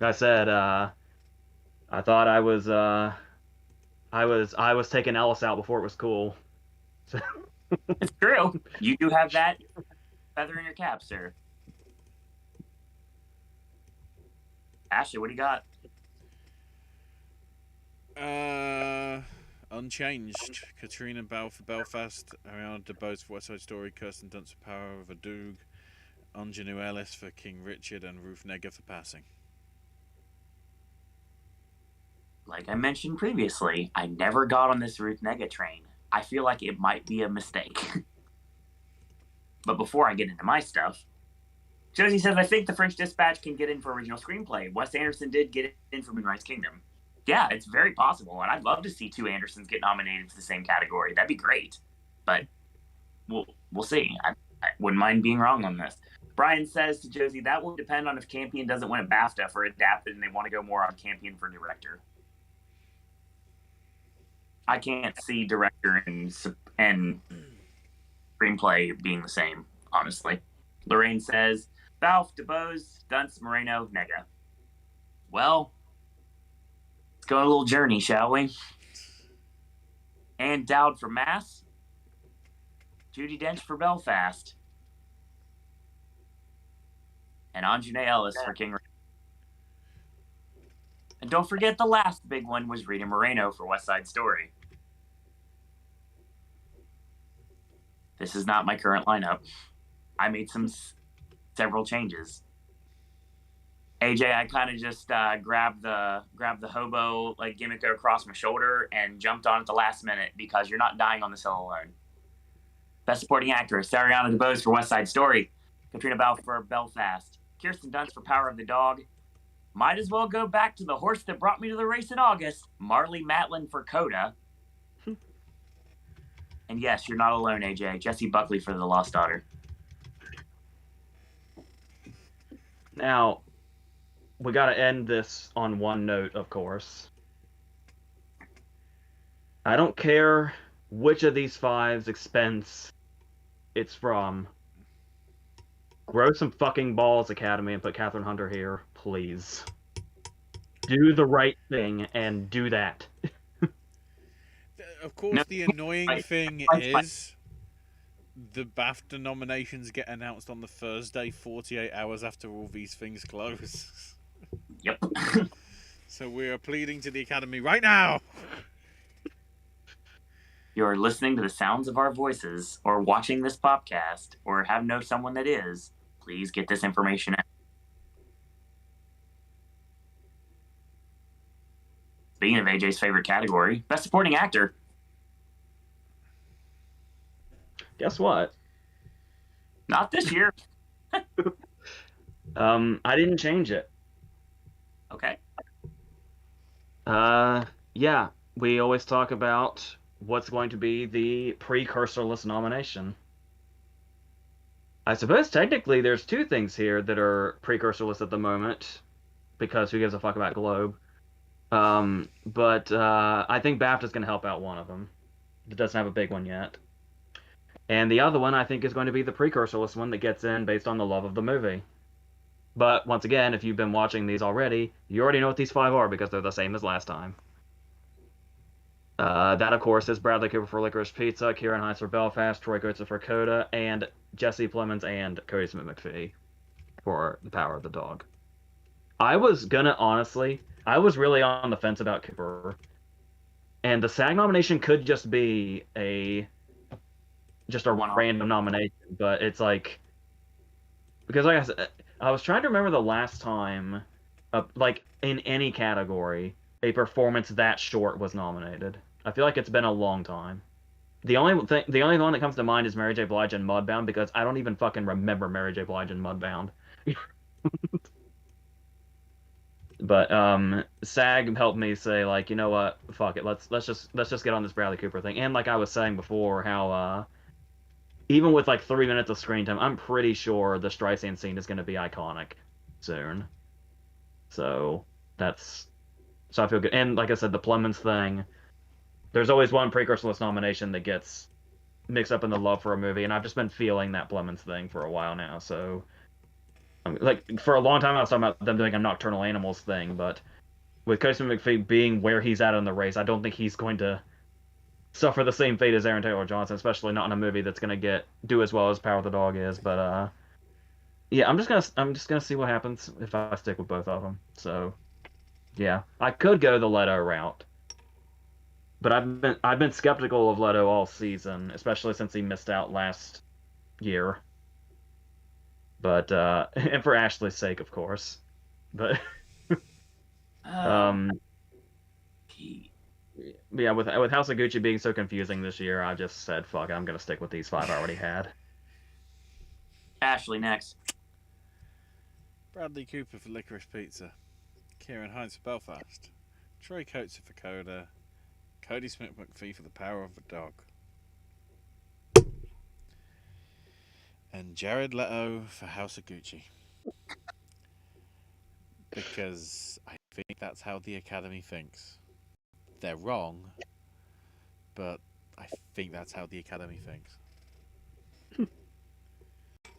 Like I said, I thought I was taking Ellis out before it was cool. It's true. You do have that feather in your cap, sir. Ashley, what do you got? Unchanged. Katrina Balfe for Belfast, Ariana DeBose for West Side Story, Kirsten Dunst for Power of a Dog, Ingenue Ellis for King Richard, and Ruth Negga for Passing. Like I mentioned previously, I never got on this Ruth Negga train. I feel like it might be a mistake. But before I get into my stuff, Josie says, I think The French Dispatch can get in for original screenplay. Wes Anderson did get in for Moonrise Kingdom. Yeah, it's very possible, and I'd love to see two Andersons get nominated for the same category. That'd be great. But we'll see. I wouldn't mind being wrong on this. Brian says to Josie, that will depend on if Campion doesn't win a BAFTA for adapted and they want to go more on Campion for director. I can't see director and screenplay being the same, honestly. Lorraine says, Balfe, DeBose, Dunst, Moreno, Negga. Well, let's go on a little journey, shall we? Ann Dowd for Mass. Judi Dench for Belfast. And Ingenue Ellis for King Richard. And don't forget the last big one was Rita Moreno for West Side Story. This is not my current lineup. I made several changes. AJ, I kind of just grabbed the hobo like gimmick across my shoulder and jumped on at the last minute because you're not dying on this hill alone. Best Supporting Actress, Ariana DeBose for West Side Story, Katrina Balfe for Belfast, Kirsten Dunst for Power of the Dog. Might as well go back to the horse that brought me to the race in August, Marlee Matlin for Coda. And yes, you're not alone, AJ. Jessie Buckley for The Lost Daughter. Now, we got to end this on one note, of course. I don't care which of these five's expense it's from. Grow some fucking balls, Academy, and put Catherine Hunter here, please. Do the right thing and do that. Of course, the annoying thing is the BAFTA nominations get announced on the Thursday, 48 hours after all these things close. Yep. So we are pleading to the Academy right now. You're listening to the sounds of our voices, or watching this podcast, or have know someone that is. Please get this information out. Speaking of AJ's favorite category, Best Supporting Actor. Guess what? Not this year. I didn't change it. Okay. Yeah, we always talk about what's going to be the precursorless nomination. I suppose technically there's two things here that are precursorless at the moment, because who gives a fuck about Globe? But I think BAFTA's going to help out one of them. It doesn't have a big one yet. And the other one, I think, is going to be the precursorless one that gets in based on the love of the movie. But once again, if you've been watching these already, you already know what these five are because they're the same as last time. That, of course, is Bradley Cooper for Licorice Pizza, Kieran Hines for Belfast, Troy Kotsur for Coda, and Jesse Plemons and Cody Smith-McPhee for The Power of the Dog. I was really on the fence about Cooper. And the SAG nomination could just be a random nomination, but it's like, because like I said, I was trying to remember the last time, like in any category, a performance that short was nominated. I feel like it's been a long time. The only one that comes to mind is Mary J. Blige in Mudbound, because I don't even fucking remember Mary J. Blige in Mudbound. But SAG helped me say like, you know what, fuck it, let's just get on this Bradley Cooper thing. And like I was saying before, how even with like 3 minutes of screen time, I'm pretty sure the Streisand scene is going to be iconic soon. So that's so I feel good. And like I said, the Plemons thing. There's always one precursor nomination that gets mixed up in the love for a movie, and I've just been feeling that Plemons thing for a while now. So like for a long time, I was talking about them doing a Nocturnal Animals thing, but with Coach McPhee being where he's at in the race, I don't think he's going to suffer the same fate as Aaron Taylor Johnson, especially not in a movie that's gonna do as well as Power of the Dog is. But yeah, I'm just gonna see what happens if I stick with both of them. So yeah, I could go the Leto route, but I've been skeptical of Leto all season, especially since he missed out last year. But and for Ashley's sake, of course. But Oh, um, yeah, with House of Gucci being so confusing this year, I just said, fuck it, I'm gonna stick with these five I already had. Ashley next. Bradley Cooper for Licorice Pizza, Kieran Hines for Belfast, Troy Coates for Coda, Cody Smith McPhee for The Power of the Dog, and Jared Leto for House of Gucci. Because I think that's how the Academy thinks. They're wrong, but I think that's how the Academy thinks.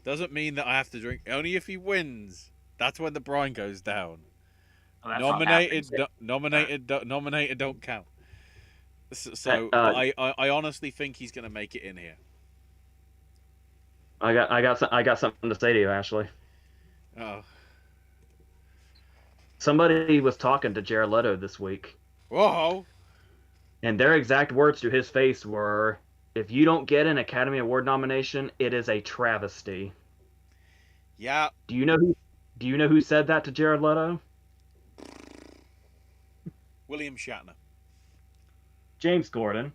Doesn't mean that I have to drink. Only if he wins. That's when the brine goes down. Oh, that's not happening. Nominated don't count. But I honestly think he's gonna make it in here. I got something to say to you, Ashley. Oh, Somebody was talking to Jared Leto this week, whoa! and their exact words to his face were, "If you don't get an Academy Award nomination, it is a travesty." Yeah, Do you know who? Do you know who said that to Jared Leto? William Shatner. James Gordon.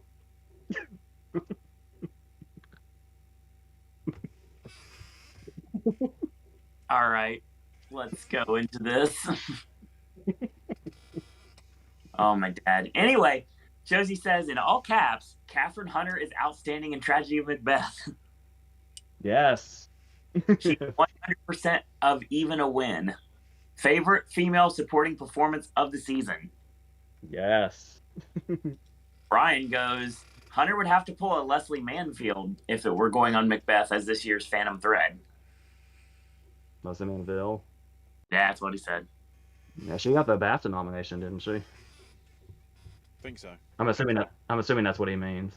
All right, let's go into this. Oh, my dad. Anyway, Josie says in all caps, Catherine Hunter is outstanding in Tragedy of Macbeth. Yes. She's 100% of even a win. Favorite female supporting performance of the season. Yes. Brian goes, Hunter would have to pull a Leslie Manfield if it were going on Macbeth as this year's Phantom Thread. Leslie Manville. Yeah, that's what he said. Yeah, she got the BAFTA nomination, didn't she? Think so. I'm assuming that's what he means.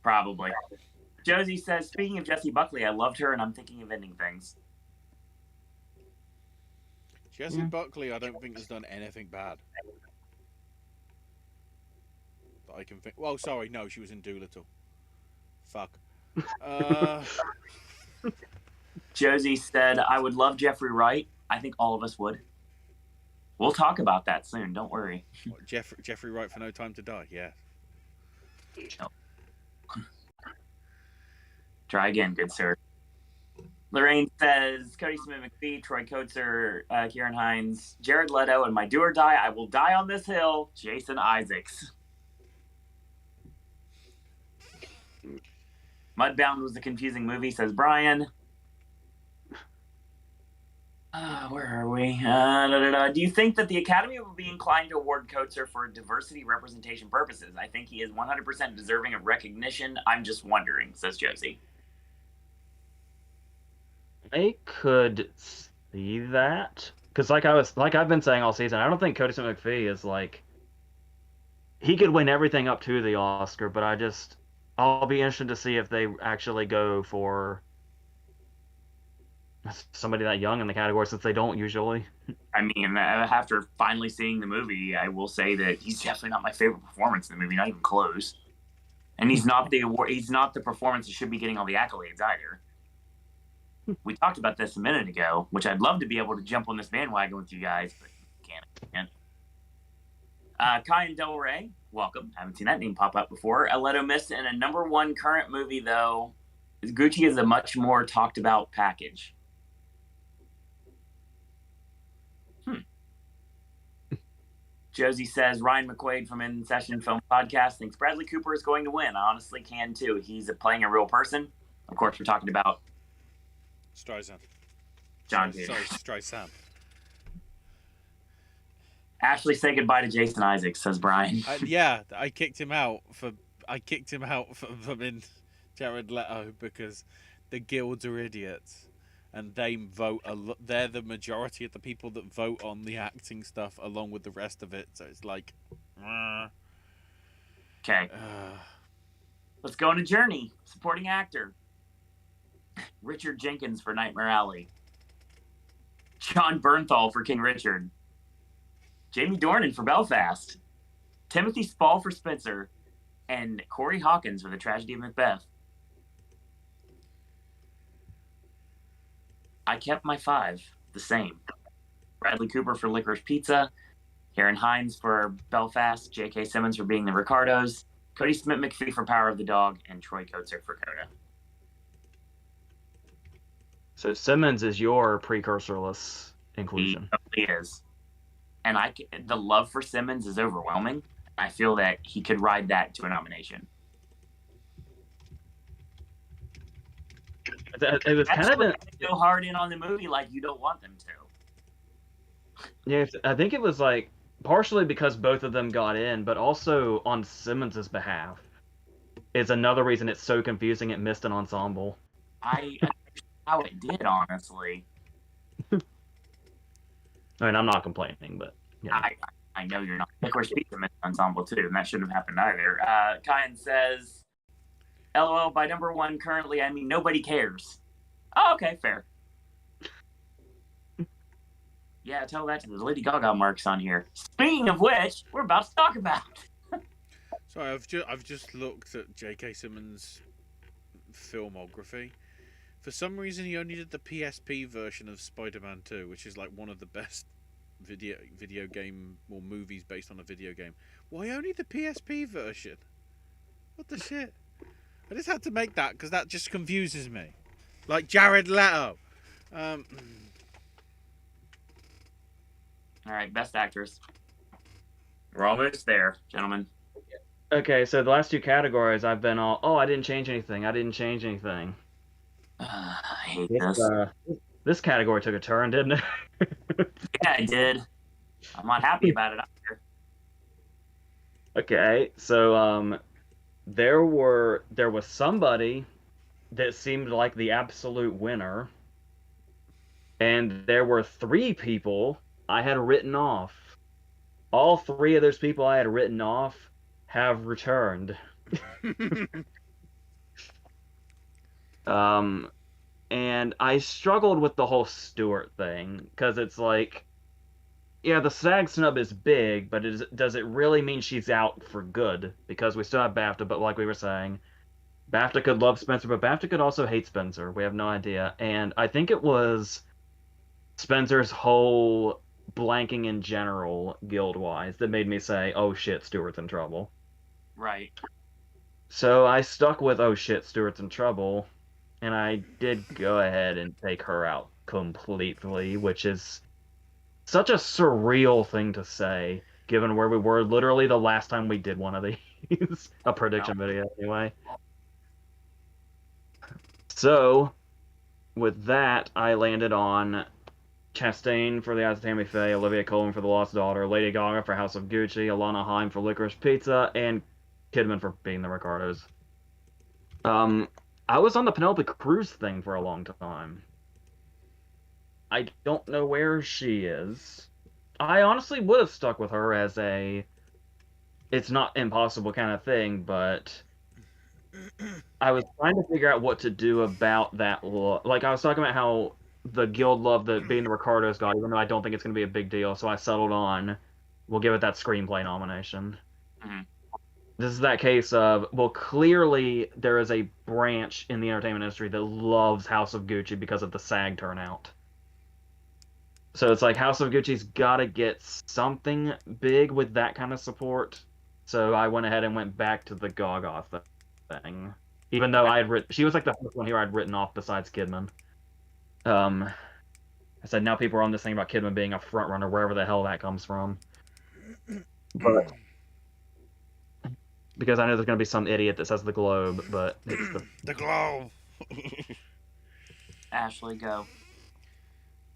Probably. Josie says, speaking of Jessie Buckley, I loved her and I'm thinking of ending things. Jessie Buckley, I don't think has done anything bad that I can think. Well, sorry, no, she was in Doolittle. Fuck. Josie said, I would love Jeffrey Wright. I think all of us would. We'll talk about that soon. Don't worry. What, Jeffrey Wright for No Time to Die. Yeah. Try again, good sir. Lorraine says, Cody Smith McPhee, Troy Coates, Kieran Hines, Jared Leto, and my do or die, I will die on this hill, Jason Isaacs. Mudbound was a confusing movie, says Brian. Where are we? Do you think that the Academy will be inclined to award Coates for diversity representation purposes? I think he is 100% deserving of recognition. I'm just wondering, says Josie. I could see that because, I've been saying all season, I don't think Cody Smith McPhee is like he could win everything up to the Oscar, but I'll be interested to see if they actually go for somebody that young in the category since they don't usually. I mean, after finally seeing the movie, I will say that he's definitely not my favorite performance in the movie, not even close. And he's not the performance that should be getting all the accolades either. We talked about this a minute ago, which I'd love to be able to jump on this bandwagon with you guys, but can't. Kai and Del Rey, welcome. Haven't seen that name pop up before. Leto missed in a #1 current movie, though. Gucci is a much more talked about package. Josie says Ryan McQuaid from In Session Film Podcast thinks Bradley Cooper is going to win. I honestly can too. He's playing a real person. Of course, we're talking about Streisand. John Sorry, Peters. Streisand. Ashley, say goodbye to Jason Isaacs, says Brian. Yeah, I kicked him out for being Jared Leto because the guilds are idiots, and they vote. They're the majority of the people that vote on the acting stuff, along with the rest of it. So it's like, okay. Let's go on a journey. Supporting actor. Richard Jenkins for Nightmare Alley. John Bernthal for King Richard. Jamie Dornan for Belfast. Timothy Spall for Spencer. And Corey Hawkins for The Tragedy of Macbeth. I kept my 5 the same. Bradley Cooper for Licorice Pizza. Karen Hines for Belfast. J.K. Simmons for Being the Ricardos. Cody Smith-McPhee for Power of the Dog. And Troy Kotsur for Coda. So Simmons is your precursorless inclusion. He is. And the love for Simmons is overwhelming. I feel that he could ride that to a nomination. It was kind of go hard in on the movie like you don't want them to. Yeah, I think it was like partially because both of them got in, but also on Simmons's behalf. It's another reason it's so confusing it missed an ensemble. I understand how it did, honestly. I mean, I'm not complaining, but you know. I know you're not. Of course, Pizza missed an ensemble too, and that shouldn't have happened either. Kyan says, "LOL, by number 1 currently, I mean nobody cares." Oh, okay, fair. Yeah, tell that to the Lady Gaga marks on here. Speaking of which, we're about to talk about. Sorry, I've just looked at J.K. Simmons' filmography. For some reason, he only did the PSP version of Spider-Man 2, which is like one of the best video game or movies based on a video game. Why only the PSP version? What the shit? I just had to make that because that just confuses me. Like Jared Leto. All right, best actress. We're almost there, gentlemen. Okay, so the last 2 categories I've been all, I didn't change anything. I hate this. This category took a turn, didn't it? Yeah, it did. I'm not happy about it either. Okay, so there was somebody that seemed like the absolute winner, and there were 3 people I had written off. All 3 of those people I had written off have returned. And I struggled with the whole Stewart thing, because it's like, yeah, the SAG snub is big, but does it really mean she's out for good? Because we still have BAFTA, but like we were saying, BAFTA could love Spencer, but BAFTA could also hate Spencer. We have no idea. And I think it was Spencer's whole blanking in general, guild-wise, that made me say, oh shit, Stewart's in trouble. Right. So I stuck with, oh shit, Stewart's in trouble. And I did go ahead and take her out completely, which is such a surreal thing to say, given where we were literally the last time we did one of these. A prediction video, anyway. So, with that, I landed on Chastain for The Eyes of Tammy Faye, Olivia Colman for The Lost Daughter, Lady Gaga for House of Gucci, Alana Haim for Licorice Pizza, and Kidman for Being the Ricardos. I was on the Penelope Cruz thing for a long time. I don't know where she is. I honestly would have stuck with her as a it's not impossible kind of thing, but I was trying to figure out what to do about that look. Like, I was talking about how the guild loved the Being the Ricardos got, even though I don't think it's going to be a big deal, so I settled on, we'll give it that screenplay nomination. Mm-hmm. This is that case of, well, clearly there is a branch in the entertainment industry that loves House of Gucci because of the SAG turnout. So it's like House of Gucci's got to get something big with that kind of support. So I went ahead and went back to the Gaga thing. Even though I had written, she was like the first one here I'd written off besides Kidman. I said now people are on this thing about Kidman being a front runner, wherever the hell that comes from. but because I know there's going to be some idiot that says the Globe, but it's the Globe. Ashley, go.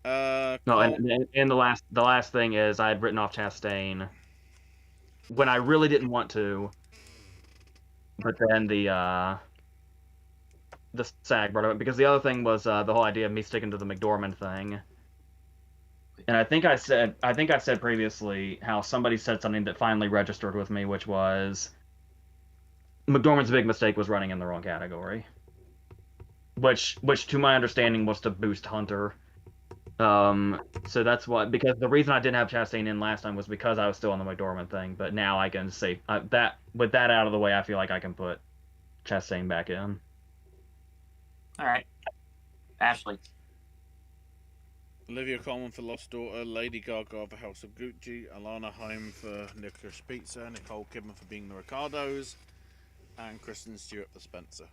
No, and the last thing is I had written off Chastain when I really didn't want to, but then the SAG brought it up because the other thing was the whole idea of me sticking to the McDormand thing. And I think I said previously how somebody said something that finally registered with me, which was McDormand's big mistake was running in the wrong category. Which to my understanding was to boost Hunter. So that's why, because the reason I didn't have Chastain in last time was because I was still on the McDormand thing, but now I can say that with that out of the way, I feel like I can put Chastain back in. All right. Ashley. Olivia Colman for Lost Daughter, Lady Gaga for House of Gucci, Alana Haim for Licorice Pizza, Nicole Kidman for Being the Ricardos, and Kristen Stewart for Spencer.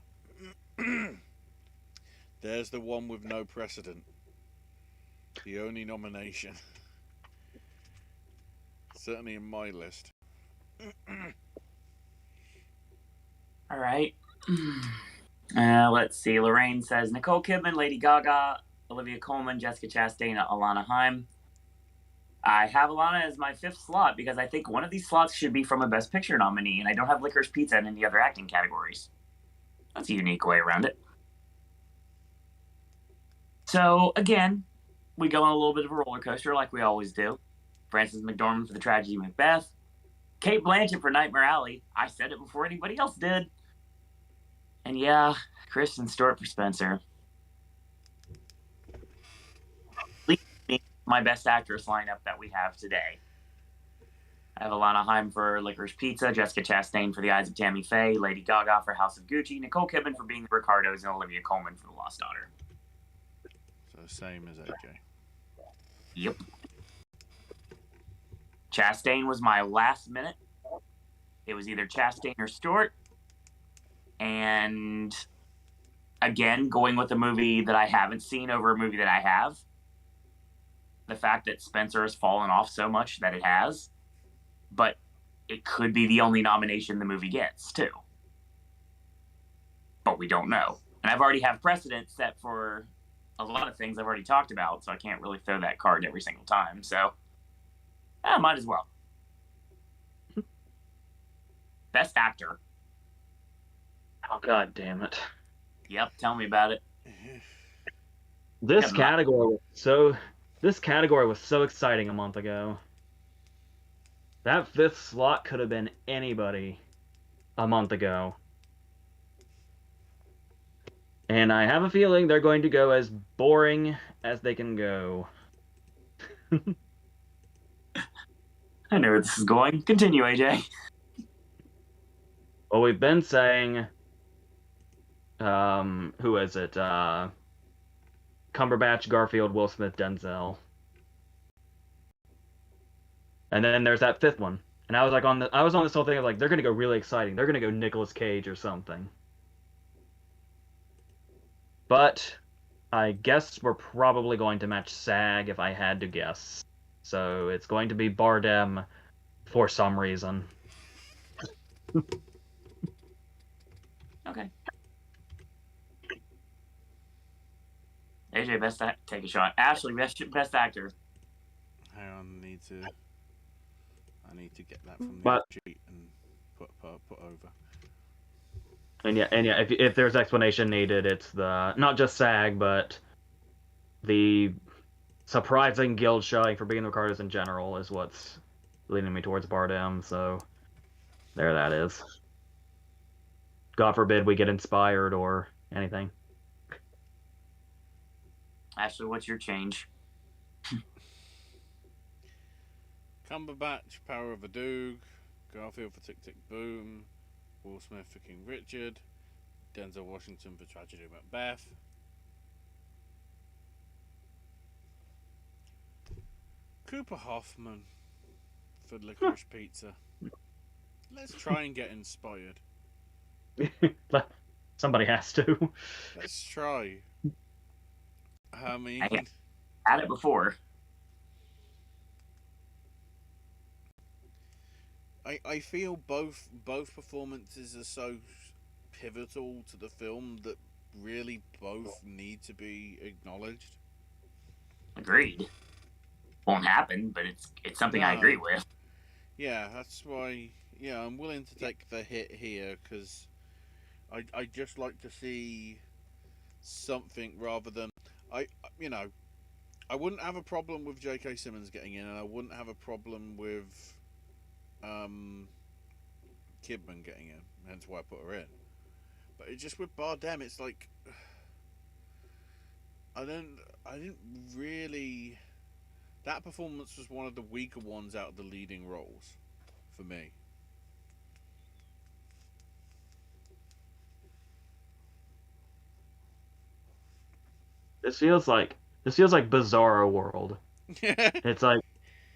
There's the one with no precedent. The only nomination. Certainly in my list. All right. Let's see. Lorraine says Nicole Kidman, Lady Gaga, Olivia Colman, Jessica Chastain, Alana Haim. I have Alana as my 5th slot because I think one of these slots should be from a Best Picture nominee, and I don't have Licorice Pizza in any other acting categories. That's a unique way around it. So, again, we go on a little bit of a roller coaster like we always do. Frances McDormand for The Tragedy of Macbeth. Cate Blanchett for Nightmare Alley. I said it before anybody else did. And yeah, Kristen Stewart for Spencer. My Best Actress lineup that we have today. I have Alana Haim for Licorice Pizza, Jessica Chastain for The Eyes of Tammy Faye, Lady Gaga for House of Gucci, Nicole Kidman for Being the Ricardos, and Olivia Colman for The Lost Daughter. So same as AJ. Yep. Chastain was my last minute. It was either Chastain or Stewart. And again, going with a movie that I haven't seen over a movie that I have. The fact that Spencer has fallen off so much that it has. But it could be the only nomination the movie gets, too. But we don't know. And I've already have precedent set for a lot of things I've already talked about, so I can't really throw that card every single time. So, might as well. Best Actor. Oh, God damn it. Yep, tell me about it. This category was so exciting a month ago. That 5th slot could have been anybody a month ago. And I have a feeling they're going to go as boring as they can go. I know where this is going. Continue, AJ. Well, we've been saying, who is it? Cumberbatch, Garfield, Will Smith, Denzel. And then there's that 5th one. And I was like I was on this whole thing of like, they're gonna go really exciting. They're gonna go Nicolas Cage or something. But I guess we're probably going to match SAG if I had to guess. So it's going to be Bardem for some reason. Okay. AJ, take a shot. Ashley, best actor. Hang on, I need to get that from the sheet and put over. And yeah, if there's explanation needed, it's not just SAG, but the surprising guild showing for Being the Ricardos in general is what's leading me towards Bardem. So there that is. God forbid we get inspired or anything. Ashley, what's your change? Cumberbatch, Power of a Doog, Garfield for Tick Tick Boom, Will Smith for King Richard, Denzel Washington for Tragedy of Macbeth, Cooper Hoffman for Licorice Pizza. Let's try and get inspired. Somebody has to. Let's try. I mean, I had it before. I feel both performances are so pivotal to the film that really both need to be acknowledged. Agreed. Won't happen, but it's something I agree No, with. yeah, that's why. Yeah, I'm willing to take the hit here because I just like to see something rather than I you know I wouldn't have a problem with J.K. Simmons getting in, and I wouldn't have a problem with um, Kidman getting in. Hence why I put her in. But it's just with Bardem, it's like I don't I didn't really. That performance was one of the weaker ones out of the leading roles for me. This feels like Bizarro World. It's like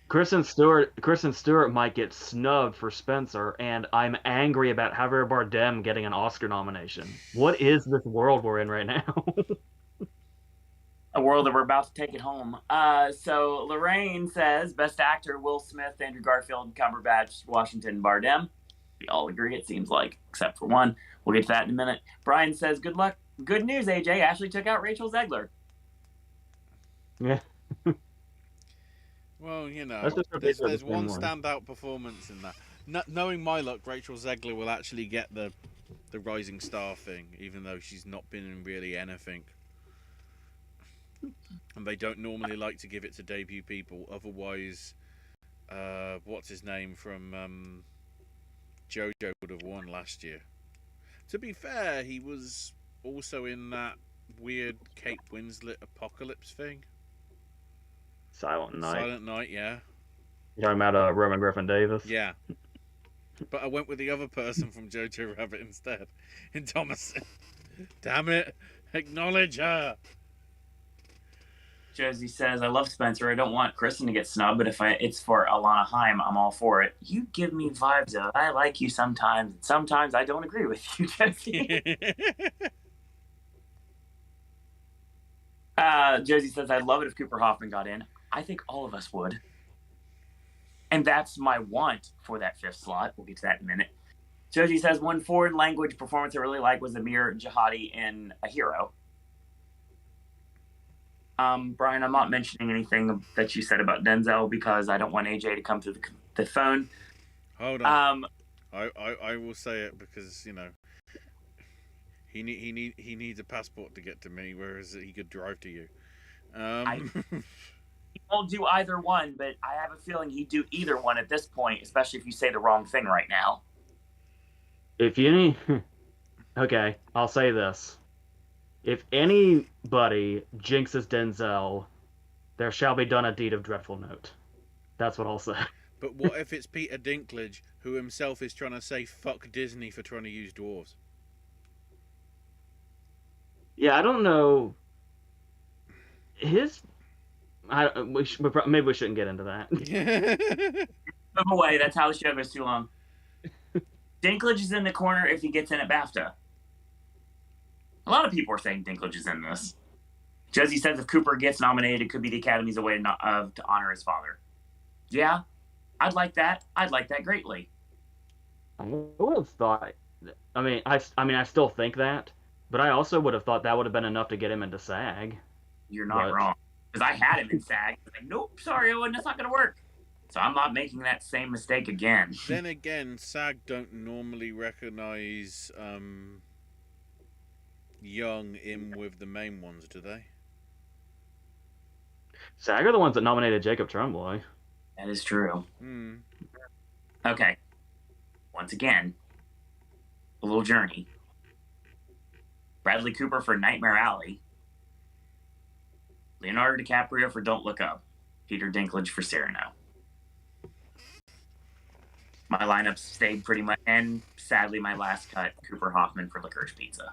Kristen Stewart might get snubbed for Spencer, and I'm angry about Javier Bardem getting an Oscar nomination. What is this world we're in right now? A world that we're about to take it home. So Lorraine says Best Actor: Will Smith, Andrew Garfield, Cumberbatch, Washington, Bardem. We all agree, it seems like, except for one. We'll get to that in a minute. Brian says, "Good luck. Good news, AJ. Ashley took out Rachel Zegler." Yeah, Well, let's just repeat the there's same one one. standout performance in that. Knowing my luck, Rachel Zegler will actually get the Rising Star thing, even though she's not been in really anything. And they don't normally like to give it to debut people. Otherwise, what's his name from JoJo would have won last year. To be fair, he was also in that weird Kate Winslet apocalypse thing. Silent Night. Silent Night, yeah. You're talking about Roman Griffin Davis? Yeah. But I went with the other person from Jojo Rabbit instead. In Thomason. Damn it. Acknowledge her. Josie says, "I love Spencer. I don't want Kristen to get snubbed, but if it's for Alana Haim, I'm all for it. You give me vibes of I like you sometimes, and sometimes I don't agree with you, Josie." Josie says, "I'd love it if Cooper Hoffman got in. I think all of us would. And that's my want for that fifth slot. We'll get to that in a minute." Josie says, "One foreign language performance I really like was Amir Jihadi in A Hero." Brian, I'm not mentioning anything that you said about Denzel because I don't want AJ to come to the phone. Hold on. I will say it because, he needs a passport to get to me, whereas he could drive to you. He won't do either one, but I have a feeling he'd do either one at this point, especially if you say the wrong thing right now. If you need, okay, I'll say this. If anybody jinxes Denzel, there shall be done a deed of dreadful note. That's what I'll say. But what if it's Peter Dinklage, who himself is trying to say fuck Disney for trying to use dwarves? Yeah, I don't know. Maybe we shouldn't get into that. Move away. That's how the show goes too long. Dinklage is in the corner if he gets in at BAFTA. A lot of people are saying Dinklage is in this. Josie says if Cooper gets nominated, it could be the Academy's way to honor his father. Yeah, I'd like that. I'd like that greatly. I would have thought. I still think that, but I also would have thought that would have been enough to get him into SAG. You're not wrong. Because I had him in SAG. I was like, nope, sorry, Owen, that's not going to work. So I'm not making that same mistake again. Then again, SAG don't normally recognize young in with the main ones, do they? SAG are the ones that nominated Jacob Tremblay. That is true. Hmm. Okay. Once again, a little journey. Bradley Cooper for Nightmare Alley. Leonardo DiCaprio for Don't Look Up. Peter Dinklage for Cyrano. My lineup stayed pretty much, and sadly, my last cut, Cooper Hoffman for Licorice Pizza.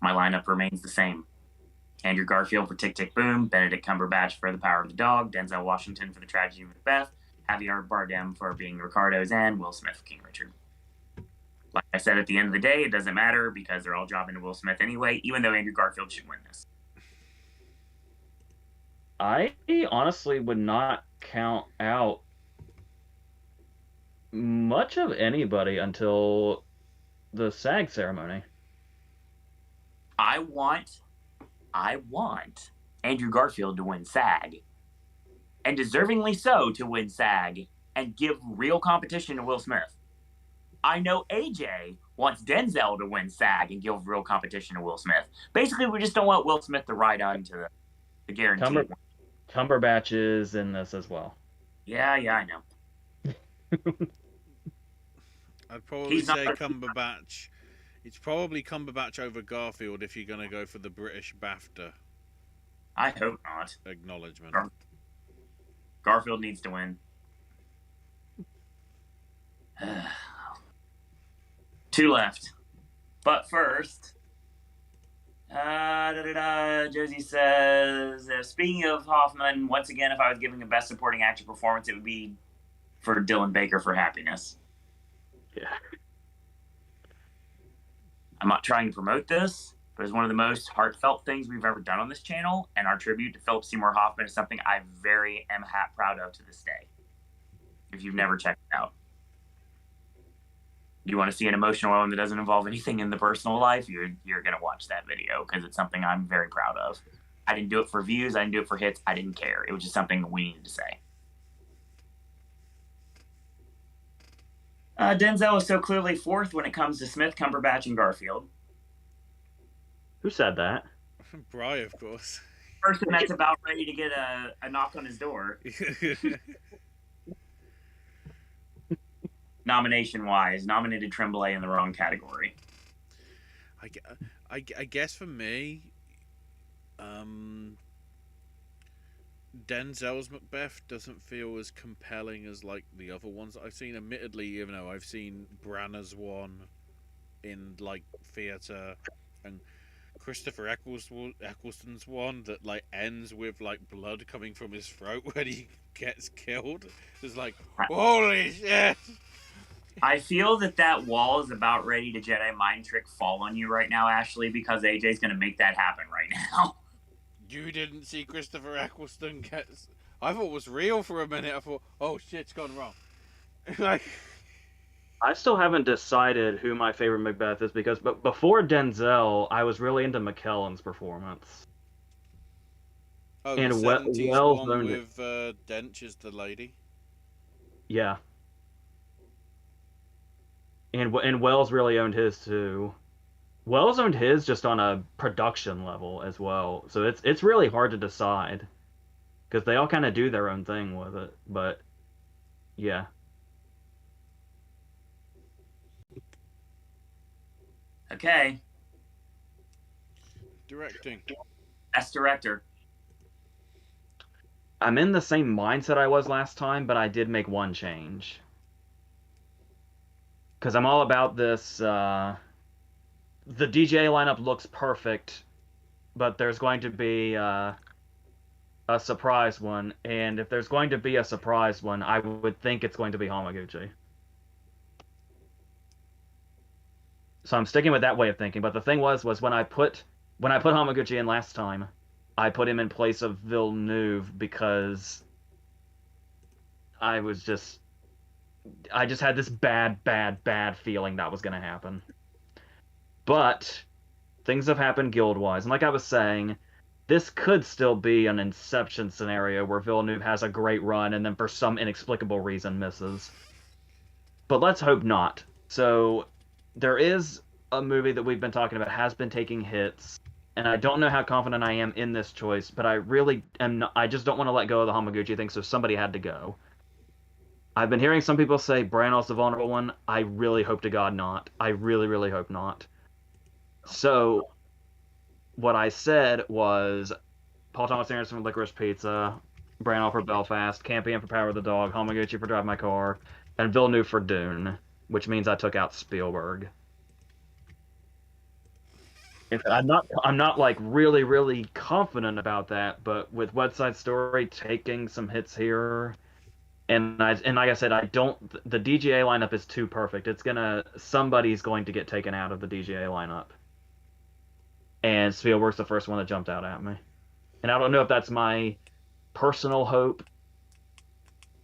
My lineup remains the same. Andrew Garfield for Tick, Tick, Boom. Benedict Cumberbatch for The Power of the Dog. Denzel Washington for The Tragedy of Macbeth. Javier Bardem for Being Ricardo's and Will Smith for King Richard. Like I said, at the end of the day, it doesn't matter because they're all jobbing to Will Smith anyway, even though Andrew Garfield should win this. I honestly would not count out much of anybody until the SAG ceremony. I want Andrew Garfield to win SAG, and deservingly so to win SAG, and give real competition to Will Smith. I know AJ wants Denzel to win SAG and give real competition to Will Smith. Basically, we just don't want Will Smith to ride on to the guaranteed win. Cumberbatch is in this as well. Yeah, I know. I'd probably say Cumberbatch. It's probably Cumberbatch over Garfield if you're going to go for the British BAFTA I hope not. acknowledgement. Garfield needs to win. 2 left. But first, Josie says, speaking of Hoffman, once again, if I was giving a best supporting actor performance, it would be for Dylan Baker for Happiness. Yeah. I'm not trying to promote this, but it's one of the most heartfelt things we've ever done on this channel, and our tribute to Philip Seymour Hoffman is something I very am proud of to this day. If you've never checked it out. You want to see an emotional Owen that doesn't involve anything in the personal life, you're going to watch that video because it's something I'm very proud of. I didn't do it for views. I didn't do it for hits. I didn't care. It was just something we needed to say. Denzel is so clearly fourth when it comes to Smith, Cumberbatch, and Garfield. Who said that? Bry, of course. Person that's about ready to get a knock on his door. Nomination-wise, nominated Tremblay in the wrong category. I guess for me, Denzel's Macbeth doesn't feel as compelling as like the other ones that I've seen. Admittedly, even though I've seen Branagh's one in like theatre, and Christopher Eccleston's one that like ends with like blood coming from his throat when he gets killed. It's like, holy shit! I feel that wall is about ready to Jedi mind trick fall on you right now, Ashley, because AJ's going to make that happen right now. You didn't see Christopher Eccleston get... I thought it was real for a minute. I thought, oh shit, it's gone wrong. Like, I still haven't decided who my favorite Macbeth is because before Denzel, I was really into McKellen's performance. oh, And the 70s Wells one owned with Dench as the lady. Yeah. And Wells really owned his too. Wells owned his just on a production level as well, so it's really hard to decide because they all kind of do their own thing with it. But yeah, Okay. Directing. Best director. I'm in the same mindset I was last time, but I did make one change because I'm all about this. The DJ lineup looks perfect, but there's going to be a surprise one, and if there's going to be a surprise one, I would think it's going to be Hamaguchi. So I'm sticking with that way of thinking. But the thing was when I put Hamaguchi in last time, I put him in place of Villeneuve because I just had this bad feeling that was going to happen. But things have happened guild-wise, and like I was saying, this could still be an Inception scenario where Villeneuve has a great run and then for some inexplicable reason misses. But let's hope not. So there is a movie that we've been talking about has been taking hits, and I don't know how confident I am in this choice, but I really am not, I just don't want to let go of the Hamaguchi thing, so somebody had to go. I've been hearing some people say Branaghl's the vulnerable one. I really hope to God not. I really hope not. So what I said was Paul Thomas Anderson for Licorice Pizza, Branagh for Belfast, Campion for Power of the Dog, Hamaguchi for Drive My Car, and Villeneuve for Dune, which means I took out Spielberg. I'm not like really confident about that, but with West Side Story taking some hits here, and like I said, the DGA lineup is too perfect. Somebody's going to get taken out of the DGA lineup. And Spielberg's the first one that jumped out at me. And I don't know if that's my personal hope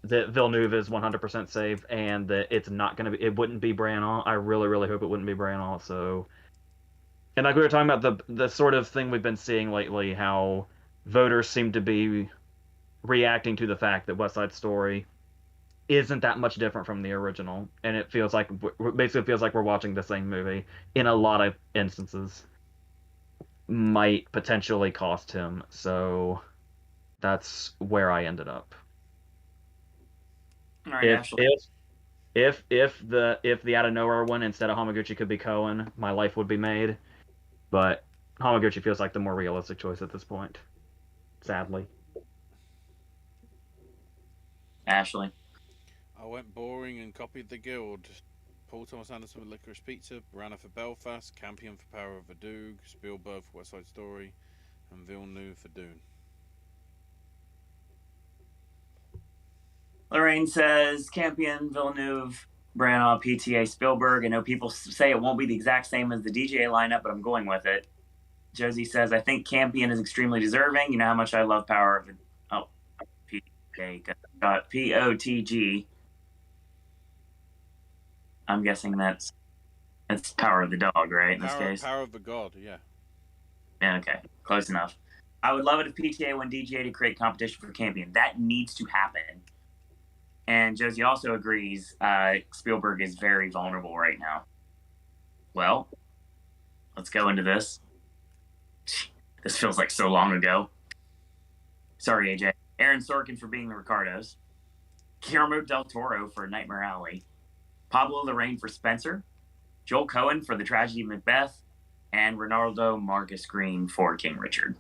that Villeneuve is 100% safe and that it's not going to be, it wouldn't be Branagh. I really, really hope it wouldn't be Branagh. So, and like we were talking about the sort of thing we've been seeing lately, how voters seem to be reacting to the fact that West Side Story isn't that much different from the original, and it feels like basically feels like we're watching the same movie in a lot of instances. Might potentially cost him. So that's where I ended up. All right, If Ashley. if the out of nowhere one instead of Hamaguchi could be Cohen, my life would be made. But Hamaguchi feels like the more realistic choice at this point. Sadly. Ashley. I went boring and copied the guild. Paul Thomas Anderson for Licorice Pizza, Branagh for Belfast, Campion for Power of the Dog, Spielberg for West Side Story, and Villeneuve for Dune. Lorraine says Campion, Villeneuve, Branagh, PTA, Spielberg. I know people say it won't be the exact same as the DJ lineup, but I'm going with it. Josie says, I think Campion is extremely deserving. You know how much I love Power of PTA. Got POTG. I'm guessing that's Power of the Dog, right? In this case. Power of the God, yeah. Yeah, okay. Close enough. I would love it if PTA won DJ to create competition for Campion. That needs to happen. And Josie also agrees Spielberg is very vulnerable right now. Well, let's go into this. This feels like so long ago. Sorry, AJ. Aaron Sorkin for being the Ricardos. Guillermo del Toro for Nightmare Alley. Pablo Larraín for Spencer. Joel Cohen for The Tragedy of Macbeth. And Ronaldo Marcus Green for King Richard.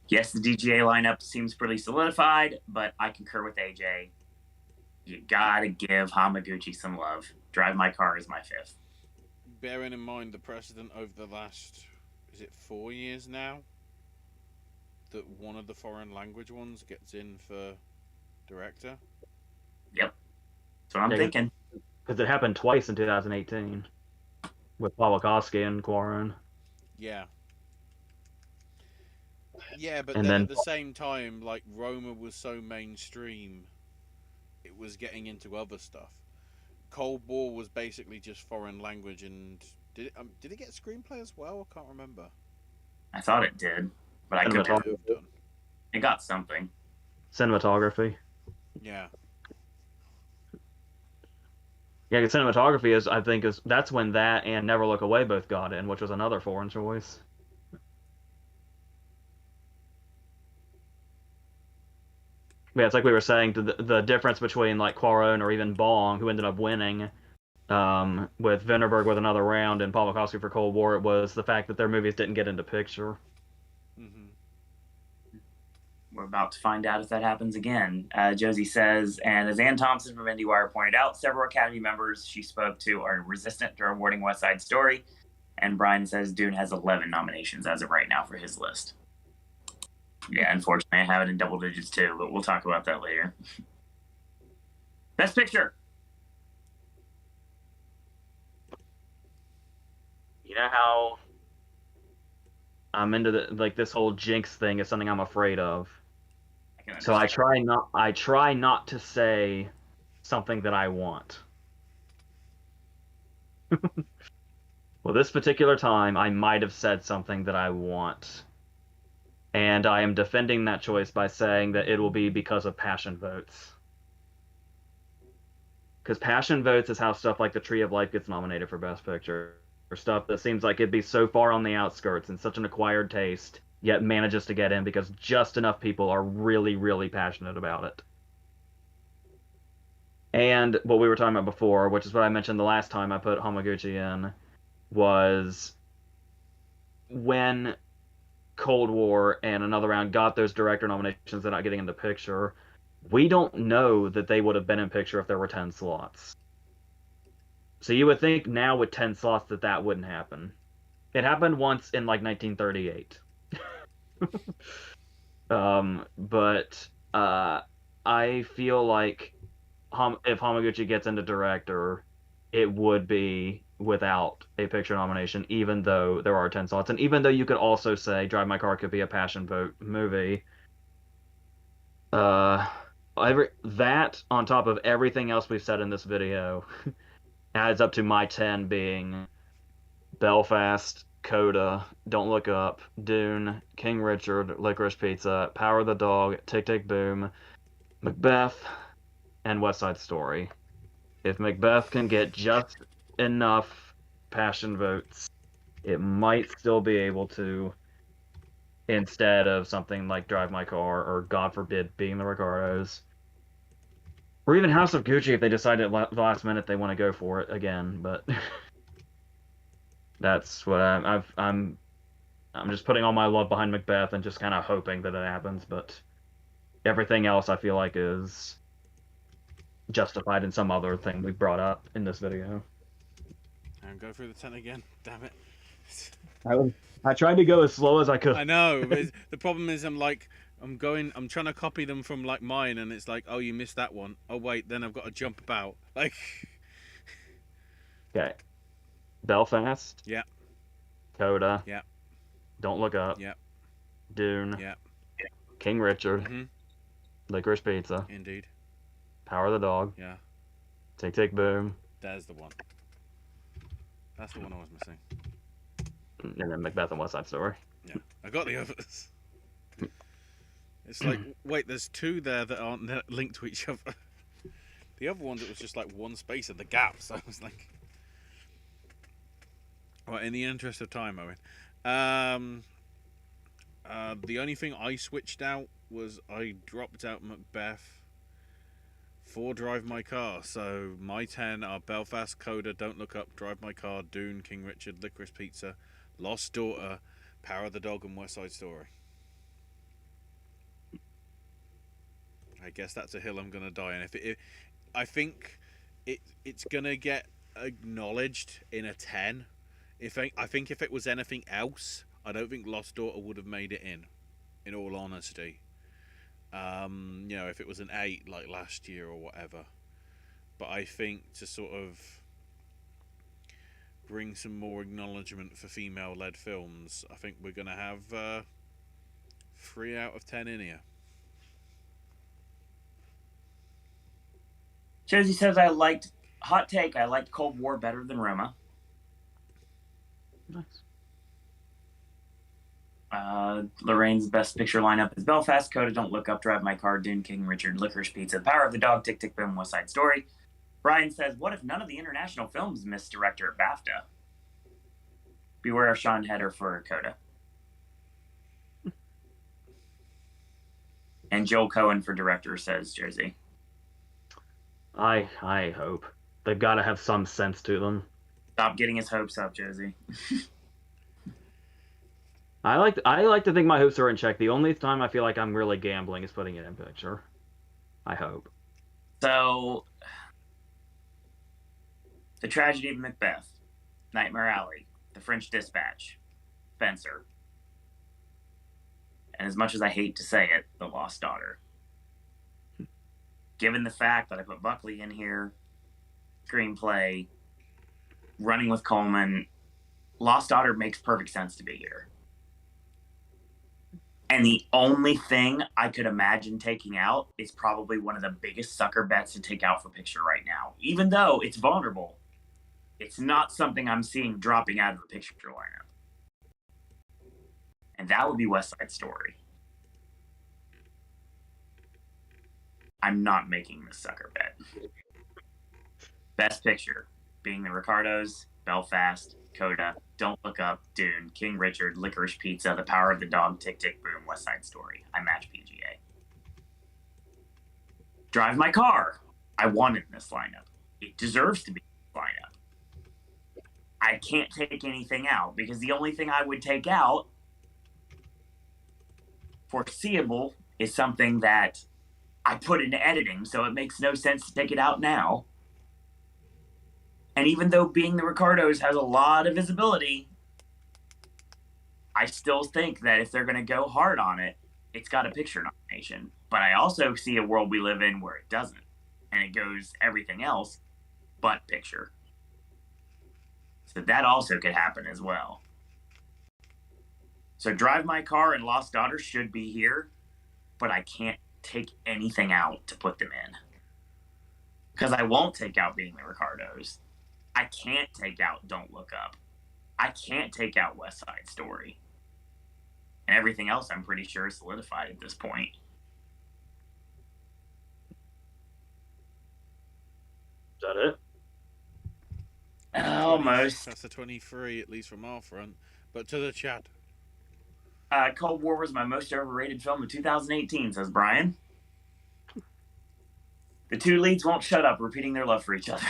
Yes, the DGA lineup seems pretty solidified, but I concur with AJ. You gotta give Hamaguchi some love. Drive My Car is my fifth. Bearing in mind the precedent over the last, is it 4 years now? That one of the foreign language ones gets in for director? Yep. That's what I'm thinking. Because it happened twice in 2018 with Pawlikowski and Quarren. Yeah. Yeah, but And then then at the same time, like, Roma was so mainstream, it was getting into other stuff. Cold War was basically just foreign language, and did it get screenplay as well? I can't remember. I thought it did, but I could have done. It got something. Cinematography. Yeah. Yeah, cinematography is, I think, that's when that and Never Look Away both got in, which was another foreign choice. Yeah, it's like we were saying, the difference between like Quaron or even Bong, who ended up winning, with Vinterberg with another round and Pawlikowski for Cold War, it was the fact that their movies didn't get into picture. Mm-hmm. We're about to find out if that happens again. Josie says, and as Ann Thompson from IndieWire pointed out, several Academy members she spoke to are resistant to awarding West Side Story. And Brian says Dune has 11 nominations as of right now for his list. Yeah, unfortunately, I have it in double digits too, but we'll talk about that later. Best Picture. You know how I'm into this whole jinx thing is something I'm afraid of. So I try not to say something that I want. Well, this particular time, I might have said something that I want. And I am defending that choice by saying that it will be because of passion votes. Because passion votes is how stuff like The Tree of Life gets nominated for Best Picture. Or stuff that seems like it'd be so far on the outskirts and such an acquired taste, yet manages to get in because just enough people are really, really passionate about it. And what we were talking about before, which is what I mentioned the last time I put Hamaguchi in, was when Cold War and Another Round got those director nominations, they're not getting into picture. We don't know that they would have been in picture if there were 10 slots. So you would think now with 10 slots that wouldn't happen. It happened once in like 1938. But I feel like if Hamaguchi gets into director, it would be without a picture nomination, even though there are 10 slots. And even though you could also say Drive My Car could be a passion vote movie, Uh, that on top of everything else we've said in this video adds up to my 10 being Belfast, Coda, Don't Look Up, Dune, King Richard, Licorice Pizza, Power of the Dog, Tick Tick Boom, Macbeth, and West Side Story. If Macbeth can get just enough passion votes, it might still be able to, instead of something like Drive My Car or, God forbid, Being the Ricardos. Or even House of Gucci if they decide at the last minute they want to go for it again. But that's what I'm just putting all my love behind Macbeth and just kind of hoping that it happens. But everything else I feel like is justified in some other thing we brought up in this video. And go through the 10 again. Damn it. I tried to go as slow as I could. I know. But the problem is I'm trying to copy them from like mine, and it's like, oh, you missed that one. Oh wait, then I've got to jump about. Like, Okay. Belfast. yeah, Coda. yeah, Don't Look Up. yeah, Dune. yeah. King Richard. Mm-hmm. Licorice Pizza. Indeed. Power of the Dog. Yeah. Tick Tick Boom. There's the one. That's the one I was missing. And then Macbeth and West Side Story. Yeah, I got the others. It's like, wait, there's two there that aren't linked to each other. The other ones, it was just like one space and the gap. So I was like, well, in the interest of time, Owen. The only thing I switched out was I dropped out Macbeth for Drive My Car. So my 10 are Belfast, Coda, Don't Look Up, Drive My Car, Dune, King Richard, Licorice Pizza, Lost Daughter, Power of the Dog, and West Side Story. I guess that's a hill I'm gonna die on. I think it's gonna get acknowledged in a 10. I think if it was anything else, I don't think Lost Daughter would have made it in. In all honesty, if it was an 8 like last year or whatever. But I think to sort of bring some more acknowledgement for female-led films, I think we're gonna have 3 out of 10 in here. Josie says, hot take, I liked Cold War better than Roma. Nice. Lorraine's best picture lineup is Belfast, Coda, Don't Look Up, Drive My Car, Dune, King Richard, Licorice Pizza, Power of the Dog, Tick Tick Boom, West Side Story. Brian says, what if none of the international films missed director at BAFTA? Beware of Sean Heder for Coda. And Joel Cohen for director, says Jersey. I hope. They've got to have some sense to them. Stop getting his hopes up, Josie. I like to think my hopes are in check. The only time I feel like I'm really gambling is putting it in picture. I hope. So, The Tragedy of Macbeth, Nightmare Alley, The French Dispatch, Spencer, and as much as I hate to say it, The Lost Daughter. Given the fact that I put Buckley in here, screenplay, Running with Coleman, Lost Daughter makes perfect sense to be here. And the only thing I could imagine taking out is probably one of the biggest sucker bets to take out for picture right now. Even though it's vulnerable, it's not something I'm seeing dropping out of the picture lineup. And that would be West Side Story. I'm not making this sucker bet. Best picture being the Ricardos, Belfast, Coda, Don't Look Up, Dune, King Richard, Licorice Pizza, The Power of the Dog, Tick Tick Boom, West Side Story. I match PGA. Drive My Car. I wanted this lineup. It deserves to be this lineup. I can't take anything out because the only thing I would take out foreseeable is something that I put into editing, so it makes no sense to take it out now. And even though Being the Ricardos has a lot of visibility, I still think that if they're going to go hard on it, it's got a picture nomination. But I also see a world we live in where it doesn't. And it goes everything else but picture. So that also could happen as well. So Drive My Car and Lost Daughter should be here, but I can't take anything out to put them in. Because I won't take out Being the Ricardos. I can't take out Don't Look Up. I can't take out West Side Story. And everything else I'm pretty sure is solidified at this point. Is that it? Almost. That's the 23, at least from our front. But to the chat. Cold War was my most overrated film of 2018, says Brian. The two leads won't shut up, repeating their love for each other.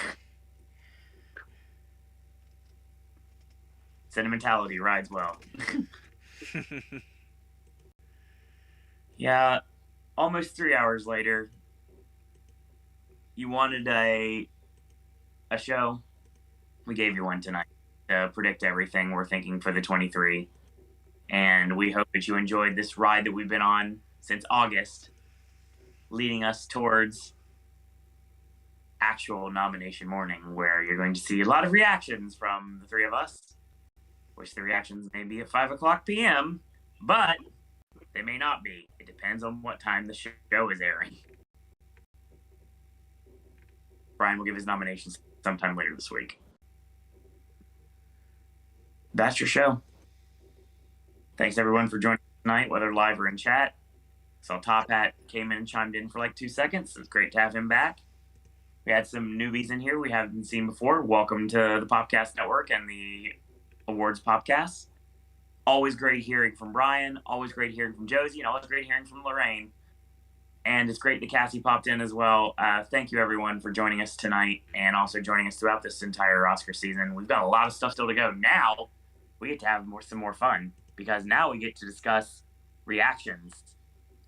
Sentimentality rides well. Yeah, almost 3 hours later. You wanted a show? We gave you one tonight to predict everything we're thinking for the 23. And we hope that you enjoyed this ride that we've been on since August, leading us towards actual nomination morning, where you're going to see a lot of reactions from the three of us, which the reactions may be at 5 o'clock p.m., but they may not be. It depends on what time the show is airing. Brian will give his nominations sometime later this week. That's your show. Thanks, everyone, for joining us tonight, whether live or in chat. Saw Top Hat came in and chimed in for like 2 seconds. It's great to have him back. We had some newbies in here we haven't seen before. Welcome to the Popcast Network and the Awards Popcast. Always great hearing from Brian. Always great hearing from Josie. And always great hearing from Lorraine. And it's great that Cassie popped in as well. Thank you, everyone, for joining us tonight and also joining us throughout this entire Oscar season. We've got a lot of stuff still to go. Now we get to have some more fun, because now we get to discuss reactions.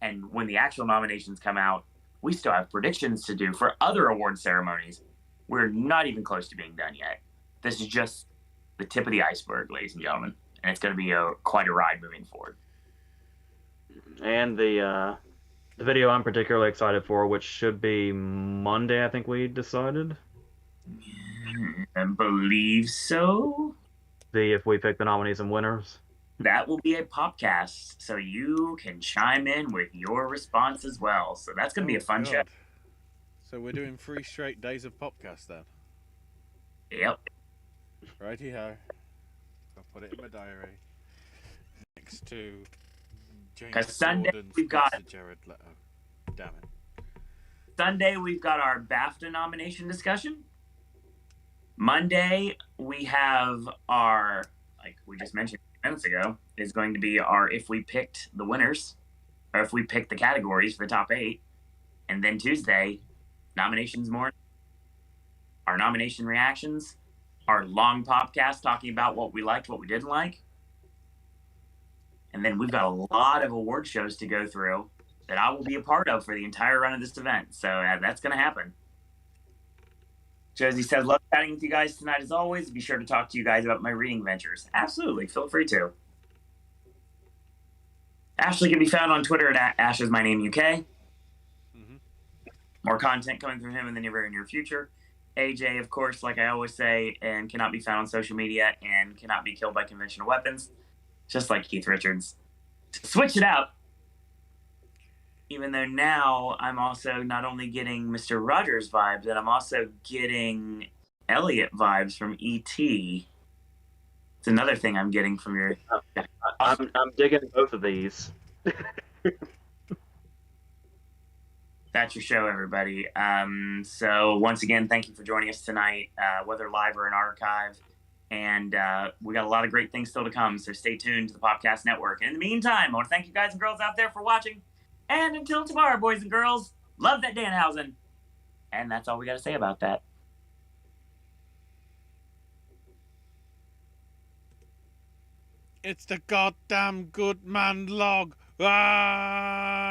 And when the actual nominations come out, we still have predictions to do for other award ceremonies. We're not even close to being done yet. This is just the tip of the iceberg, ladies and gentlemen. And it's going to be quite a ride moving forward. And the video I'm particularly excited for, which should be Monday, I think we decided. I believe so. See if we pick the nominees and winners. That will be a Popcast, so you can chime in with your response as well. So that's going to be a fun show. So we're doing 3 straight days of Popcast then? Yep. Righty-ho. I'll put it in my diary. Next to James Because Sunday Jordan's we've got Jared Leto. Damn it. Sunday we've got our BAFTA nomination discussion. Monday we have our, like we just mentioned a few minutes ago, is going to be our if we picked the winners, or if we picked the categories for the top 8. And then Tuesday, nominations morning, our nomination reactions, our long podcast talking about what we liked, what we didn't like. And then we've got a lot of award shows to go through that I will be a part of for the entire run of this event. So that's going to happen. Josie said, love chatting with you guys tonight as always. Be sure to talk to you guys about my reading ventures. Absolutely. Feel free to. Ashley can be found on Twitter at AshIsMyNameUK. More content coming from him in the very near future. AJ, of course, like I always say, and cannot be found on social media and cannot be killed by conventional weapons, just like Keith Richards. To switch it up, even though now I'm also not only getting Mr. Rogers vibes, but I'm also getting Elliot vibes from E.T. It's another thing I'm getting from your... I'm digging both of these. That's your show, everybody. So once again, thank you for joining us tonight, whether live or in archive. And we got a lot of great things still to come, so stay tuned to the Popcast Network. And in the meantime, I want to thank you guys and girls out there for watching. And until tomorrow, boys and girls, love that Danhausen. And that's all we got to say about that. It's the goddamn good man log. Ah!